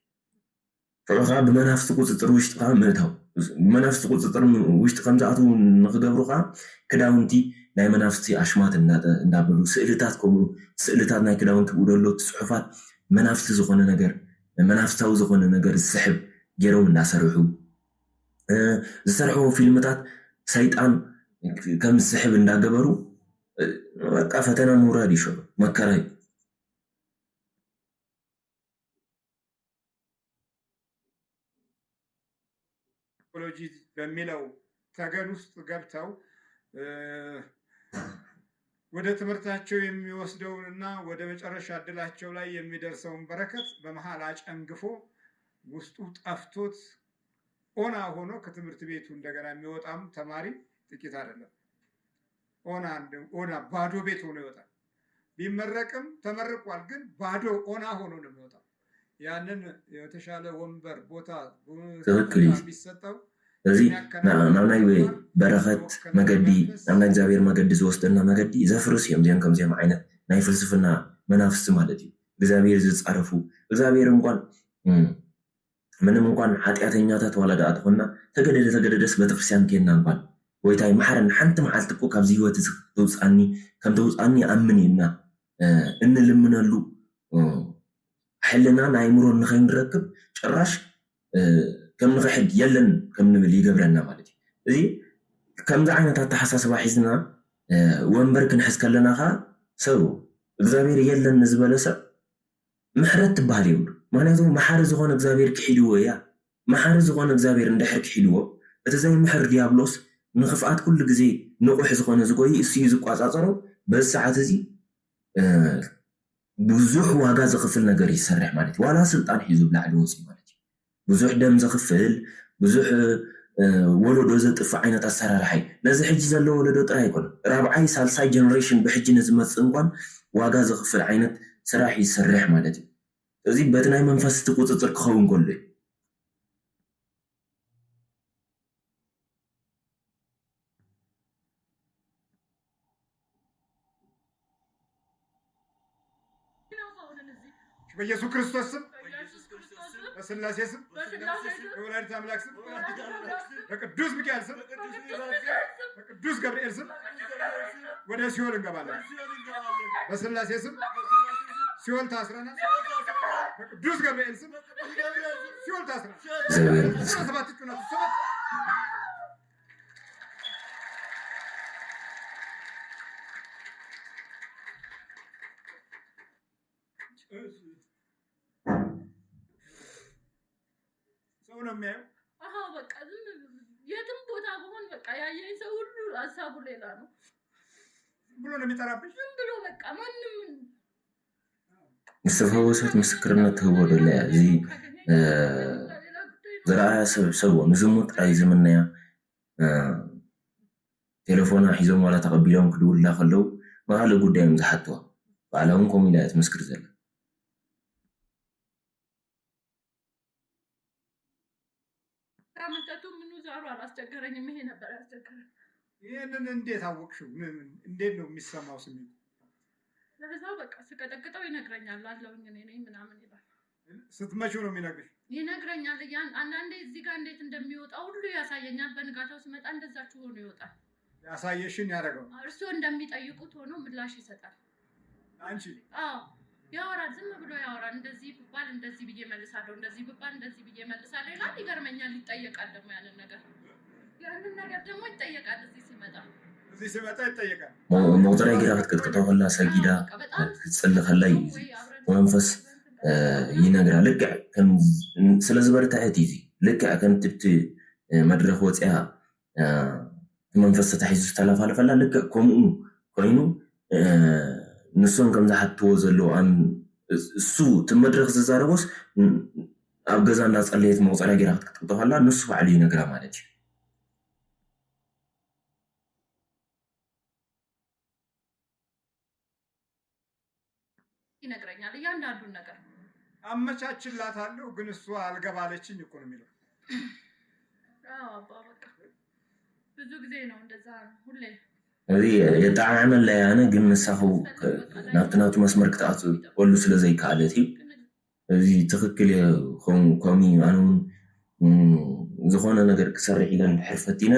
ፍዑኻ ብመናፍስቲ ቁፅፅር ውሽጥካ ምእታው ብመናፍስቲ ቁፅፅር ውሽጢ ከም ዝኣትው ንክገብሩካ ክዳውንቲ ናይ መናፍስቲ ኣሽማት እንዳበሉ ስእልታት ከምኡ ስእልታት ናይ ክዳውንቲ ብኡደሎ ፅሑፋት መናፍስቲ ዝኾነ ነገር መናፍስታዊ ዝኾነ ነገር ዝስሕብ ገይሮም እንዳሰርሑ ዝሰርሕዎ ፊልምታት ሰይጣን ከም ዝስሕብ እንዳገበሩ በቃ ፈተና ምውራድ ይሸሉ መከራ ሎጂ በሚለው ተገን ውስጥ ገብተው ወደ ትምህርታቸው የሚወስደውንና ወደ መጨረሻ እድላቸው ላይ የሚደርሰውን በረከት በመሃል አጨንግፎ ውስጡ ጠፍቶት ኦና ሆኖ ከትምህርት ቤቱ እንደገና የሚወጣም ተማሪ ጥቂት አይደለም። ኦና ባዶ ቤት ሆኖ ይወጣል። ቢመረቅም ተመርቋል፣ ግን ባዶ ኦና ሆኖ ነው የሚወጣው። ያንን የተሻለ ወንበር ቦታ ቢሰጠው እዚ ናብ ናይ በረኸት መገዲ ናብ ናይ እግዚአብሔር መገዲ ዝወስደና መገዲ ዘፍርስ እዮም እዚኦም ከምዚኦም ዓይነት ናይ ፍልስፍና መናፍስቲ ማለት እዩ። እግዚአብሔር ዝፃረፉ እግዚአብሔር ምንም እንኳን ኃጢአተኛታት ዋላ ደኣ ትኾንና ተገደደስ ቤተክርስትያን ከድና እንኳን ወይታይ ማሕረን ሓንቲ መዓልቲ እኮ ካብዚ ህይወት ተውፃኒ ከም ተውፃኒ ኣምን ኢና እንልምነሉ ሕልና ናይ ምሮ ንኸይንረክብ ጭራሽ ከም ንኽሕግ የለን ከም ንብል ይገብረና ማለት እዩ። እዚ ከምዚ ዓይነት ኣተሓሳስባ ሒዝና ወንበር ክንሕዝ ከለና ኸ ሰብ እግዚአብሔር የለን ንዝበለ ሰብ ምሕረት ትበሃል የብሉ። ምክንያቱም መሓሪ ዝኾነ እግዚአብሔር ክሒድዎ እያ። መሓሪ ዝኾነ እግዚአብሔር እንድሕር ክሒድዎ እቲ ዘይምሕር ዲያብሎስ ንኽፍኣት ኩሉ ግዜ ንቑሕ ዝኾነ ዝጎይ እሱ እዩ ዝቋፃፀሮ። በዚ ሰዓት እዚ ብዙሕ ዋጋ ዘኽፍል ነገር ይሰርሕ ማለት እዩ። ዋላ ስልጣን ሒዙ ብላዕሊ ወፂኡ ማለት እዩ። ብዙሕ ደም ዘኽፍል ብዙሕ ወለዶ ዘጥፍእ ዓይነት ኣሰራርሓ እዩ። ነዚ ሕጂ ዘሎ ወለዶ ጥራይ ኣይኮነ ራብዓይ ሳልሳይ ጀነሬሽን ብሕጂ ንዝመፅእ እንኳን ዋጋ ዘኽፍል ዓይነት ስራሕ ይሰርሕ ማለት እዩ። እዚ በቲ ናይ መንፈስቲ ቁፅፅር ክኸውን ከሎ እዩ። በኢየሱስ ክርስቶስ ስም በስላሴ ስም በወላዲተ አምላክ ስም በቅዱስ ሚካኤል ስም በቅዱስ ገብርኤል ስም ወደ ሲኦል እንገባለን። በስላሴ ስም ሲኦል ታስረናል። በቅዱስ ገብርኤል ስም ሲኦል ታስረናል። ሰባት ጩናቱ ሰባት ሰው ነው የሚያየው። አሃ በቃ ዝም የትም ቦታ ብሆን በቃ ያየኝ ሰው ሁሉ ሀሳቡ ሌላ ነው ብሎ ነው የሚጠራብሽ። ዝም ብሎ በቃ ማንም ዝተፈወሰት ምስክርነት ትህቦ ደለያ እዚ ዝረኣያ ሰብ ንዝሙት ጥራይ ዝምነያ ቴሌፎና ሒዞም ዋላ ተቐቢሎም ክድውላ ከለው መኻልእ ጉዳዮም ዝሓትዋ ባዕላ እውን ከምኡ ኢላ እያ ትምስክር ዘላ። መጠጡ ምኑ ዛሩ አላስቸገረኝም። ይሄ ነበር ያስቸገረኝ። ይሄንን እንዴት አወቅሽው? እንዴት ነው የሚሰማው ስሜት? ለዛው በቃ ስቀጠቅጠው ይነግረኛል አለውኝ እኔ ነኝ ምናምን ይላል። ስትመጪው ነው የሚነግርሽ? ይነግረኛል። አንዳንዴ እዚህ ጋር እንዴት እንደሚወጣ ሁሉ ያሳየኛል። በንጋታው ስመጣ እንደዛችሁ ሆኖ ይወጣል። ያሳየሽን ያደረገው እርስዎ እንደሚጠይቁት ሆኖ ምላሽ ይሰጣል። አንቺ ያወራል፣ ዝም ብሎ ያወራል። እንደዚህ ብባል እንደዚህ ብዬ መልሳለሁ፣ እንደዚህ ብባል እንደዚህ ብዬ መልሳለሁ ይላል። ይገርመኛል። ይጠየቃል ደግሞ ያንን ነገር ደግሞ ይጠየቃል። እዚህ ሲመጣ ይጠየቃል። መቁጠሪያ ጌራ ክትቀጥቀጠው ከላ ሰጊዳ ክትጽል ከላ መንፈስ ይነግራል። ልክ ስለዚ በርታዕት እዩ ልክዕ ከም ትብቲ መድረክ ወፅያ መንፈስ ተታሒዙ ዝተለፋለፈላ ልክዕ ከምኡ ኮይኑ ንሶም ከም ዝሓትዎ ዘለዎ እሱ እቲ መድረክ ዝዛረቦስ ኣብ ገዛ እንዳፀለየት መቁፀሪያ ጌራ ክትቀጥቀጠው ከላ ንሱ ባዕሉ ይነግራ ማለት እዩ። ይነግረኛል እያንዳንዱን ነገር አመቻችላታለሁ፣ ግን እሱ አልገባለችኝ እኮ ነው የሚለው። አባ በቃ ብዙ ጊዜ ነው እንደዛ ሁሌ እዚ የጣዕመ ለያነ ግን ንሳኹ ናብቲ መስመር ክትኣቱ ወሉ ስለ ዘይከኣለት እዩ። እዚ ትክክል ከምኡ ኣነ ዝኾነ ነገር ክሰርሕ ኢለን ድሕር ኢነ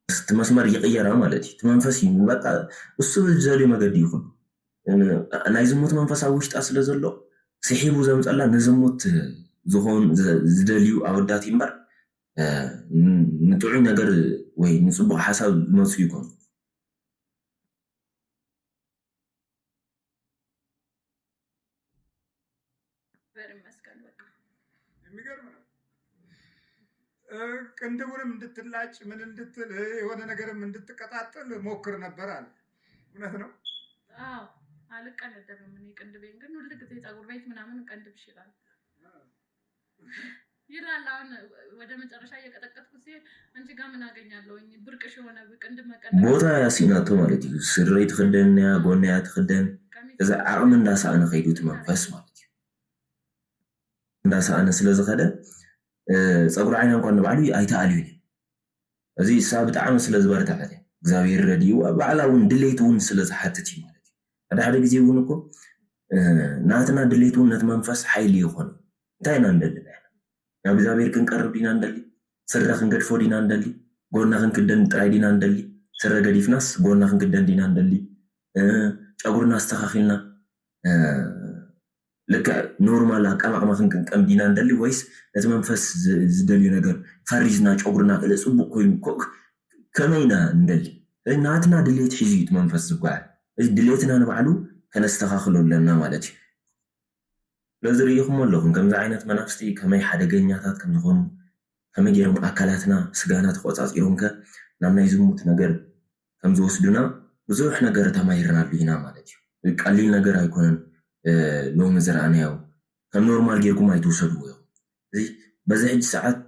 እቲ መስመር ይቅየራ ማለት እዩ። እቲ መንፈስ እዩ በቃ እሱ ዝደልዮ መገዲ ይኹን ናይ ዝሙት መንፈስ ኣብ ውሽጣ ስለ ዘሎ ስሒቡ ዘምፀላ ንዝሙት ዝኾን ዝደልዩ ኣወዳት እምበር ንጥዑይ ነገር ወይ ንፅቡቅ ሓሳብ ዝመፁ ይኮኑ። የሚገርም ነው። ቅንድቡንም እንድትላጭ ምን እንድትል የሆነ ነገርም እንድትቀጣጥል ሞክር ነበር አለ። እውነት ነው? አዎ አልቀነደብም። እኔ ቅንድቤን ግን ሁሉ ጊዜ ፀጉር ቤት ምናምን ቀንድብ ይችላል ይላል። አሁን ወደ መጨረሻ እየቀጠቀጥኩ ሲሄድ አንቺ ጋር ምን አገኛለሁኝ? ብርቅሽ የሆነ ቅንድብ መቀነድ ቦታ ያሲናቶ ማለት እዩ። ስረይ ትክደን ያ ጎናያ ትክደን እዚ ዓቕሚ እንዳሰኣነ ከይዱ እቲ መንፈስ ማለት እዩ። እንዳሰኣነ ስለዝኸደ ፀጉሪ ዓይና እንኳን ንባዕሉ ኣይተኣልዩ እዚ እሳ ብጣዕሚ ስለዝበረታዕት እግዚኣብሔር ረድዩ ባዕላ እውን ድሌት እውን ስለዝሓትት እዩ ማለት እዩ። ሓደ ግዜ እውን እኮ ናትና ድሌት እውን ነቲ መንፈስ ሓይሊ ይኾነ እንታይ ኢና እንደሊ ናብ እግዚኣብሔር ክንቀርብ ዲና እንደሊ ስረ ክንገድፎ ዲና እንደሊ ጎና ክንክደን ጥራይ ዲና እንደሊ ስረ ገዲፍናስ ጎና ክንክደን ዲና እንደሊ ጨጉርና አስተኻኺልና ልክዕ ኖርማል ኣቀማቅማ ክንቅንቀም ዲና እንደሊ ወይስ ነቲ መንፈስ ዝደልዩ ነገር ፈሪዝና ጨጉርና ገለ ፅቡቅ ኮይኑ ከመይና እንደሊ ናትና ድሌት ሒዙ እዩ እቲ መንፈስ ዝጓዓል። እዚ ድሌትና ንባዕሉ ከነስተኻኽሎ ኣለና ማለት እዩ። ስለዚ ርኢኹም ኣለኹም ከምዚ ዓይነት መናፍስቲ ከመይ ሓደገኛታት ከም ዝኾኑ ከመይ ገይሮም ኣካላትና ስጋና ተቆፃፂሮም ከ ናብ ናይ ዝሙት ነገር ከም ዝወስዱና ብዙሕ ነገር ተማሂርናሉ ኢና ማለት እዩ። ቀሊል ነገር ኣይኮነን ሎሚ ዝረኣናዮ ከም ኖርማል ጌርኩም ኣይትውሰድዎ ኢኹም። እዚ በዚ ሕጂ ሰዓት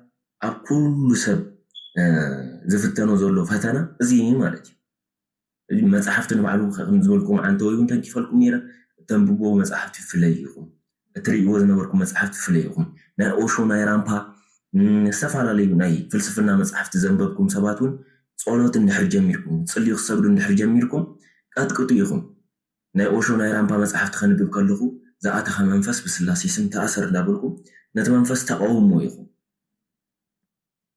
ኣብ ኩሉ ሰብ ዝፍተኖ ዘሎ ፈተና እዚ ማለት እዩ። መፅሓፍቲ ንባዕሉ ከም ዝበልኩም ዓንተ ወይ እውን ተንኪፈልኩም ነይረ ተንብቦ መፅሓፍቲ ይፍለይ ኢኹም እትሪእዎ ዝነበርኩም መፅሓፍቲ ይፍለይ ኢኹም። ናይ ኦሾ ናይ ራምፓ ዝተፈላለዩ ናይ ፍልስፍና መፅሓፍቲ ዘንበብኩም ሰባት እውን ጸሎት እንድሕር ጀሚርኩም ፅልዩ ክሰግዱ እንድሕር ጀሚርኩም ቀጥቅጡ ኢኹም። ናይ ኦሾ ናይ ራምፓ መፅሓፍቲ ከንብብ ከለኹ ዝኣተኸ መንፈስ ብስላሴ ስም ተኣሰር እንዳበልኩም ነቲ መንፈስ ተቃውሞ ኢኹም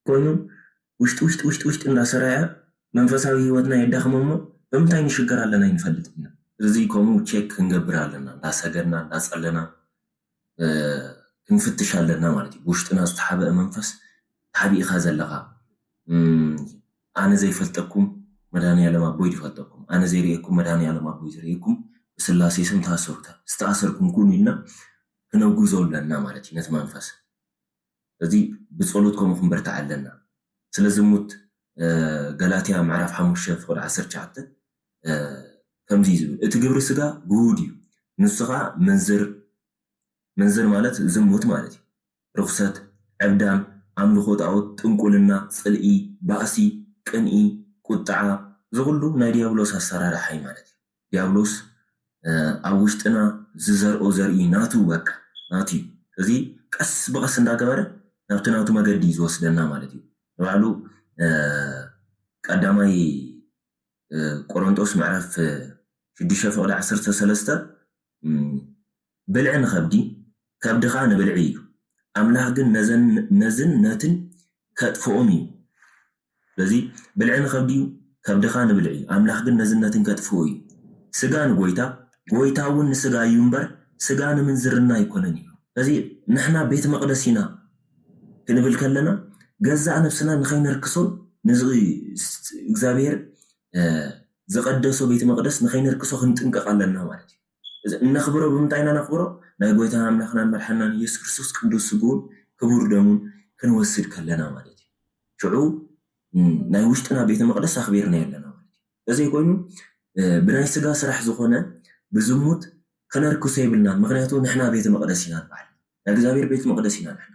ኮይኑ ውሽጢ እንዳሰራያ መንፈሳዊ ህይወትና የዳኽሞ እሞ ብምንታይ ንሽገር ኣለና ይንፈልጥ ኢና። እዚ ከምኡ ቼክ ክንገብር ኣለና እንዳሰገድና እንዳፀለና ክንፍትሽ ኣለና ማለት እዩ። ውሽጥና ዝተሓበአ መንፈስ ተሓቢእኻ ዘለኻ ኣነ ዘይፈልጠኩም መድሃኒዓለም ኣቦይ ይፈልጠኩም፣ ኣነ ዘይርኤኩም መድሃኒዓለም ኣቦይ ዝርኤኩም ብስላሴ ስም ተኣሰሩታ ዝተኣሰርኩም ኩኑ ኢልና ክነጉዞ ኣለና ማለት እዩ ነቲ መንፈስ። እዚ ብፀሎት ከምኡ ክንበርታዕ ኣለና። ስለ ዝሙት ገላትያ ምዕራፍ 5 ፍቅዲ 19 ከምዚ ዝብል እቲ ግብሪ ስጋ ጉድ እዩ ንስኻ መንዝር ማለት ዝሙት ማለት እዩ። ርኩሰት፣ ዕብዳን፣ ኣምልኾ ጣዖት፣ ጥንቁልና፣ ፅልኢ፣ ባእሲ፣ ቅንኢ፣ ቁጣዓ ዝኩሉ ናይ ዲያብሎስ ኣሰራርሓ ማለት እዩ። ዲያብሎስ ኣብ ውሽጥና ዝዘርኦ ዘርኢ ናቱ በቃ ናቱ እዩ። እዚ ቀስ ብቀስ እንዳገበረ ናብቲ ናቱ መገዲ ዝወስደና ማለት እዩ። ንባዕሉ ቀዳማይ ቆሮንጦስ ምዕራፍ 6 ፍቅዲ 13 ብልዒ ንከብዲ ከብድኻ ንብልዒ እዩ ኣምላኽ ግን ነዝን ነትን ከጥፍኦም እዩ። ስለዚ ብልዒ ንከብዲ እዩ ከብድኻ ንብልዒ እዩ ኣምላኽ ግን ነዝነትን ከጥፍኦ እዩ። ስጋን ጎይታ እውን ንስጋ እዩ እምበር ስጋ ንምንዝርና ኣይኮነን እዩ እዚ ንሕና ቤት መቅደስ ኢና ክንብል ከለና ገዛእ ነፍስና ንኸይነርክሶን ነዚ እግዚአብሔር ዝቀደሶ ቤት መቅደስ ንኸይነርክሶ ክንጥንቀቕ ኣለና ማለት እዩ እነኽብሮ ብምንታይ ኢና ነኽብሮ ናይ ጎይታና ኣምላኽናን መድሓኒናን ኢየሱስ ክርስቶስ ቅዱስ ስጉኡን ክቡር ደሙን ክንወስድ ከለና ማለት እዩ ሽዑ ናይ ውሽጥና ቤተ መቅደስ ኣኽቢርና ኣለና ማለት እዩ እዚ ኮይኑ ብናይ ስጋ ስራሕ ዝኾነ ብዝሙት ከነርክሶ የብልናን ምክንያቱ ንሕና ቤተ መቅደስ ኢና ንበሃል ናይ እግዚአብሔር ቤተ መቅደስ ኢና ንሕና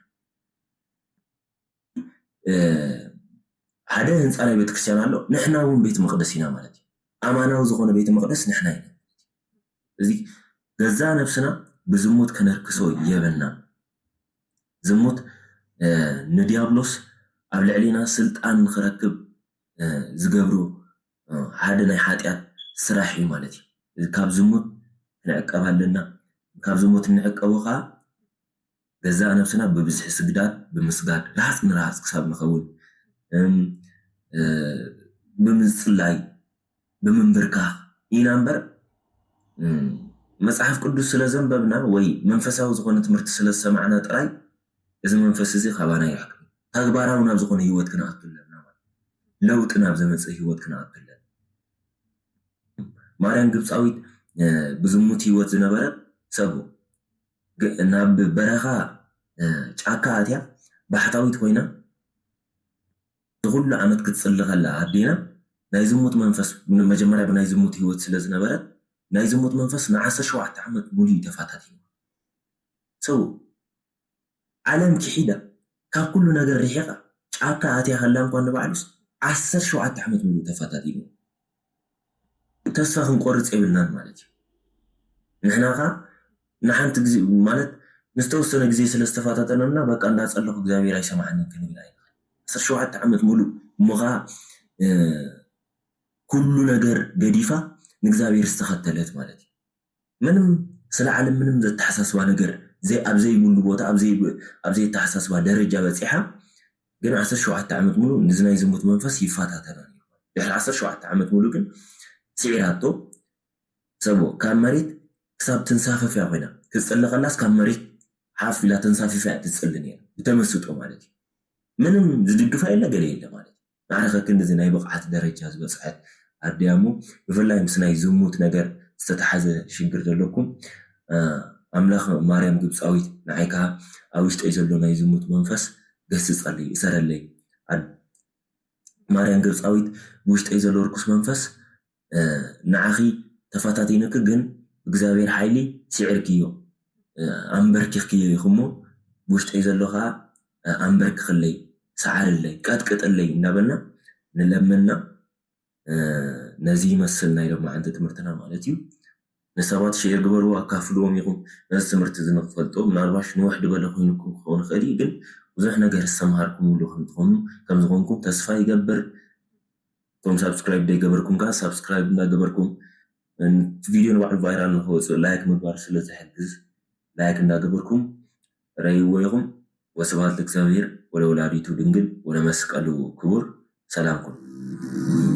ሓደ ህንፃ ናይ ቤተክርስትያን ኣሎ ንሕና እውን ቤተ መቅደስ ኢና ማለት እዩ ኣማናዊ ዝኾነ ቤተ መቅደስ ንሕና ኢና እዚ ገዛ ነፍስና ብዝሙት ከነርክሶ የብልና ዝሙት ንዲያብሎስ ኣብ ልዕሊና ስልጣን ንኽረክብ ዝገብሩ ሓደ ናይ ሓጢኣት ስራሕ እዩ ማለት እዩ ካብ ዝሙት ክንዕቀብ ኣለና ካብ ዝሙት ንዕቀቡ ከዓ ገዛ ነፍስና ብብዝሒ ስግዳድ ብምስጋድ ራስ ንራስ ክሳብ ንኸውን ብምፅላይ ብምንብርካኽ ኢና እምበር መጽሐፍ ቅዱስ ስለ ዘንበብና ወይ መንፈሳዊ ዝኾነ ትምህርቲ ስለ ዝሰማዕና ጥራይ እዚ መንፈስ እዚ ካባና ይራክብ ተግባራዊ ናብ ዝኾነ ህይወት ክንኣቱ ኣለና ለውጢ ናብ ዘመፅእ ህይወት ክንኣቱ ኣለና ማርያም ግብፃዊት ብዝሙት ህይወት ዝነበረት ሰጉ ናብ በረኻ ጫካ ኣትያ ባሕታዊት ኮይና ዝኩሉ ዓመት ክትፅሊ ከላ ኣዴና ናይ ዝሙት መንፈስ መጀመርያ ብናይ ዝሙት ህይወት ስለ ዝነበረት ናይ ዝሙት መንፈስ ን17 ዓመት ሙሉእ ተፋታቲና ሰው ዓለም ክሒዳ ካብ ኩሉ ነገር ርሒቓ ጫካ ኣትያ ከላ እንኳን ንባዕሉስ 17 ዓመት ሙሉእ ተፋታቲና ተስፋ ክንቆርፅ የብልናን ማለት እዩ ንሕና ኸ ንሓንቲ ግዜ ማለት ንዝተወሰነ ግዜ ስለ ዝተፋታተነና በቃ እንዳፀለኹ እግዚአብሔር ኣይሰማዕንን ክንብል ኣይንኽእል 17 ዓመት ሙሉእ እሞኻ ኩሉ ነገር ገዲፋ ንእግዚአብሔር ዝተኸተለት ማለት እዩ ምንም ስለ ዓለም ምንም ዘተሓሳስባ ነገር ኣብ ዘይብሉ ቦታ ኣብ ዘይተሓሳስባ ደረጃ በፂሓ ግን 17 ዓመት ሙሉእ ንዚ ናይ ዝሙት መንፈስ ይፋታተና ድሕሪ 17 ዓመት ሙሉእ ግን ስዒራቶ ሰቦ ካብ መሬት ክሳብ ትንሳፈፍያ ኮይና ክትፅሊ ከላስ ካብ መሬት ሓፍ ኢላ ተንሳፊፍያ ትፅሊ ነይራ ብተመስጦ ማለት እዩ ምንም ዝድግፋ የለ ገለ የለ ማለት እዩ ንዓረኸ ክንዚ ናይ ብቕዓት ደረጃ ዝበፅሐት ኣድያሙ ብፍላይ ምስ ናይ ዝሙት ነገር ዝተተሓዘ ሽግር ዘለኩም ኣምላኽ ማርያም ግብፃዊት ንዓይካ ኣብ ውሽጠይ ዘሎ ናይ ዝሙት መንፈስ ገስፀለይ እሰረለይ ማርያም ግብፃዊት ብውሽጠይ ዘሎ ርኩስ መንፈስ ንዓኺ ተፋታቲንክ ግን እግዚአብሔር ሓይሊ ስዕርክዮ ኣንበርኪኽክዮ ኢኹሞ ብውሽጠይ ዘሎ ከዓ ኣንበርክኽለይ ሰዓርለይ ቀጥቅጥለይ እናበልና ንለመና ነዚ ይመስል ናይ ሎማዓንቲ ትምህርትና ማለት እዩ ንሰባት ሼር ግበሩ ኣካፍልዎም ኢኹም ነዚ ትምህርቲ እዚ ንክፈልጦ ምናልባሽ ንውሕድ በለ ኮይንኩም ክኸውን ይኽእል እዩ ግን ብዙሕ ነገር ዝተምሃርኩምሉ ከም ዝኾንኩም ተስፋ ይገብር ቶም ሳብስክራይብ ደይገበርኩም ከዓ ሳብስክራይብ እንዳገበርኩም ቪድዮ ንባዕሉ ቫይራል ንክወፅእ ላይክ ምግባር ስለ ዝሕግዝ ላይክ እንዳገበርኩም ረይዎ ኢኹም ወስብሐት ለእግዚአብሔር ወለወላዲቱ ድንግል ወለመስቀሉ ክቡር ሰላም ኩኑ